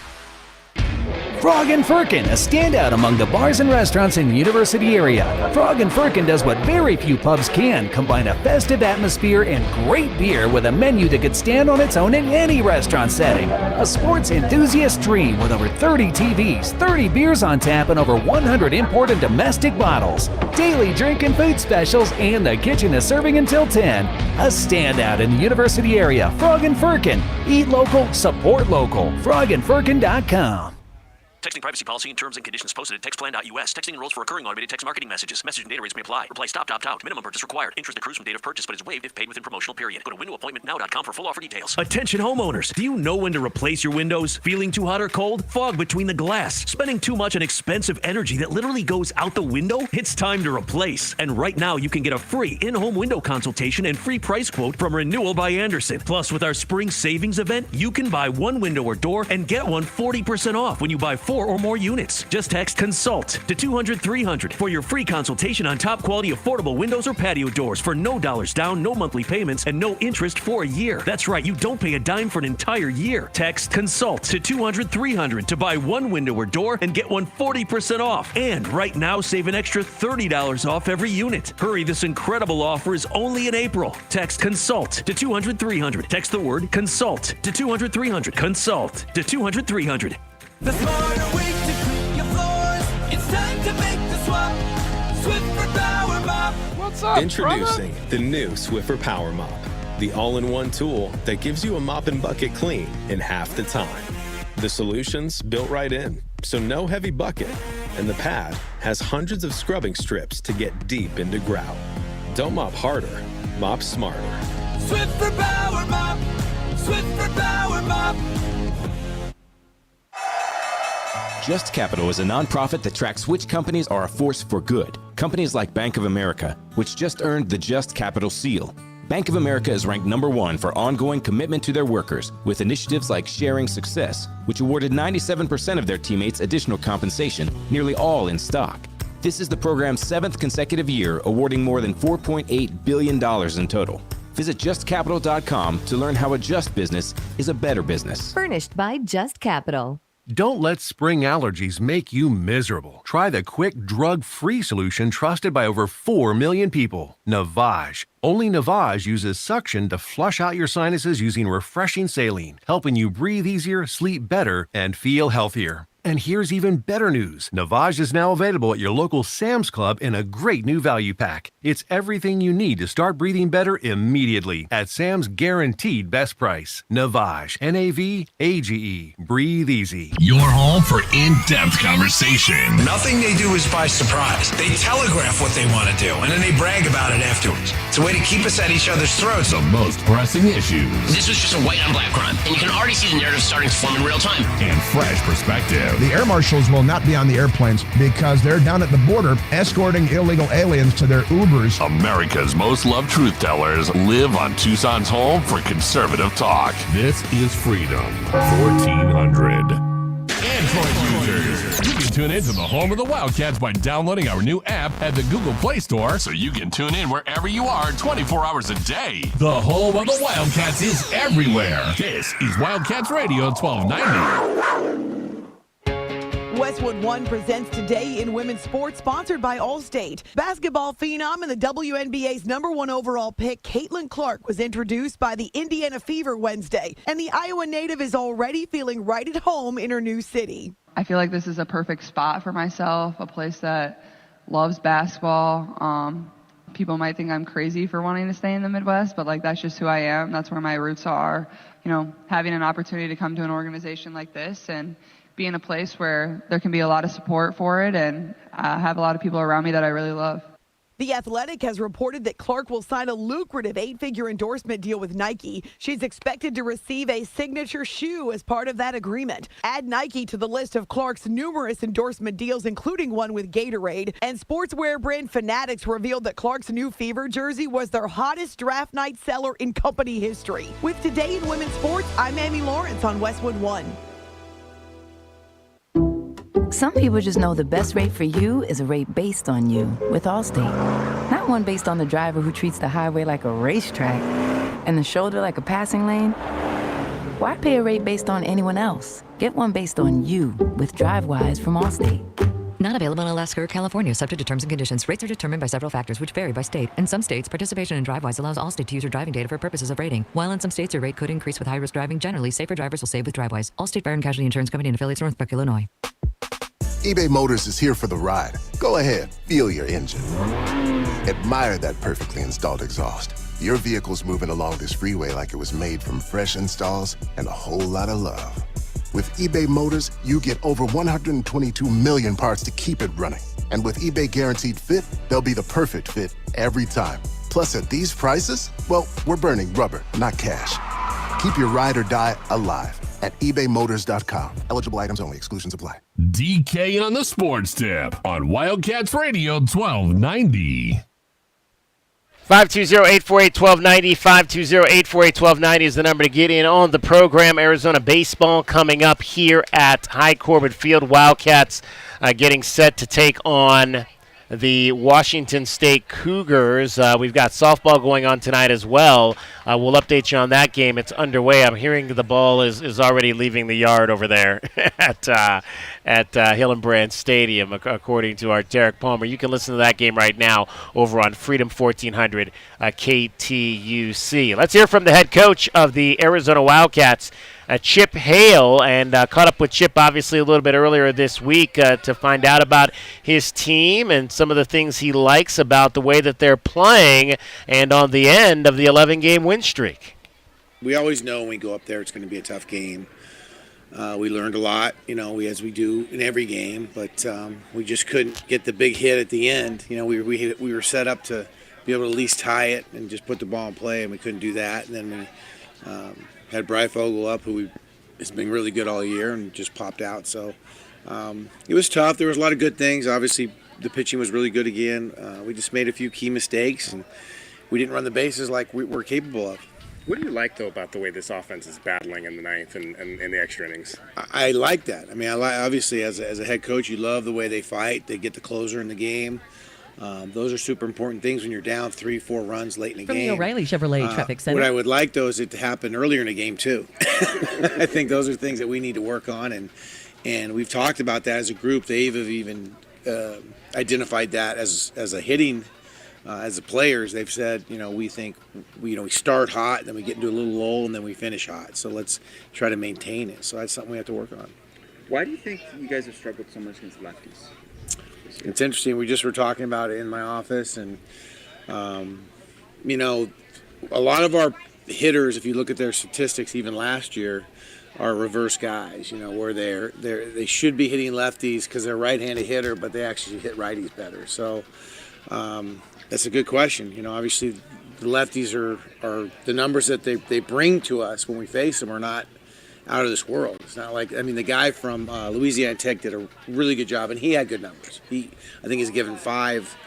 Frog and Firkin, a standout among the bars and restaurants in the University area. Frog and Firkin does what very few pubs can, combine a festive atmosphere and great beer with a menu that could stand on its own in any restaurant setting. A sports enthusiast dream with over 30 TVs, 30 beers on tap, and over 100 import and domestic bottles. Daily drink and food specials, and the kitchen is serving until 10. A standout in the University area. Frog and Firkin. Eat local, support local. frogandfirkin.com. Texting privacy policy and terms and conditions posted at textplan.us. Texting enrolls for recurring automated text marketing messages. Message and data rates may apply. Reply stop, opt out. Minimum purchase required. Interest accrues from date of purchase, but is waived if paid within promotional period. Go to windowappointmentnow.com for full offer details. Attention homeowners. Do you know when to replace your windows? Feeling too hot or cold? Fog between the glass? Spending too much on expensive energy that literally goes out the window? It's time to replace. And right now you can get a free in-home window consultation and free price quote from Renewal by Andersen. Plus, with our spring savings event, you can buy one window or door and get one 40% off when you buy 4 or more units. Just text CONSULT to 200-300 for your free consultation on top quality affordable windows or patio doors for no dollars down, no monthly payments, and no interest for a year. That's right, you don't pay a dime for an entire year. Text CONSULT to 200-300 to buy one window or door and get one 40% off. And right now, save an extra $30 off every unit. Hurry, this incredible offer is only in April. Text CONSULT to 200-300. Text the word CONSULT to 200-300. CONSULT to 200-300. The smarter way to clean your floors. It's time to make the swap. Swiffer Power Mop. What's up, Introducing the new Swiffer Power Mop, the all-in-one tool that gives you a mop and bucket clean in half the time. The solution's built right in, so no heavy bucket, and the pad has hundreds of scrubbing strips to get deep into grout. Don't mop harder, mop smarter. Swiffer Power Mop. Swiffer Power Mop. Just Capital is a nonprofit that tracks which companies are a force for good. Companies like Bank of America, which just earned the Just Capital seal. Bank of America is ranked #1 for ongoing commitment to their workers, with initiatives like Sharing Success, which awarded 97% of their teammates additional compensation, nearly all in stock. This is the program's 7th consecutive year, awarding more than $4.8 billion in total. Visit justcapital.com to learn how a just business is a better business. Furnished by Just Capital. Don't let spring allergies make you miserable. Try the quick, drug-free solution trusted by over 4 million people, Navage. Only Navage uses suction to flush out your sinuses using refreshing saline, helping you breathe easier, sleep better, and feel healthier. And here's even better news. Navage is now available at your local Sam's Club in a great new value pack. It's everything you need to start breathing better immediately at Sam's guaranteed best price. Navage, N-A-V-A-G-E. Breathe easy. Your home for in-depth conversation. Nothing they do is by surprise. They telegraph what they want to do, and then they brag about it afterwards. It's a way to keep us at each other's throats. The most pressing issues. This was just a white on black crime, and you can already see the narrative starting to form in real time. And fresh perspective. The air marshals will not be on the airplanes because they're down at the border escorting illegal aliens to their Ubers. America's most loved truth tellers live on Tucson's home for conservative talk. This is Freedom 1400. Android users, you can tune in to the home of the Wildcats by downloading our new app at the Google Play Store, so you can tune in wherever you are 24 hours a day. The home of the Wildcats is everywhere. This is Wildcats Radio 1290. Westwood One presents Today in Women's Sports, sponsored by Allstate. Basketball phenom and the WNBA's #1 overall pick, Caitlin Clark, was introduced by the Indiana Fever Wednesday, and the Iowa native is already feeling right at home in her new city. I feel like this is a perfect spot for myself, a place that loves basketball. People might think I'm crazy for wanting to stay in the Midwest, but that's just who I am. That's where my roots are. Having an opportunity to come to an organization like this and be in a place where there can be a lot of support for it and have a lot of people around me that I really love. The Athletic has reported that Clark will sign a lucrative 8-figure endorsement deal with Nike. She's expected to receive a signature shoe as part of that agreement. Add Nike to the list of Clark's numerous endorsement deals, including one with Gatorade. And sportswear brand Fanatics revealed that Clark's new Fever jersey was their hottest draft night seller in company history. With Today in Women's Sports, I'm Amy Lawrence on Westwood One. Some people just know the best rate for you is a rate based on you with Allstate. Not one based on the driver who treats the highway like a racetrack and the shoulder like a passing lane. Why pay a rate based on anyone else? Get one based on you with DriveWise from Allstate. Not available in Alaska or California, subject to terms and conditions. Rates are determined by several factors, which vary by state. In some states, participation in DriveWise allows Allstate to use your driving data for purposes of rating. While in some states, your rate could increase with high-risk driving. Generally, safer drivers will save with DriveWise. Allstate Fire and Casualty Insurance Company and affiliates, Northbrook, Illinois. eBay Motors is here for the ride. Go ahead, feel your engine. Admire that perfectly installed exhaust. Your vehicle's moving along this freeway like it was made from fresh installs and a whole lot of love. With eBay Motors, you get over 122 million parts to keep it running. And with eBay Guaranteed Fit, they'll be the perfect fit every time. Plus, at these prices, well, we're burning rubber, not cash. Keep your ride or die alive at ebaymotors.com. Eligible items only. Exclusions apply. DK on the Sports Tip on Wildcats Radio 1290. 520-848-1290, 520-848-1290 is the number to get in on the program. Arizona baseball coming up here at High Corbett Field. Wildcats getting set to take on the Washington State Cougars. We've got softball going on tonight as well. We'll update you on that game. It's underway. I'm hearing the ball is already leaving the yard over there at Hillenbrand Stadium, according to our Derek Palmer. You can listen to that game right now over on Freedom 1400 KTUC. Let's hear from the head coach of the Arizona Wildcats, Chip Hale, and caught up with Chip obviously a little bit earlier this week to find out about his team and some of the things he likes about the way that they're playing and on the end of the 11-game win streak. We always know when we go up there it's going to be a tough game. We learned a lot, as we do in every game, but we just couldn't get the big hit at the end. We were set up to be able to at least tie it and just put the ball in play, and we couldn't do that. And then we had Breifogel up, who has been really good all year, and just popped out. So it was tough. There was a lot of good things. Obviously, the pitching was really good again. We just made a few key mistakes, and we didn't run the bases like we're capable of. What do you like, though, about the way this offense is battling in the ninth and the extra innings? I like that. I mean, obviously, as a head coach, you love the way they fight. They get the closer in the game. Those are super important things when you're down 3-4 runs late in the From game. the O'Reilly Chevrolet Traffic Center. What I would like, though, is it to happen earlier in the game, too. I think those are things that we need to work on, and we've talked about that as a group. They've even identified that as a hitting. As the players, they've said, we think, we start hot, then we get into a little lull, and then we finish hot. So let's try to maintain it. So that's something we have to work on. Why do you think you guys have struggled so much against lefties? It's interesting. We just were talking about it in my office, and a lot of our hitters, if you look at their statistics, even last year, are reverse guys. Where they should be hitting lefties because they're a right-handed hitter, but they actually hit righties better. So that's a good question. Obviously, the lefties are the numbers that they bring to us when we face them are not out of this world. It's not like, the guy from Louisiana Tech did a really good job, and he had good numbers. I think he's given 5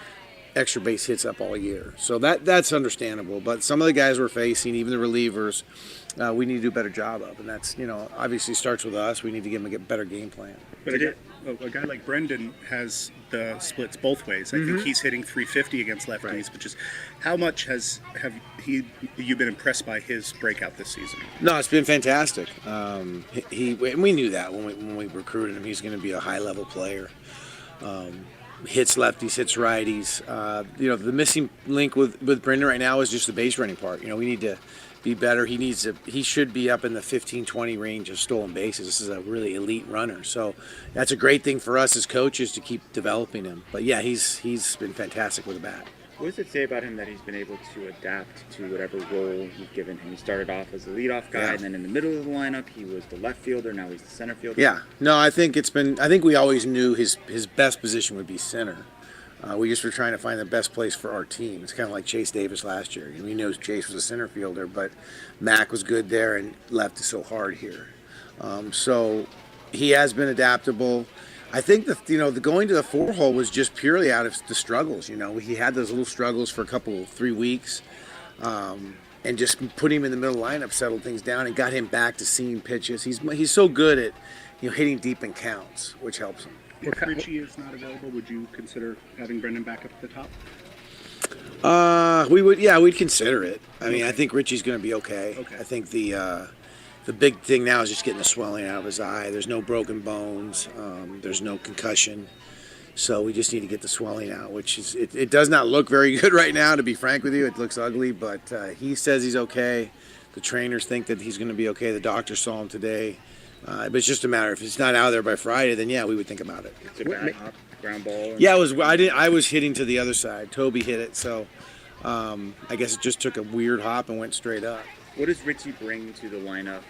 extra base hits up all year. So that's understandable. But some of the guys we're facing, even the relievers, we need to do a better job of. And that's, obviously starts with us. We need to give them a better game plan. But a guy like Brendan has the splits both ways. I think he's hitting 350 against lefties, right. But just how much have you been impressed by his breakout this season? No, it's been fantastic. And we knew that when we recruited him, he's going to be a high-level player. Hits lefties, hits righties. The missing link with Brendan right now is just the base running part. We need to be better. He should be up in the 15-20 range of stolen bases. This is a really elite runner. So that's a great thing for us as coaches to keep developing him. But yeah, he's been fantastic with the bat. What does it say about him that he's been able to adapt to whatever role you've given him? He started off as a leadoff guy, and then in the middle of the lineup, he was the left fielder. Now he's the center fielder. Yeah. No, I think we always knew his best position would be center. We just were trying to find the best place for our team. It's kind of like Chase Davis last year. We knew Chase was a center fielder, but Mac was good there and left is so hard here. So he has been adaptable. I think the going to the 4-hole was just purely out of the struggles. He had those little struggles for 3 weeks, and just putting him in the middle lineup settled things down and got him back to seeing pitches. He's so good at hitting deep in counts, which helps him. If Richie is not available, would you consider having Brendan back up at the top? We'd consider it. I mean, I think Richie's going to be okay. I think the big thing now is just getting the swelling out of his eye. There's no broken bones. There's no concussion. So we just need to get the swelling out, which is it does not look very good right now, to be frank with you. It looks ugly, but he says he's okay. The trainers think that he's going to be okay. The doctor saw him today. But it's just a matter, if it's not out there by Friday, then yeah, we would think about it. It's a bad hop, ground ball. Yeah, I was hitting to the other side. Toby hit it, so I guess it just took a weird hop and went straight up. What does Richie bring to the lineup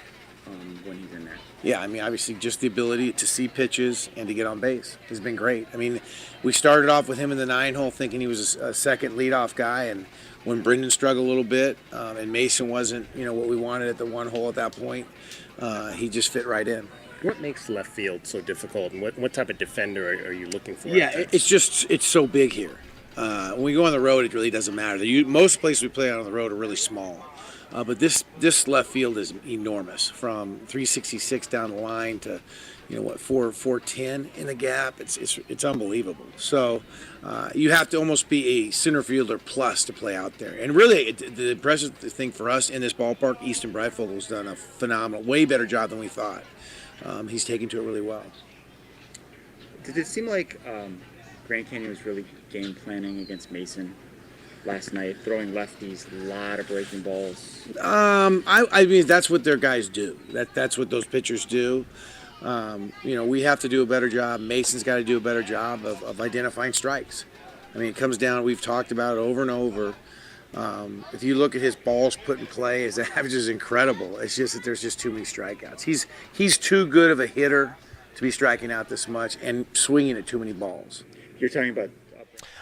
when he's in there? Yeah, I mean, obviously just the ability to see pitches and to get on base has been great. I mean, we started off with him in the 9-hole thinking he was a second leadoff guy, and when Brendan struggled a little bit and Mason wasn't, what we wanted at the 1-hole at that point, he just fit right in. What makes left field so difficult, and what type of defender are you looking for? Yeah, it's so big here. When we go on the road, it really doesn't matter. Most places we play on the road are really small. But this left field is enormous, from 366 down the line to, 410 in the gap. It's unbelievable. So you have to almost be a center fielder plus to play out there. And really, the impressive thing for us in this ballpark, Easton Breifelgel's done a phenomenal, way better job than we thought. He's taken to it really well. Did it seem like Grand Canyon was really game planning against Mason last night, throwing lefties, a lot of breaking balls? I mean, that's what their guys do. That's what those pitchers do. We have to do a better job. Mason's got to do a better job of identifying strikes. I mean, it comes down, we've talked about it over and over. If you look at his balls put in play, his average is incredible. It's just that there's just too many strikeouts. He's too good of a hitter to be striking out this much and swinging at too many balls. You're talking about...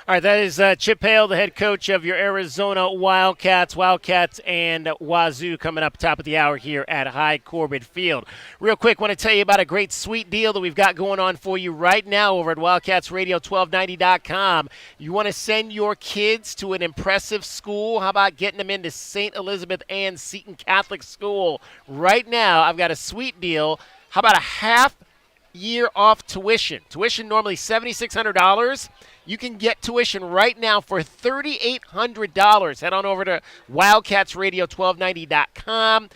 All right, that is Chip Hale, the head coach of your Arizona Wildcats. Wildcats and Wazoo coming up top of the hour here at High Corbett Field. Real quick, want to tell you about a great sweet deal that we've got going on for you right now over at WildcatsRadio1290.com. You want to send your kids to an impressive school? How about getting them into St. Elizabeth Ann Seton Catholic School? Right now, I've got a sweet deal. How about a half-year off tuition? Tuition normally $7,600. You can get tuition right now for $3,800. Head on over to WildcatsRadio1290.com.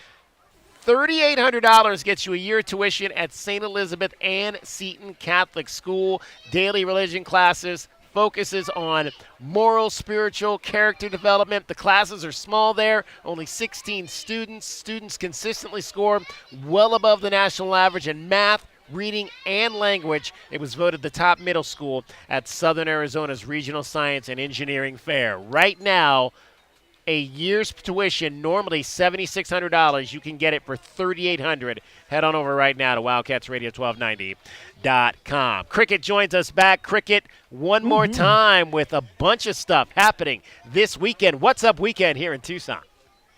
$3,800 gets you a year of tuition at St. Elizabeth Ann Seton Catholic School. Daily religion classes, focuses on moral, spiritual, character development. The classes are small there, only 16 students. Students consistently score well above the national average in math, reading, and language. It was voted the top middle school at Southern Arizona's Regional Science and Engineering Fair. Right now, a year's tuition, normally $7,600. You can get it for $3,800. Head on over right now to WildcatsRadio1290.com. Cricket joins us back. Cricket, one more time with a bunch of stuff happening this weekend. What's Up weekend here in Tucson?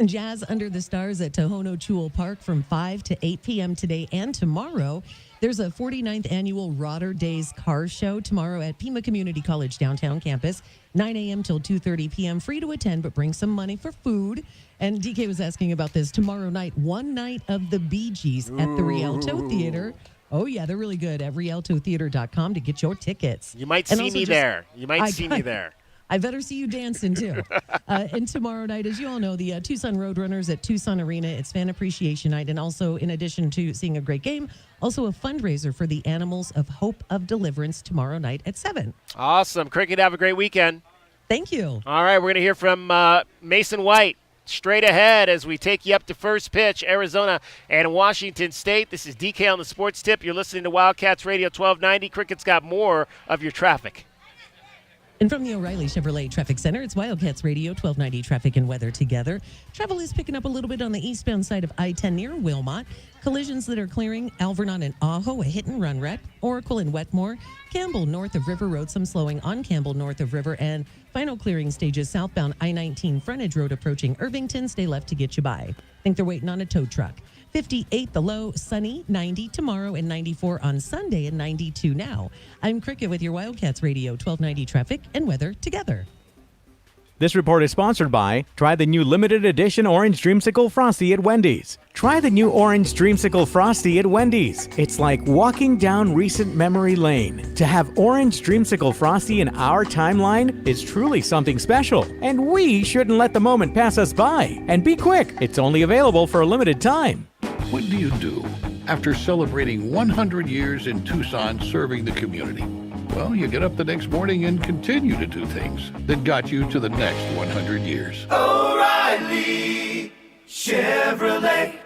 Jazz Under the Stars at Tohono Chewell Park from 5 to 8 p.m. today and tomorrow. There's a 49th annual Rotter Days Car Show tomorrow at Pima Community College downtown campus, 9 a.m. till 2:30 p.m. Free to attend, but bring some money for food. And DK was asking about this tomorrow night, one night of the Bee Gees at the Rialto Theater. Oh, yeah, they're really good at rialtotheater.com to get your tickets. You might see me there. I better see you dancing, too. And tomorrow night, as you all know, the Tucson Roadrunners at Tucson Arena. It's Fan Appreciation Night. And also, in addition to seeing a great game, also a fundraiser for the Animals of Hope of Deliverance tomorrow night at 7. Awesome. Cricket, have a great weekend. Thank you. All right, we're going to hear from Mason White straight ahead as we take you up to first pitch, Arizona and Washington State. This is DK on the Sports Tip. You're listening to Wildcats Radio 1290. Cricket's got more of your traffic. And from the O'Reilly Chevrolet Traffic Center, it's Wildcats Radio 1290 Traffic and Weather Together. Travel is picking up a little bit on the eastbound side of I-10 near Wilmot. Collisions that are clearing Alvernon and Ajo, a hit-and-run wreck. Oracle and Wetmore. Campbell north of River Road, some slowing on Campbell north of River. And final clearing stages southbound I-19 frontage road approaching Irvington. Stay left to get you by. Think they're waiting on a tow truck. 58 the low, sunny, 90 tomorrow, and 94 on Sunday, and 92 now. I'm Cricket with your Wildcats Radio 1290 Traffic and Weather Together. This report is sponsored by try the new limited edition Orange Dreamsicle Frosty at Wendy's. Try the new Orange Dreamsicle Frosty at Wendy's. It's like walking down recent memory lane. To have Orange Dreamsicle Frosty in our timeline is truly something special, and we shouldn't let the moment pass us by. And be quick, it's only available for a limited time. What do you do after celebrating 100 years in Tucson serving the community? Well, you get up the next morning and continue to do things that got you to the next 100 years. O'Reilly Chevrolet.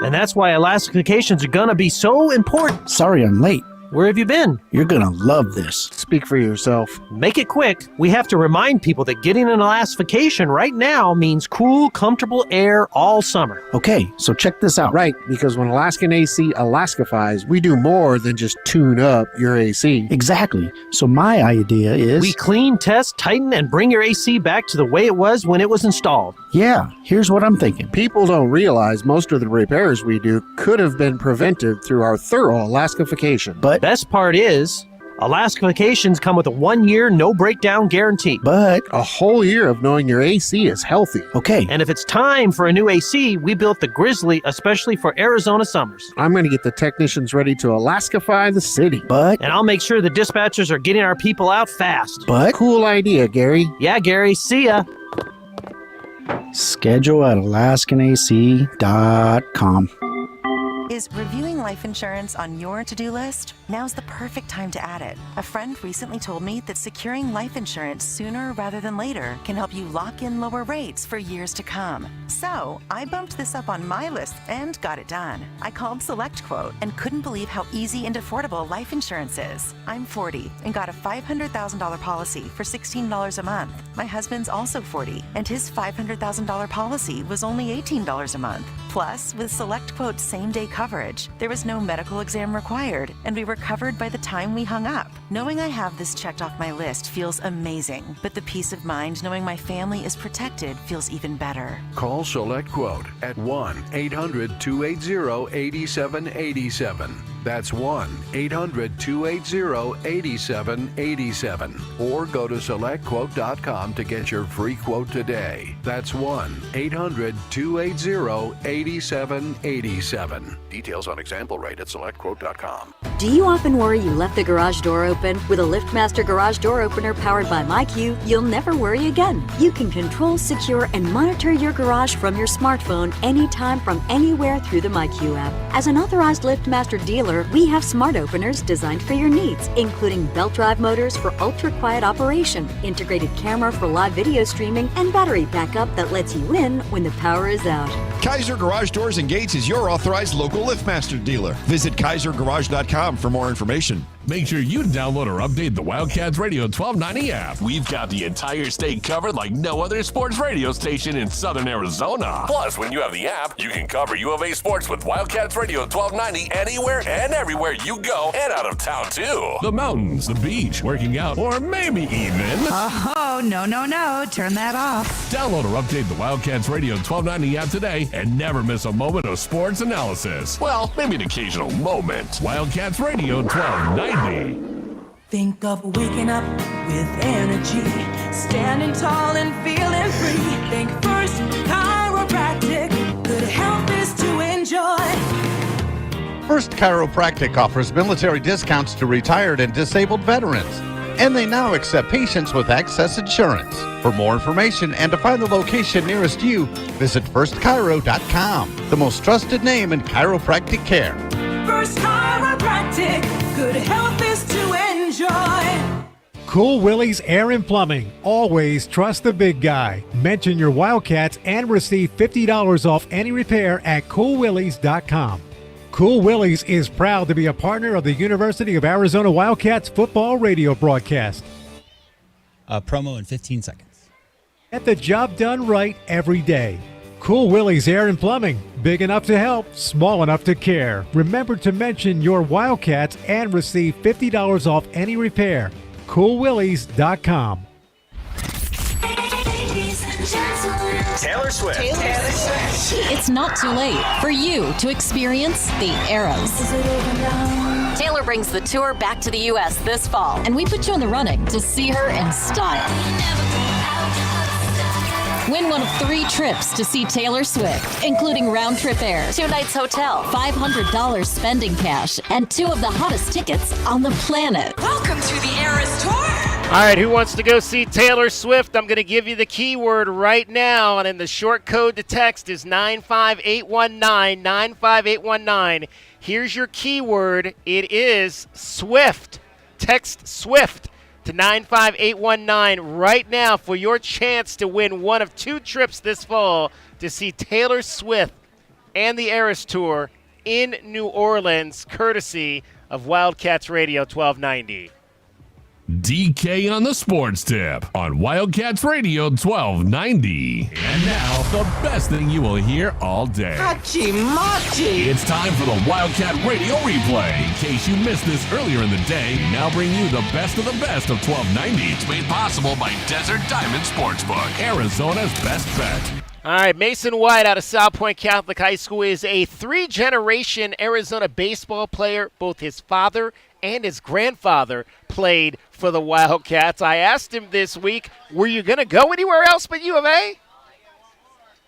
And that's why Alaska vacations are going to be so important. Sorry I'm late. Where have you been? You're gonna love this. Speak for yourself. Make it quick. We have to remind people that getting an Alaska vacation right now means cool, comfortable air all summer. Okay, so check this out. Right, because when Alaskan AC Alaskifies, we do more than just tune up your AC. Exactly. So my idea is... we clean, test, tighten, and bring your AC back to the way it was when it was installed. Yeah, here's what I'm thinking. People don't realize most of the repairs we do could have been prevented through our thorough Alaskification. But best part is, Alaska vacations come with a 1-year no breakdown guarantee. But a whole year of knowing your AC is healthy. Okay. And if it's time for a new AC, we built the Grizzly especially for Arizona summers. I'm going to get the technicians ready to Alaskify the city. But... and I'll make sure the dispatchers are getting our people out fast. But... cool idea, Gary. Yeah, Gary. See ya. Schedule at alaskanac.com. Is reviewing life insurance on your to-do list? Now's the perfect time to add it. A friend recently told me that securing life insurance sooner rather than later can help you lock in lower rates for years to come. So I bumped this up on my list and got it done. I called SelectQuote and couldn't believe how easy and affordable life insurance is. I'm 40 and got a $500,000 policy for $16 a month. My husband's also 40 and his $500,000 policy was only $18 a month. Plus, with SelectQuote's same-day coverage, there was no medical exam required, and we were covered by the time we hung up. Knowing I have this checked off my list feels amazing, but the peace of mind knowing my family is protected feels even better. Call SelectQuote at 1-800-280-8787. That's 1-800-280-8787. Or go to SelectQuote.com to get your free quote today. That's 1-800-280-8787. Details on example rate at SelectQuote.com. Do you often worry you left the garage door open? With a LiftMaster garage door opener powered by MyQ, you'll never worry again. You can control, secure, and monitor your garage from your smartphone anytime from anywhere through the MyQ app. As an authorized LiftMaster dealer, we have smart openers designed for your needs, including belt drive motors for ultra-quiet operation, integrated camera for live video streaming, and battery backup that lets you in when the power is out. Kaiser Garage Doors and Gates is your authorized local LiftMaster dealer. Visit KaiserGarage.com for more information. Make sure you download or update the Wildcats Radio 1290 app. We've got the entire state covered like no other sports radio station in southern Arizona. Plus, when you have the app, you can cover U of A sports with Wildcats Radio 1290 anywhere and everywhere you go and out of town, too. The mountains, the beach, working out, or maybe even... oh, no. Turn that off. Download or update the Wildcats Radio 1290 app today and never miss a moment of sports analysis. Well, maybe an occasional moment. Wildcats Radio 1290. Think of waking up with energy, standing tall and feeling free. Think First Chiropractic could help us to enjoy. First Chiropractic offers military discounts to retired and disabled veterans, and they now accept patients with excess insurance. For more information and to find the location nearest you, visit firstchiro.com, the most trusted name in chiropractic care. First Chiropractic could help us to enjoy. Cool Willie's Air and Plumbing. Always trust the big guy. Mention your Wildcats and receive $50 off any repair at coolwillies.com. Cool Willie's is proud to be a partner of the University of Arizona Wildcats football radio broadcast. Promo in 15 seconds. Get the job done right every day. Cool Willie's Air and Plumbing. Big enough to help, small enough to care. Remember to mention your Wildcats and receive $50 off any repair. CoolWillies.com. Taylor Swift. It's not too late for you to experience the Eras. Taylor brings the tour back to the U.S. this fall, and we put you in the running to see her in style. Win one of 3 trips to see Taylor Swift, including round-trip air, 2 nights hotel, $500 spending cash, and 2 of the hottest tickets on the planet. Welcome to the Eras Tour. All right, who wants to go see Taylor Swift? I'm going to give you the keyword right now, and then the short code to text is 95819, 95819. Here's your keyword. It is Swift. Text Swift to 95819 right now for your chance to win one of 2 trips this fall to see Taylor Swift and the Eras Tour in New Orleans, courtesy of Wildcats Radio 1290. DK on the Sports Tip on Wildcats Radio 1290. And now, the best thing you will hear all day. Hachi-machi. It's time for the Wildcat Radio Replay. In case you missed this earlier in the day, we now bring you the best of 1290. It's made possible by Desert Diamond Sportsbook, Arizona's best bet. All right, Mason White out of South Point Catholic High School is a 3-generation Arizona baseball player. Both his father and his grandfather played for the Wildcats. I asked him this week, were you going to go anywhere else but U of A?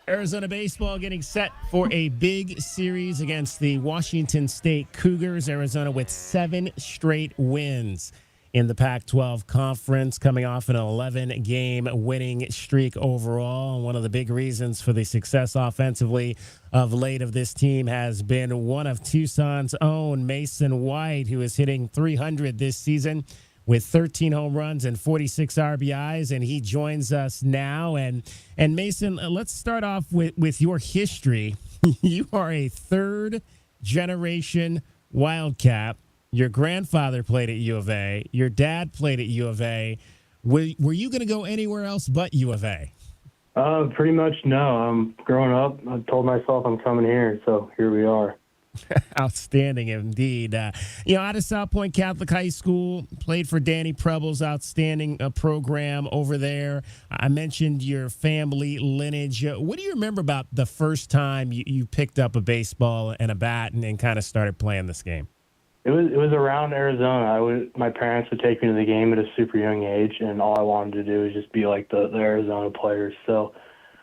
Arizona baseball getting set for a big series against the Washington State Cougars. Arizona with 7 straight wins in the Pac-12 Conference, coming off an 11-game winning streak overall. And one of the big reasons for the success offensively of late of this team has been one of Tucson's own, Mason White, who is hitting .300 this season with 13 home runs and 46 RBIs, and he joins us now. And Mason, let's start off with your history. You are a 3rd-generation Wildcat. Your grandfather played at U of A. Your dad played at U of A. Were you going to go anywhere else but U of A? Pretty much no. Growing up, I told myself I'm coming here, so here we are. Outstanding indeed. Out of South Point Catholic High School, played for Danny Preble's outstanding program over there. I mentioned your family lineage. What do you remember about the first time you picked up a baseball and a bat and kind of started playing this game? It was around Arizona. My parents would take me to the game at a super young age, and all I wanted to do was just be like the Arizona players. So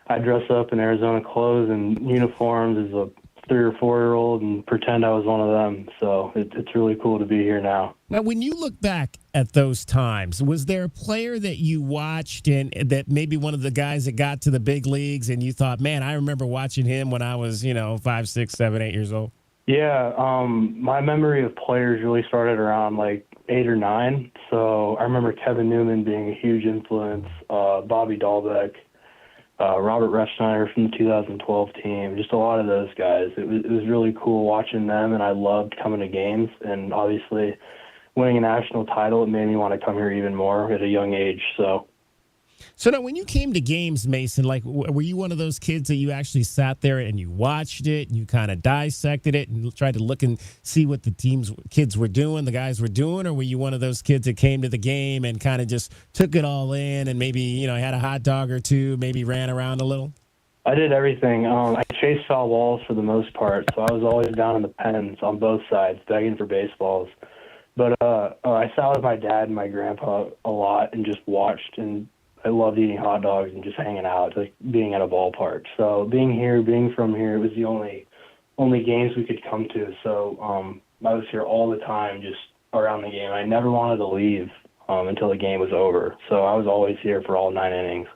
I dress up in Arizona clothes and uniforms as a 3 or 4-year-old and pretend I was one of them. So it's really cool to be here now. Now, when you look back at those times, was there a player that you watched and that maybe one of the guys that got to the big leagues and you thought, man, I remember watching him when I was, 5, 6, 7, 8 years old? Yeah, my memory of players really started around like 8 or 9. So I remember Kevin Newman being a huge influence, Bobby Dahlbeck, Robert Refsnyder from the 2012 team, just a lot of those guys. It was really cool watching them, and I loved coming to games. And obviously, winning a national title, it made me want to come here even more at a young age. So now, when you came to games, Mason, were you one of those kids that you actually sat there and you watched it and you kind of dissected it and tried to look and see what the kids were doing, the guys were doing, or were you one of those kids that came to the game and kind of just took it all in and maybe, had a hot dog or two, maybe ran around a little? I did everything. I chased foul balls for the most part, so I was always down in the pens on both sides, begging for baseballs. But I sat with my dad and my grandpa a lot and just watched, and I loved eating hot dogs and just hanging out, like being at a ballpark. So being from here, it was the only games we could come to. So I was here all the time, just around the game. I never wanted to leave until the game was over. So I was always here for all 9 innings.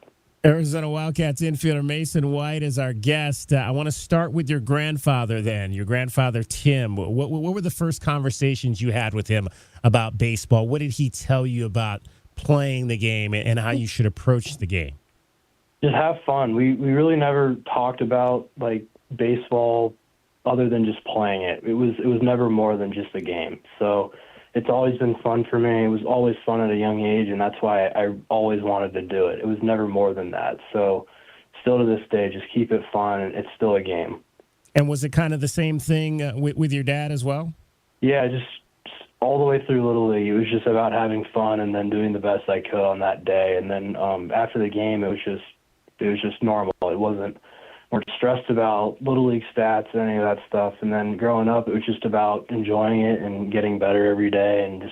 Arizona Wildcats infielder Mason White is our guest. I want to start with your grandfather then, your grandfather Tim. What were the first conversations you had with him about baseball? What did he tell you about playing the game and how you should approach the game? Just have fun. We really never talked about like baseball other than just playing it. It was never more than just a game. So it's always been fun for me. It was always fun at a young age, and that's why I always wanted to do it. It was never more than that. So still to this day, just keep it fun, and it's still a game. And was it kind of the same thing with your dad as well? Yeah, just all the way through Little League, it was just about having fun and then doing the best I could on that day. And then after the game, it was just normal. It wasn't weren't stressed about Little League stats or any of that stuff. And then growing up, it was just about enjoying it and getting better every day and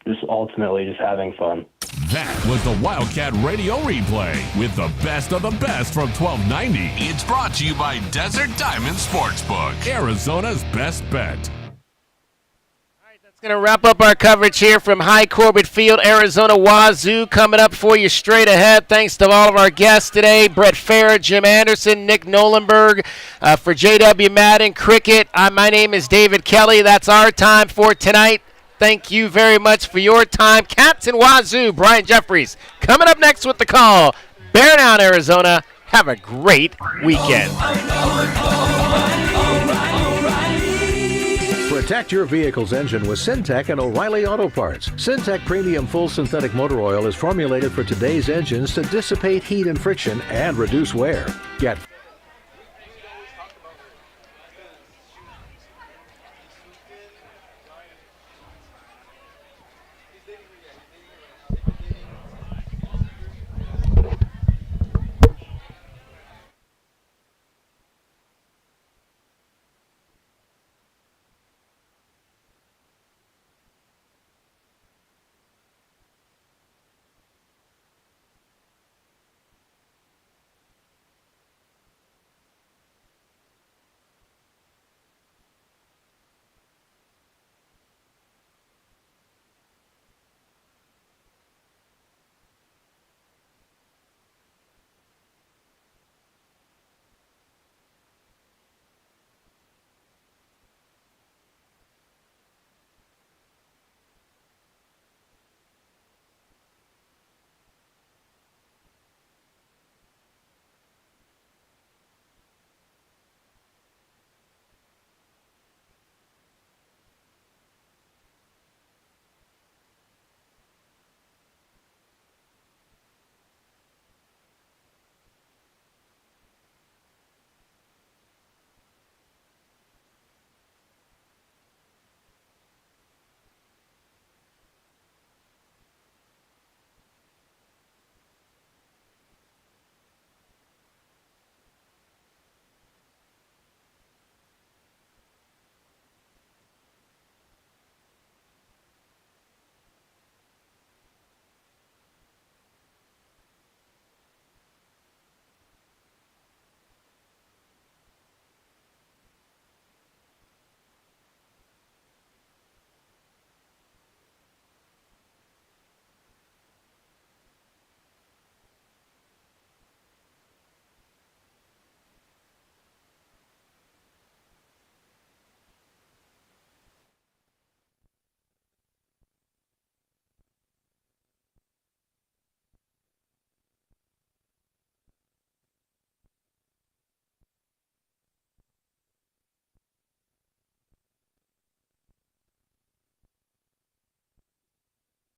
just ultimately just having fun. That was the Wildcat Radio Replay with the best of the best from 1290. It's brought to you by Desert Diamond Sportsbook, Arizona's best bet. Going to wrap up our coverage here from High Corbett Field, Arizona Wazoo. Coming up for you straight ahead. Thanks to all of our guests today, Brett Farah, Jim Anderson, Nick Nolenberg. For J.W. Madden, Cricket, my name is David Kelly. That's our time for tonight. Thank you very much for your time. Cats and Wazoo, Brian Jeffries. Coming up next with the call. Bear down, Arizona. Have a great weekend. Protect your vehicle's engine with Syntec and O'Reilly Auto Parts. Syntec Premium Full Synthetic Motor Oil is formulated for today's engines to dissipate heat and friction and reduce wear. Get